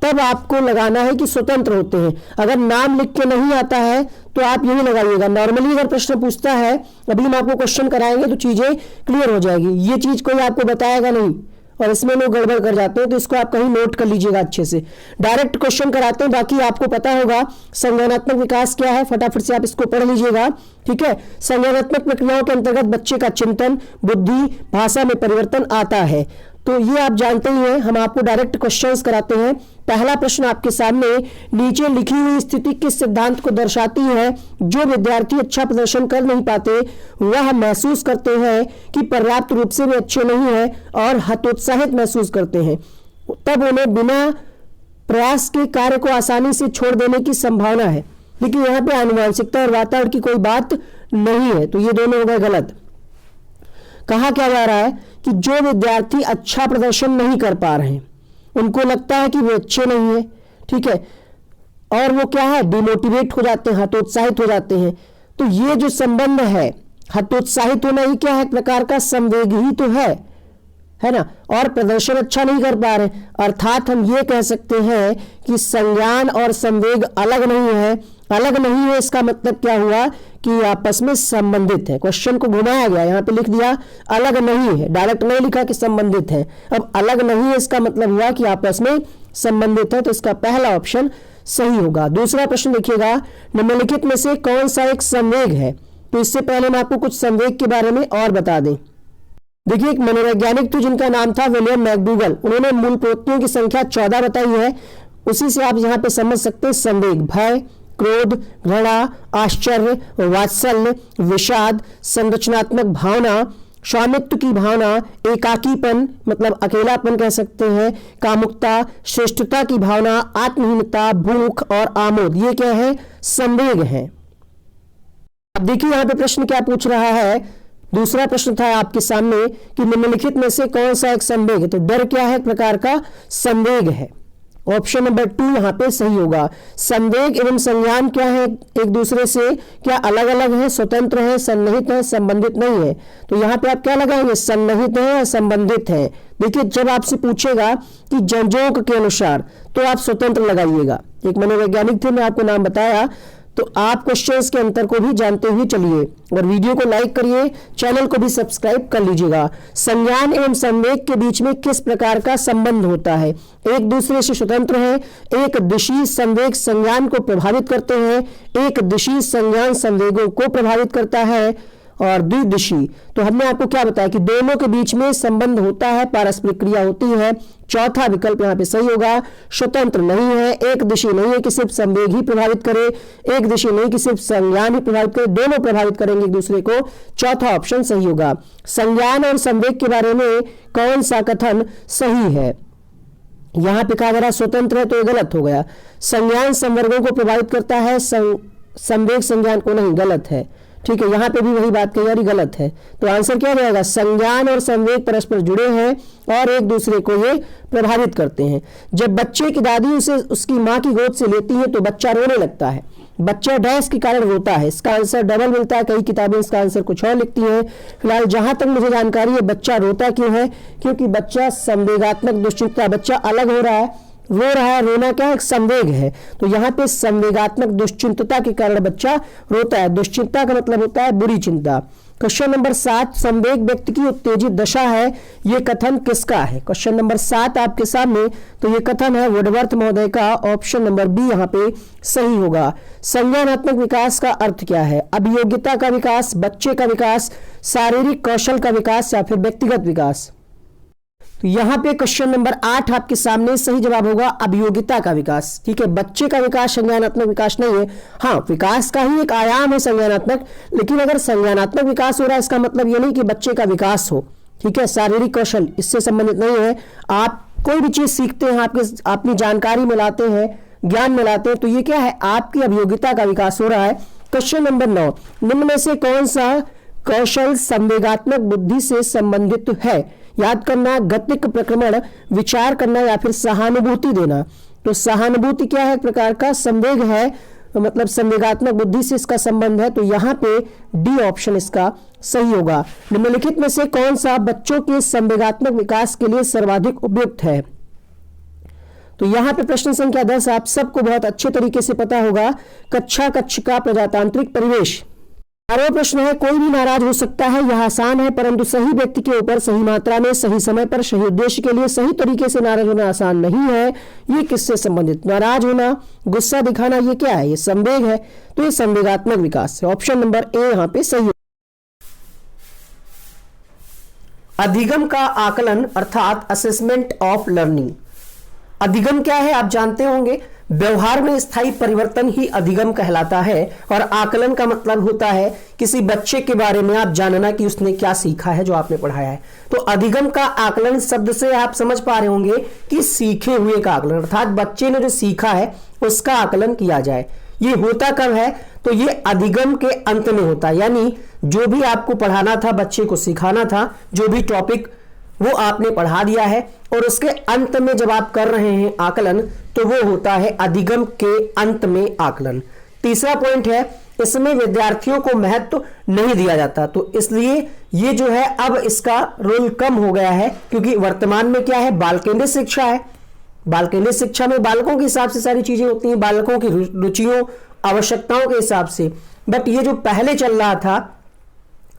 तब आपको लगाना है कि स्वतंत्र होते हैं। अगर नाम लिख के नहीं आता है तो आप यही लगाइएगा। नॉर्मली अगर प्रश्न पूछता है, अभी हम आपको क्वेश्चन कराएंगे तो चीजें क्लियर हो जाएगी, ये चीज कोई आपको बताएगा नहीं और इसमें लोग गड़बड़ कर जाते हैं, तो इसको आप कहीं नोट कर लीजिएगा अच्छे से। डायरेक्ट क्वेश्चन कराते हैं, बाकी आपको पता होगा संज्ञानात्मक विकास क्या है, फटाफट से आप इसको पढ़ लीजिएगा, ठीक है। संज्ञानात्मक प्रक्रियाओं के अंतर्गत बच्चे का चिंतन, बुद्धि, भाषा में परिवर्तन आता है, तो ये आप जानते ही हैं। हम आपको डायरेक्ट क्वेश्चंस कराते हैं। पहला प्रश्न आपके सामने, नीचे लिखी हुई स्थिति किस सिद्धांत को दर्शाती है। जो विद्यार्थी अच्छा प्रदर्शन कर नहीं पाते वह महसूस करते हैं कि पर्याप्त रूप से वे अच्छे नहीं हैं और हतोत्साहित महसूस करते हैं, तब उन्हें बिना प्रयास के कार्य को आसानी से छोड़ देने की संभावना है। लेकिन यहाँ पे आनुवंशिकता और वातावरण की कोई बात नहीं है, तो ये दोनों हो गए गलत। कहा क्या जा रहा है कि जो विद्यार्थी अच्छा प्रदर्शन नहीं कर पा रहे हैं, उनको लगता है कि वे अच्छे नहीं है, ठीक है, और वो क्या है, डिमोटिवेट हो जाते हैं, हतोत्साहित हो जाते हैं। तो ये जो संबंध है, हतोत्साहित होना ही क्या है, एक प्रकार का संवेग ही तो है ना, और प्रदर्शन अच्छा नहीं कर पा रहे। अर्थात हम ये कह सकते हैं कि संज्ञान और संवेग अलग नहीं है। अलग नहीं है इसका मतलब क्या हुआ कि आपस में संबंधित है। क्वेश्चन को घुमाया गया, यहाँ पे लिख दिया अलग नहीं है, डायरेक्ट नहीं लिखा कि संबंधित है। अब अलग नहीं है इसका मतलब हुआ कि आपस में संबंधित है, तो इसका पहला ऑप्शन सही होगा। दूसरा प्रश्न देखिएगा, निम्नलिखित में से कौन सा एक संवेग है। तो इससे पहले हम आपको कुछ संवेग के बारे में और बता दें। देखिए, एक मनोवैज्ञानिक थे जिनका नाम था विलियम मैकडूगल, उन्होंने मूल प्रवृत्तियों की संख्या 14 बताई है। उसी से आप यहाँ पे समझ सकते हैं संवेग, भय, क्रोध, घृणा, आश्चर्य, वात्सल्य, विषाद, संरचनात्मक भावना, स्वामित्व की भावना, एकाकीपन मतलब अकेलापन कह सकते हैं, कामुकता, श्रेष्ठता की भावना, आत्महीनता, भूख और आमोद, ये क्या है, संवेग है। अब देखिए यहाँ पे प्रश्न क्या पूछ रहा है। दूसरा प्रश्न था आपके सामने कि निम्नलिखित में से कौन सा एक संवेग है। तो डर क्या है, एक प्रकार का संवेग है। ऑप्शन नंबर 2 यहाँ पे सही होगा। संवेग एवं संज्ञान क्या है, एक दूसरे से क्या अलग अलग है, स्वतंत्र है, सन्निहित है, संबंधित नहीं है। तो यहाँ पे आप क्या लगाएंगे, सन्निहित है या संबंधित है। देखिए, जब आपसे पूछेगा कि जंजोग के अनुसार, तो आप स्वतंत्र लगाइएगा। एक मनोवैज्ञानिक थे, मैं आपको नाम बताया, तो आप क्वेश्चंस के अंतर को भी जानते हुए चलिए और वीडियो को लाइक करिए, चैनल को भी सब्सक्राइब कर लीजिएगा। संज्ञान एवं संवेग के बीच में किस प्रकार का संबंध होता है, एक दूसरे से स्वतंत्र है। एक दिशी संवेग संज्ञान को प्रभावित करते हैं, एक दिशी संज्ञान संवेगों को प्रभावित करता है, और द्विदिशी, तो हमने आपको क्या बताया कि दोनों के बीच में संबंध होता है, पारस्परिक क्रिया होती है। चौथा विकल्प यहाँ पे सही होगा, स्वतंत्र नहीं है, एक दिशी नहीं है कि सिर्फ संवेग ही प्रभावित करे, एक दिशी नहीं कि सिर्फ संज्ञान ही प्रभावित करे, दोनों प्रभावित करेंगे एक दूसरे को। चौथा ऑप्शन सही होगा। संज्ञान और संवेग के बारे में कौन सा कथन सही है। यहाँ पे कहा जा रहा स्वतंत्र है, तो ये गलत हो गया। संज्ञान संवर्गों को प्रभावित करता है, संवेग संज्ञान को नहीं, गलत है। ठीक है, यहाँ पे भी वही बात कही जा रही, गलत है। तो आंसर क्या रहेगा, संज्ञान और संवेग परस्पर जुड़े हैं और एक दूसरे को ये प्रभावित करते हैं। जब बच्चे की दादी उसे उसकी माँ की गोद से लेती है तो बच्चा रोने लगता है, बच्चा डैश के कारण रोता है। इसका आंसर डबल मिलता है, कई किताबें इसका आंसर कुछ और लिखती हैं। फिलहाल जहां तक मुझे जानकारी है, बच्चा रोता क्यों है, क्योंकि बच्चा संवेगात्मक दुश्चिंता, बच्चा अलग हो रहा है, रो रहा है। रोना क्या है, एक संवेग है, तो यहाँ पे संवेगात्मक दुश्चिंतता के कारण बच्चा रोता है। दुश्चिंता का मतलब होता है बुरी चिंता। क्वेश्चन नंबर 7, संवेग व्यक्ति की उत्तेजित दशा है, ये कथन किसका है? क्वेश्चन नंबर 7 आपके सामने, तो ये कथन है वुडवर्थ महोदय का। ऑप्शन नंबर बी यहाँ पे सही होगा। संज्ञानात्मक विकास का अर्थ क्या है? अभियोग्यता का विकास, बच्चे का विकास, शारीरिक कौशल का विकास या फिर व्यक्तिगत विकास? तो यहाँ पे क्वेश्चन नंबर 8 आपके सामने सही जवाब होगा अभियोगिता का विकास। ठीक है, बच्चे का विकास संज्ञानात्मक विकास नहीं है। हाँ, विकास का ही एक आयाम है संज्ञानात्मक, लेकिन अगर संज्ञानात्मक विकास हो रहा है इसका मतलब ये नहीं कि बच्चे का विकास हो। ठीक है, शारीरिक कौशल इससे संबंधित नहीं है। आप कोई भी चीज सीखते हैं, आपके अपनी जानकारी में लाते हैं, ज्ञान में लाते हैं, तो ये क्या है? आपकी अभियोगिता का विकास हो रहा है। क्वेश्चन नंबर 9, निम्न में से कौन सा कौशल संवेगात्मक बुद्धि से संबंधित है? याद करना, गतिक प्रक्रमण, विचार करना या फिर सहानुभूति देना? तो सहानुभूति क्या है? एक प्रकार का संवेग है, मतलब संवेगात्मक बुद्धि से इसका संबंध है। तो यहाँ पे डी ऑप्शन इसका सही होगा। निम्नलिखित में से कौन सा बच्चों के संवेगात्मक विकास के लिए सर्वाधिक उपयुक्त है? तो यहाँ पे प्रश्न संख्या 10 आप सबको बहुत अच्छे तरीके से पता होगा। कक्षा कक्ष का प्रजातांत्रिक परिवेश। 12वां प्रश्न है, कोई भी नाराज हो सकता है, यह आसान है, परंतु सही व्यक्ति के ऊपर सही मात्रा में, सही समय पर, सही उद्देश्य के लिए सही तरीके से नाराज होना आसान नहीं है। ये किससे संबंधित? नाराज होना, गुस्सा दिखाना, ये क्या है? ये संवेग है। तो ये संवेगात्मक विकास है। ऑप्शन नंबर ए यहाँ पे सही है। अधिगम का आकलन अर्थात असेसमेंट ऑफ लर्निंग। अधिगम क्या है आप जानते होंगे। व्यवहार में स्थायी परिवर्तन ही अधिगम कहलाता है। और आकलन का मतलब होता है किसी बच्चे के बारे में आप जानना कि उसने क्या सीखा है जो आपने पढ़ाया है। तो अधिगम का आकलन शब्द से आप समझ पा रहे होंगे कि सीखे हुए का आकलन, अर्थात बच्चे ने जो सीखा है उसका आकलन किया जाए। ये होता कब है? तो ये अधिगम के अंत में होता है, यानी जो भी आपको पढ़ाना था, बच्चे को सिखाना था, जो भी टॉपिक वो आपने पढ़ा दिया है, और उसके अंत में जब आप कर रहे हैं आकलन, तो वो होता है अधिगम के अंत में आकलन। तीसरा पॉइंट है, इसमें विद्यार्थियों को महत्व नहीं दिया जाता। तो इसलिए ये जो है अब इसका रोल कम हो गया है, क्योंकि वर्तमान में क्या है? बाल केंद्रित शिक्षा है। बाल केंद्रित शिक्षा में बालकों के हिसाब से सारी चीजें होती हैं, बालकों की रुचियों आवश्यकताओं के हिसाब से। बट ये जो पहले चल रहा था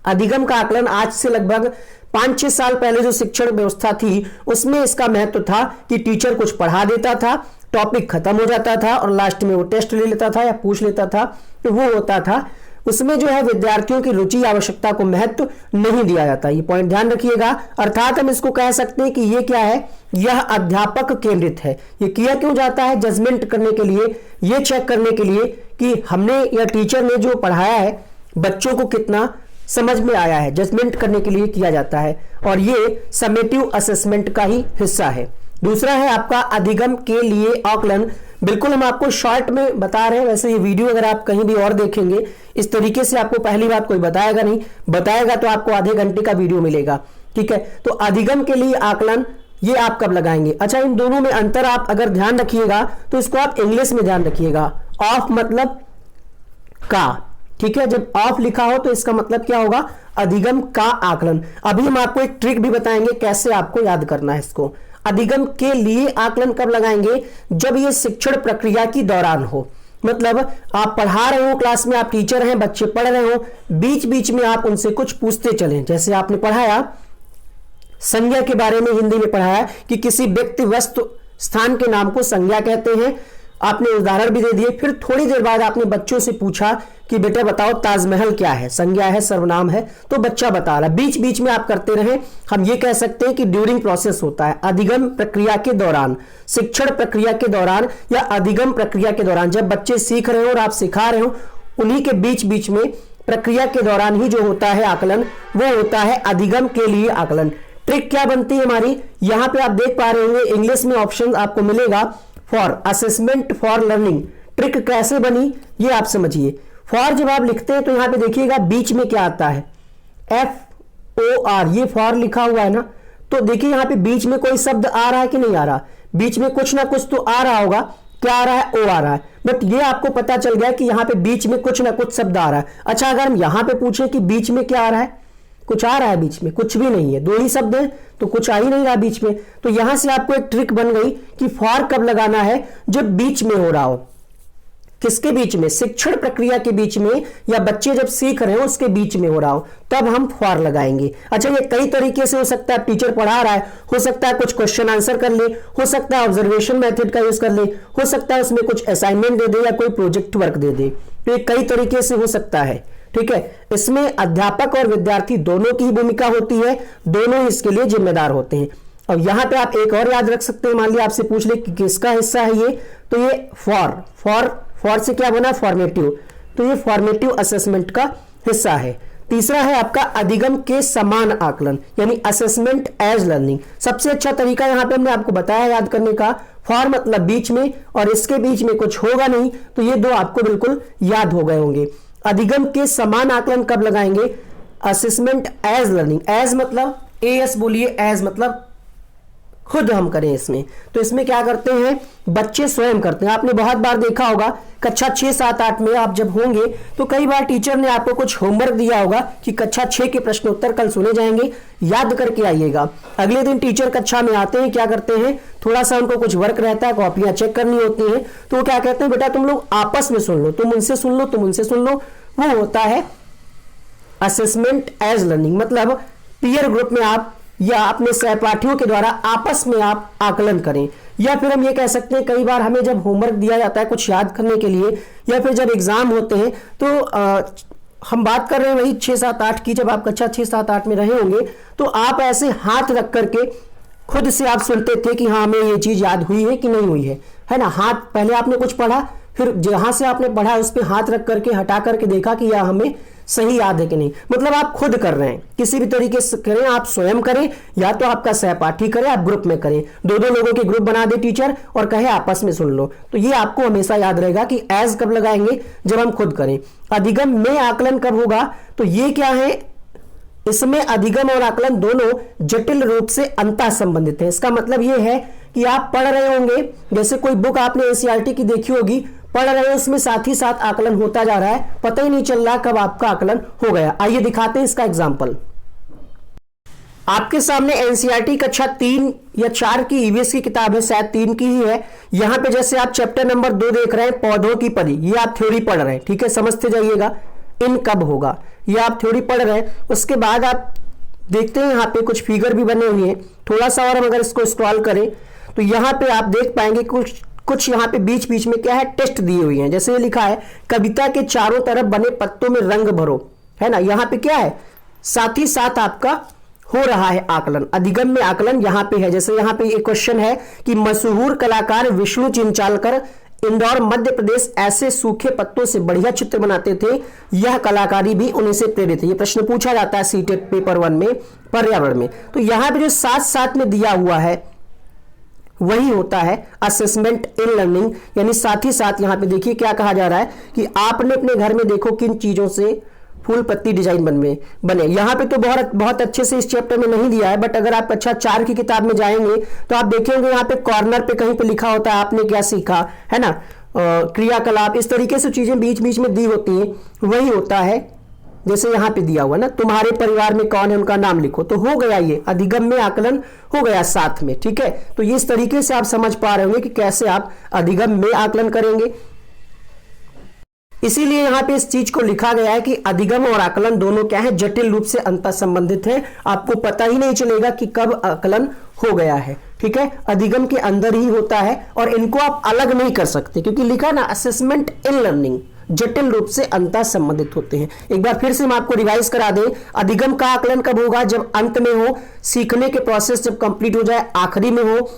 अधिगम का आकलन, आज से लगभग 5-6 साल पहले जो शिक्षण व्यवस्था थी उसमें इसका महत्व था कि टीचर कुछ पढ़ा देता था, टॉपिक खत्म हो जाता था और लास्ट में वो टेस्ट ले लेता था या पूछ लेता था, तो वो होता था। उसमें जो है विद्यार्थियों की रुचि आवश्यकता को महत्व नहीं दिया जाता। ये पॉइंट ध्यान रखिएगा। अर्थात हम इसको कह सकते हैं कि ये क्या है? यह अध्यापक केंद्रित है। ये किया क्यों जाता है? जजमेंट करने के लिए, ये चेक करने के लिए कि हमने या टीचर ने जो पढ़ाया है बच्चों को कितना समझ में आया है, जजमेंट करने के लिए किया जाता है। और ये समेटिव असेसमेंट का ही हिस्सा है। दूसरा है आपका अधिगम के लिए आकलन। बिल्कुल हम आपको शॉर्ट में बता रहे हैं, वैसे ये वीडियो अगर आप कहीं भी और देखेंगे इस तरीके से आपको पहली बात कोई बताएगा नहीं, बताएगा तो आपको आधे घंटे का वीडियो मिलेगा। ठीक है, तो अधिगम के लिए आकलन ये आप कब लगाएंगे? अच्छा, इन दोनों में अंतर आप अगर ध्यान रखिएगा तो इसको आप इंग्लिश में ध्यान रखिएगा। ऑफ मतलब का, ठीक है, जब ऑफ लिखा हो तो इसका मतलब क्या होगा? अधिगम का आकलन। अभी हम आपको एक ट्रिक भी बताएंगे कैसे आपको याद करना है इसको। अधिगम के लिए आकलन कब लगाएंगे? जब ये शिक्षण प्रक्रिया की दौरान हो। मतलब आप पढ़ा रहे हो, क्लास में आप टीचर हैं, बच्चे पढ़ रहे हो, बीच बीच में आप उनसे कुछ पूछते चलें। जैसे आपने पढ़ाया संज्ञा के बारे में, हिंदी में पढ़ाया कि किसी व्यक्ति वस्तु स्थान के नाम को संज्ञा कहते हैं, आपने उदाहरण भी दे दिए। फिर थोड़ी देर बाद आपने बच्चों से पूछा कि बेटा बताओ ताजमहल क्या है? संज्ञा है, सर्वनाम है, तो बच्चा बता रहा। बीच बीच में आप करते रहे, हम ये कह सकते हैं कि ड्यूरिंग प्रोसेस होता है। अधिगम प्रक्रिया के दौरान, शिक्षण प्रक्रिया के दौरान या अधिगम प्रक्रिया के दौरान, जब बच्चे सीख रहे हो और आप सिखा रहे हो, उन्हीं के बीच बीच में प्रक्रिया के दौरान ही जो होता है आकलन, वो होता है अधिगम के लिए आकलन। ट्रिक क्या बनती है हमारी? यहां पे आप देख पा रहे होंगे इंग्लिश में ऑप्शन आपको मिलेगा for assessment for learning. Trick कैसे बनी ये आप समझिए। फॉर जब आप लिखते हैं तो यहां पे देखिएगा बीच में क्या आता है? FOR, ये फॉर लिखा हुआ है ना, तो देखिए यहां पे बीच में कोई शब्द आ रहा है कि नहीं आ रहा? बीच में कुछ ना कुछ तो आ रहा होगा। क्या आ रहा है? O आ रहा है। बट ये आपको पता चल गया कि यहां पे बीच में कुछ ना कुछ शब्द आ रहा है। अच्छा, अगर हम यहां पे पूछे कि बीच में क्या आ रहा है? कुछ आ रहा है बीच में? कुछ भी नहीं है, दो ही शब्द हैं तो कुछ आ ही नहीं रहा बीच में। तो यहां से आपको एक ट्रिक बन गई कि फॉर कब लगाना है? जब बीच में हो रहा हो। किसके बीच में, शिक्षण प्रक्रिया के बीच में, या बच्चे जब सीख रहे हो उसके बीच में हो रहा हो, तब हम फॉर लगाएंगे। अच्छा, ये कई तरीके से हो सकता है, टीचर पढ़ा रहा है, हो सकता है कुछ क्वेश्चन आंसर कर ले, हो सकता है ऑब्जर्वेशन मेथड का यूज कर ले, हो सकता है उसमें कुछ असाइनमेंट दे दे या कोई प्रोजेक्ट वर्क दे दे। तो ये कई तरीके से हो सकता है, ठीक है। इसमें अध्यापक और विद्यार्थी दोनों की ही भूमिका होती है, दोनों ही इसके लिए जिम्मेदार होते हैं। अब यहां पे आप एक और याद रख सकते हैं, मान लिया आपसे पूछ ले कि किसका हिस्सा है ये, तो ये फॉर से क्या बना, फॉर्मेटिव, तो ये फॉर्मेटिव असेसमेंट का हिस्सा है। तीसरा है आपका अधिगम के समान आकलन, यानी असेसमेंट एज लर्निंग। सबसे अच्छा तरीका यहां पे हमने आपको बताया याद करने का, फॉर मतलब बीच में और इसके बीच में कुछ होगा नहीं, तो ये दो आपको बिल्कुल याद हो गए होंगे। अधिगम के समान आकलन कब लगाएंगे, असेसमेंट एज लर्निंग, एज मतलब एस बोलिए, एज मतलब खुद हम करें इसमें। तो इसमें क्या करते हैं, बच्चे स्वयं करते हैं। आपने बहुत बार देखा होगा कक्षा 6, 7, 8 में आप जब होंगे तो कई बार टीचर ने आपको कुछ होमवर्क दिया होगा कि कक्षा 6 के प्रश्न उत्तर कल सुने जाएंगे, याद करके आइएगा। अगले दिन टीचर कक्षा में आते हैं, क्या करते हैं, थोड़ा सा उनको कुछ वर्क रहता है, कॉपियां चेक करनी होती हैं, तो वो क्या कहते हैं, बेटा तुम लोग आपस में सुन लो, तुम उनसे सुन लो, तुम उनसे सुन लो। वो होता है असेसमेंट एज लर्निंग, मतलब पीयर ग्रुप में आप या अपने सहपाठियों के द्वारा आपस में आप आकलन करें। या फिर हम ये कह सकते हैं, कई बार हमें जब होमवर्क दिया जाता है कुछ याद करने के लिए, या फिर जब एग्जाम होते हैं, तो हम बात कर रहे हैं वही 6, 7, 8 की, जब आप कक्षा 6, 7, 8 में रहे होंगे तो आप ऐसे हाथ रख करके खुद से आप सुनते थे कि हाँ हमें ये चीज याद हुई है कि नहीं हुई है ना। हाथ, पहले आपने कुछ पढ़ा, फिर जहां से आपने पढ़ा उस पर हाथ रख करके हटा करके देखा कि यह हमें सही याद है कि नहीं। मतलब आप खुद कर रहे हैं, किसी भी तरीके से करें, आप स्वयं करें या तो आपका सहपाठी करे, आप ग्रुप में करें, दो लोगों के ग्रुप बना दे टीचर और कहे आपस में सुन लो। तो ये आपको हमेशा याद रहेगा कि एज कब लगाएंगे, जब हम खुद करें। अधिगम में आकलन कब होगा, तो ये क्या है, इसमें अधिगम और आकलन दोनों जटिल रूप से अंतः संबंधित है। इसका मतलब यह है कि आप पढ़ रहे होंगे, जैसे कोई बुक आपने एनसीईआरटी की देखी होगी, पढ़ रहे हैं, उसमें साथ ही साथ आकलन होता जा रहा है, पता ही नहीं चल रहा कब आपका आकलन हो गया। आइए दिखाते हैं इसका एग्जांपल। आपके सामने एनसीईआरटी कक्षा 3 या 4 की ईवीएस की किताब है, शायद 3 की ही है। यहां पे जैसे आप चैप्टर नंबर 2 देख रहे हैं, पौधों की परी, ये आप थ्योरी पढ़ रहे हैं, ठीक है, समझते जाइएगा। इन कब होगा, ये आप थ्योरी पढ़ रहे हैं। उसके बाद आप देखते हैं यहाँ पे कुछ फिगर भी बने हुए हैं। थोड़ा सा और हम अगर इसको स्क्रॉल करें तो यहाँ पे आप देख पाएंगे कुछ यहाँ पे बीच बीच में क्या है, टेस्ट दिए हुए हैं। जैसे ये लिखा है, कविता के चारों तरफ बने पत्तों में रंग भरो, है ना। यहाँ पे क्या है, साथ ही साथ आपका हो रहा है आकलन। अधिगम में आकलन यहाँ पे है। जैसे यहाँ पे एक क्वेश्चन है कि मशहूर कलाकार विष्णु चिंचालकर इंदौर मध्य प्रदेश ऐसे सूखे पत्तों से बढ़िया चित्र बनाते थे, यह कलाकारी भी उन्हीं से प्रेरित है। ये प्रश्न पूछा जाता है सीटेट पेपर 1 में पर्यावरण में। तो यहाँ पे जो साथ साथ में दिया हुआ है वही होता है असेसमेंट इन लर्निंग, यानी साथ ही साथ यहाँ पे देखिए क्या कहा जा रहा है कि आपने अपने घर में देखो किन चीजों से फूल पत्ती डिजाइन बने। यहाँ पे तो बहुत अच्छे से इस चैप्टर में नहीं दिया है, बट अगर आप कक्षा 4 की किताब में जाएंगे तो आप देखेंगे यहाँ पे कॉर्नर पे कहीं पे लिखा होता है आपने क्या सीखा, है ना, क्रियाकलाप, इस तरीके से चीजें बीच बीच में दी होती हैं, वही होता है। जैसे यहाँ पे दिया हुआ ना, तुम्हारे परिवार में कौन है उनका नाम लिखो, तो हो गया ये अधिगम में आकलन हो गया साथ में, ठीक है। तो ये इस तरीके से आप समझ पा रहे होंगे कि कैसे आप अधिगम में आकलन करेंगे। इसीलिए यहाँ पे इस चीज को लिखा गया है कि अधिगम और आकलन दोनों क्या है, जटिल रूप से अंतर संबंधित है। आपको पता ही नहीं चलेगा कि कब आकलन हो गया है, ठीक है। अधिगम के अंदर ही होता है और इनको आप अलग नहीं कर सकते, क्योंकि लिखा ना असेसमेंट इन लर्निंग, जटिल रूप से अंतर संबंधित होते हैं। एक बार फिर से हम आपको रिवाइज करा दें, अधिगम का आकलन कब होगा, जब अंत में हो, सीखने के प्रोसेस जब कंप्लीट हो जाए, आखिरी में हो।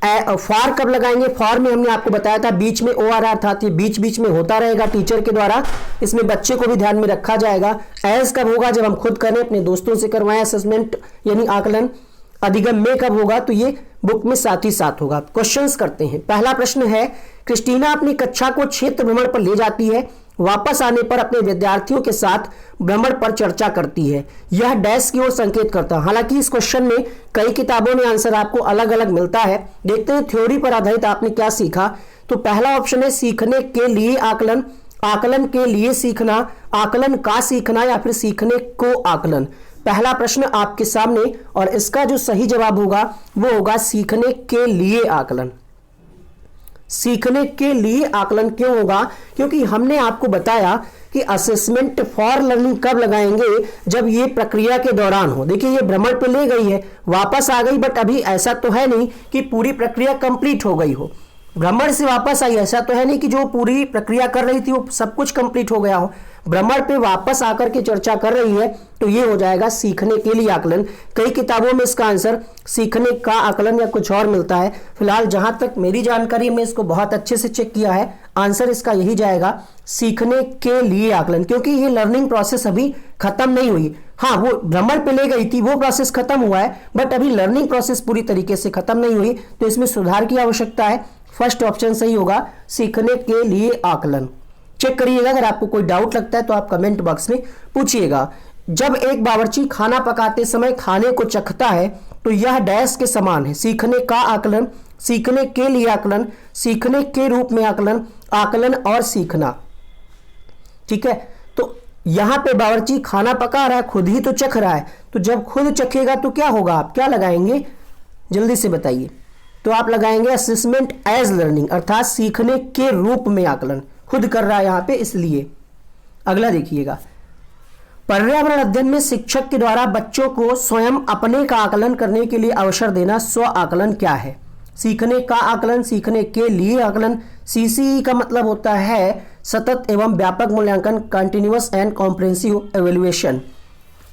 फॉर कब लगाएंगे, फॉर में हमने आपको बताया था बीच में ORR था, तो बीच बीच में होता रहेगा टीचर के द्वारा, इसमें बच्चे को भी ध्यान में रखा जाएगा। एज कब होगा, जब हम खुद करें, अपने दोस्तों से करवाएं असेसमेंट यानी आकलन। अधिगम में कब होगा, तो ये बुक में साथ ही साथ होगा। क्वेश्चंस करते हैं। पहला प्रश्न है, क्रिस्टीना अपनी कक्षा को क्षेत्र भ्रमण पर ले जाती है, वापस आने पर अपने विद्यार्थियों के साथ भ्रमण पर चर्चा करती है, यह डैश की ओर संकेत करता है। हालांकि इस क्वेश्चन में कई किताबों में आंसर आपको अलग अलग मिलता है। देखते हैं थ्योरी पर आधारित आपने क्या सीखा। तो पहला ऑप्शन है सीखने के लिए आकलन, आकलन के लिए सीखना, आकलन का सीखना, या फिर सीखने को आकलन। पहला प्रश्न आपके सामने, और इसका जो सही जवाब होगा वो होगा सीखने के लिए आकलन। सीखने के लिए आकलन क्यों होगा? क्योंकि हमने आपको बताया कि असेसमेंट फॉर लर्निंग कब लगाएंगे, जब ये प्रक्रिया के दौरान हो। देखिए ये भ्रमण पे ले गई है, वापस आ गई, बट अभी ऐसा तो है नहीं कि पूरी प्रक्रिया कंप्लीट हो गई हो। भ्रमण से वापस आई, ऐसा तो है नहीं कि जो पूरी प्रक्रिया कर रही थी वो सब कुछ कंप्लीट हो गया हो। भ्रमण पे वापस आकर के चर्चा कर रही है, तो ये हो जाएगा सीखने के लिए आकलन। कई किताबों में इसका आंसर सीखने का आकलन या कुछ और मिलता है। फिलहाल जहां तक मेरी जानकारी में इसको बहुत अच्छे से चेक किया है, आंसर इसका यही जाएगा, सीखने के लिए आकलन, क्योंकि ये लर्निंग प्रोसेस अभी खत्म नहीं हुई। हाँ, वो भ्रमण पे ले गई थी, वो प्रोसेस खत्म हुआ है, बट अभी लर्निंग प्रोसेस पूरी तरीके से खत्म नहीं हुई, तो इसमें सुधार की आवश्यकता है। फर्स्ट ऑप्शन सही होगा, सीखने के लिए आकलन। चेक करिएगा, अगर आपको कोई डाउट लगता है तो आप कमेंट बॉक्स में पूछिएगा। जब एक बावर्ची खाना पकाते समय खाने को चखता है तो यह डैश के समान है। सीखने का आकलन, सीखने के लिए आकलन, सीखने के रूप में आकलन, आकलन और सीखना। ठीक है, तो यहां पे बावर्ची खाना पका रहा है, खुद ही तो चख रहा है, तो जब खुद चखेगा तो क्या होगा? आप क्या लगाएंगे, जल्दी से बताइए। तो आप लगाएंगे असेसमेंट एज लर्निंग, अर्थात सीखने के रूप में आकलन, खुद कर रहा है यहां पे इसलिए। अगला देखिएगा, पर्यावरण अध्ययन में शिक्षक के द्वारा बच्चों को स्वयं अपने का आकलन करने के लिए अवसर देना स्व आकलन क्या है? सीखने का आकलन, सीखने के लिए आकलन। सीसीई का मतलब होता है सतत एवं व्यापक मूल्यांकन, कंटिन्यूअस एंड कॉम्प्रिहेंसिव एवेल्युएशन।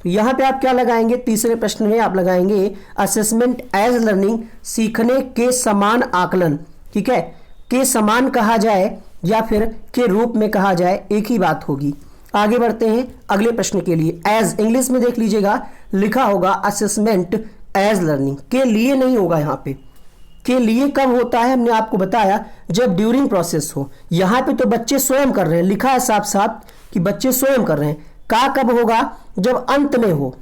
यहां पे आप क्या लगाएंगे? तीसरे प्रश्न में आप लगाएंगे असेसमेंट एज लर्निंग, सीखने के समान आकलन। ठीक है, के समान कहा जाए या फिर के रूप में कहा जाए, एक ही बात होगी। आगे बढ़ते हैं अगले प्रश्न के लिए। एज इंग्लिश में देख लीजिएगा, लिखा होगा असेसमेंट एज लर्निंग, के लिए नहीं होगा यहाँ पे। के लिए कब होता है? हमने आपको बताया जब ड्यूरिंग प्रोसेस हो। यहाँ पे तो बच्चे स्वयं कर रहे हैं, लिखा है साफ साफ कि बच्चे स्वयं कर रहे हैं। का कब होगा? जब अंत में हो,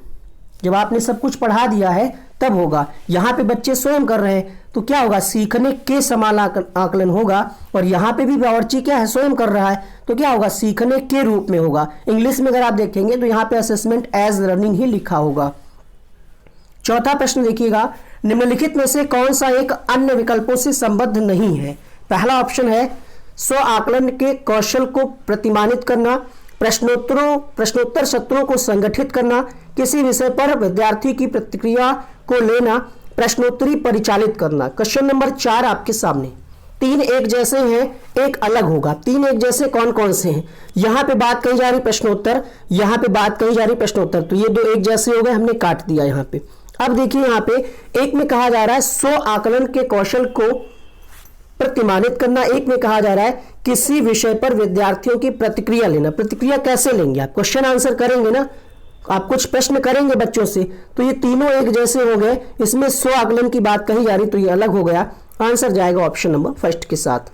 जब आपने सब कुछ पढ़ा दिया है तब होगा। यहाँ पे बच्चे स्वयं कर रहे हैं तो क्या होगा? सीखने के समान आकलन होगा। और यहाँ पे भी बावर्ची क्या है? स्वयं कर रहा है, तो क्या होगा? सीखने के रूप में होगा। इंग्लिश में अगर आप देखेंगे तो यहाँ पे असेसमेंट एज लर्निंग ही लिखा होगा। चौथा प्रश्न देखिएगा, निम्नलिखित में से कौन सा एक अन्य विकल्पों से संबद्ध नहीं है? पहला ऑप्शन है स्व आकलन के कौशल को प्रतिमानित करना, प्रश्नोत्तर सत्रों को संगठित करना, किसी विषय पर विद्यार्थी की प्रतिक्रिया को लेना, प्रश्नोत्तरी परिचालित करना। क्वेश्चन नंबर 4 आपके सामने। 3 एक जैसे हैं, एक अलग होगा। 3 एक जैसे कौन कौन से हैं? यहाँ पे बात कही जा रही प्रश्नोत्तर, यहाँ पे बात कही जा रही प्रश्नोत्तर, तो ये 2 एक जैसे हो गए, हमने काट दिया यहाँ पे। अब देखिए यहाँ पे एक में कहा जा रहा है स्व आकलन के कौशल को प्रतिमानित करना, एक में कहा जा रहा है किसी विषय पर विद्यार्थियों की प्रतिक्रिया लेना। प्रतिक्रिया कैसे लेंगे आप? क्वेश्चन आंसर करेंगे ना, आप कुछ प्रश्न करेंगे बच्चों से, तो ये तीनों एक जैसे हो गए। इसमें स्व आकलन की बात कही जा रही तो ये अलग हो गया। आंसर जाएगा ऑप्शन नंबर फर्स्ट के साथ।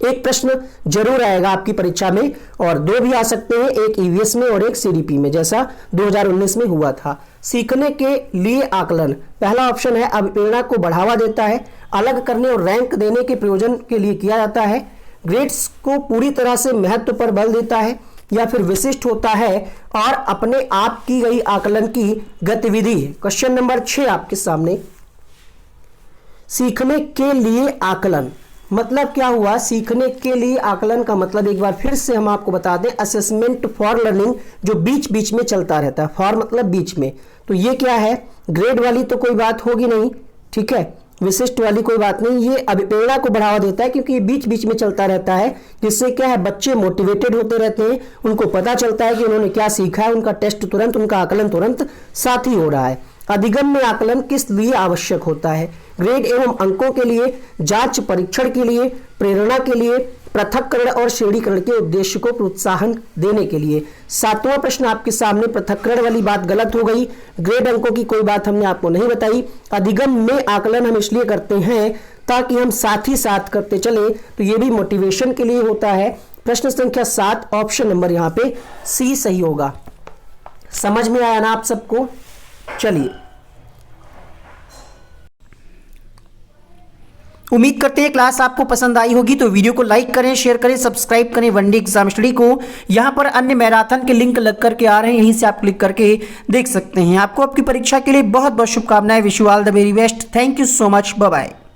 एक प्रश्न जरूर आएगा आपकी परीक्षा में, और 2 भी आ सकते हैं, एक ईवीएस में और एक सीडीपी में, जैसा 2019 में हुआ था। सीखने के लिए आकलन, पहला ऑप्शन है अभिप्रेरणा को बढ़ावा देता है, अलग करने और रैंक देने के प्रयोजन के लिए किया जाता है, ग्रेड्स को पूरी तरह से महत्व पर बल देता है, या फिर विशिष्ट होता है और अपने आप की गई आकलन की गतिविधि है। क्वेश्चन नंबर 6 आपके सामने। सीखने के लिए आकलन मतलब क्या हुआ? सीखने के लिए आकलन का मतलब एक बार फिर से हम आपको बता दें, असेसमेंट फॉर लर्निंग जो बीच बीच में चलता रहता है। फॉर मतलब बीच में, तो ये क्या है? ग्रेड वाली तो कोई बात होगी नहीं, ठीक है, विशिष्ट वाली कोई बात नहीं। ये अभिप्रेरणा को बढ़ावा देता है क्योंकि ये बीच बीच में चलता रहता है, जिससे क्या है, बच्चे मोटिवेटेड होते रहते हैं, उनको पता चलता है कि उन्होंने क्या सीखा है, उनका टेस्ट तुरंत, उनका आकलन तुरंत साथ ही हो रहा है। अधिगम में आकलन किस लिए आवश्यक होता है? ग्रेड एवं अंकों के लिए, जांच परीक्षण के लिए, प्रेरणा के लिए, पृथक्करण और श्रेणीकरण के उद्देश्य को प्रोत्साहन देने के लिए। 7वां प्रश्न आपके सामने, पृथक्करण वाली बात गलत हो गई, ग्रेड अंकों की कोई बात हमने आपको नहीं बताई। अधिगम में आकलन हम इसलिए करते हैं ताकि हम साथ ही साथ करते चले, तो ये भी मोटिवेशन के लिए होता है। प्रश्न संख्या 7 ऑप्शन नंबर यहाँ पे सी सही होगा। समझ में आया ना आप सबको? चलिए, उम्मीद करते हैं क्लास आपको पसंद आई होगी, तो वीडियो को लाइक करें, शेयर करें, सब्सक्राइब करें वनडे एग्जाम स्टडी को। यहाँ पर अन्य मैराथन के लिंक लग करके आ रहे हैं, यहीं से आप क्लिक करके देख सकते हैं। आपको आपकी परीक्षा के लिए बहुत बहुत शुभकामनाएं। Wish you all the very best. Thank you so much. Bye bye.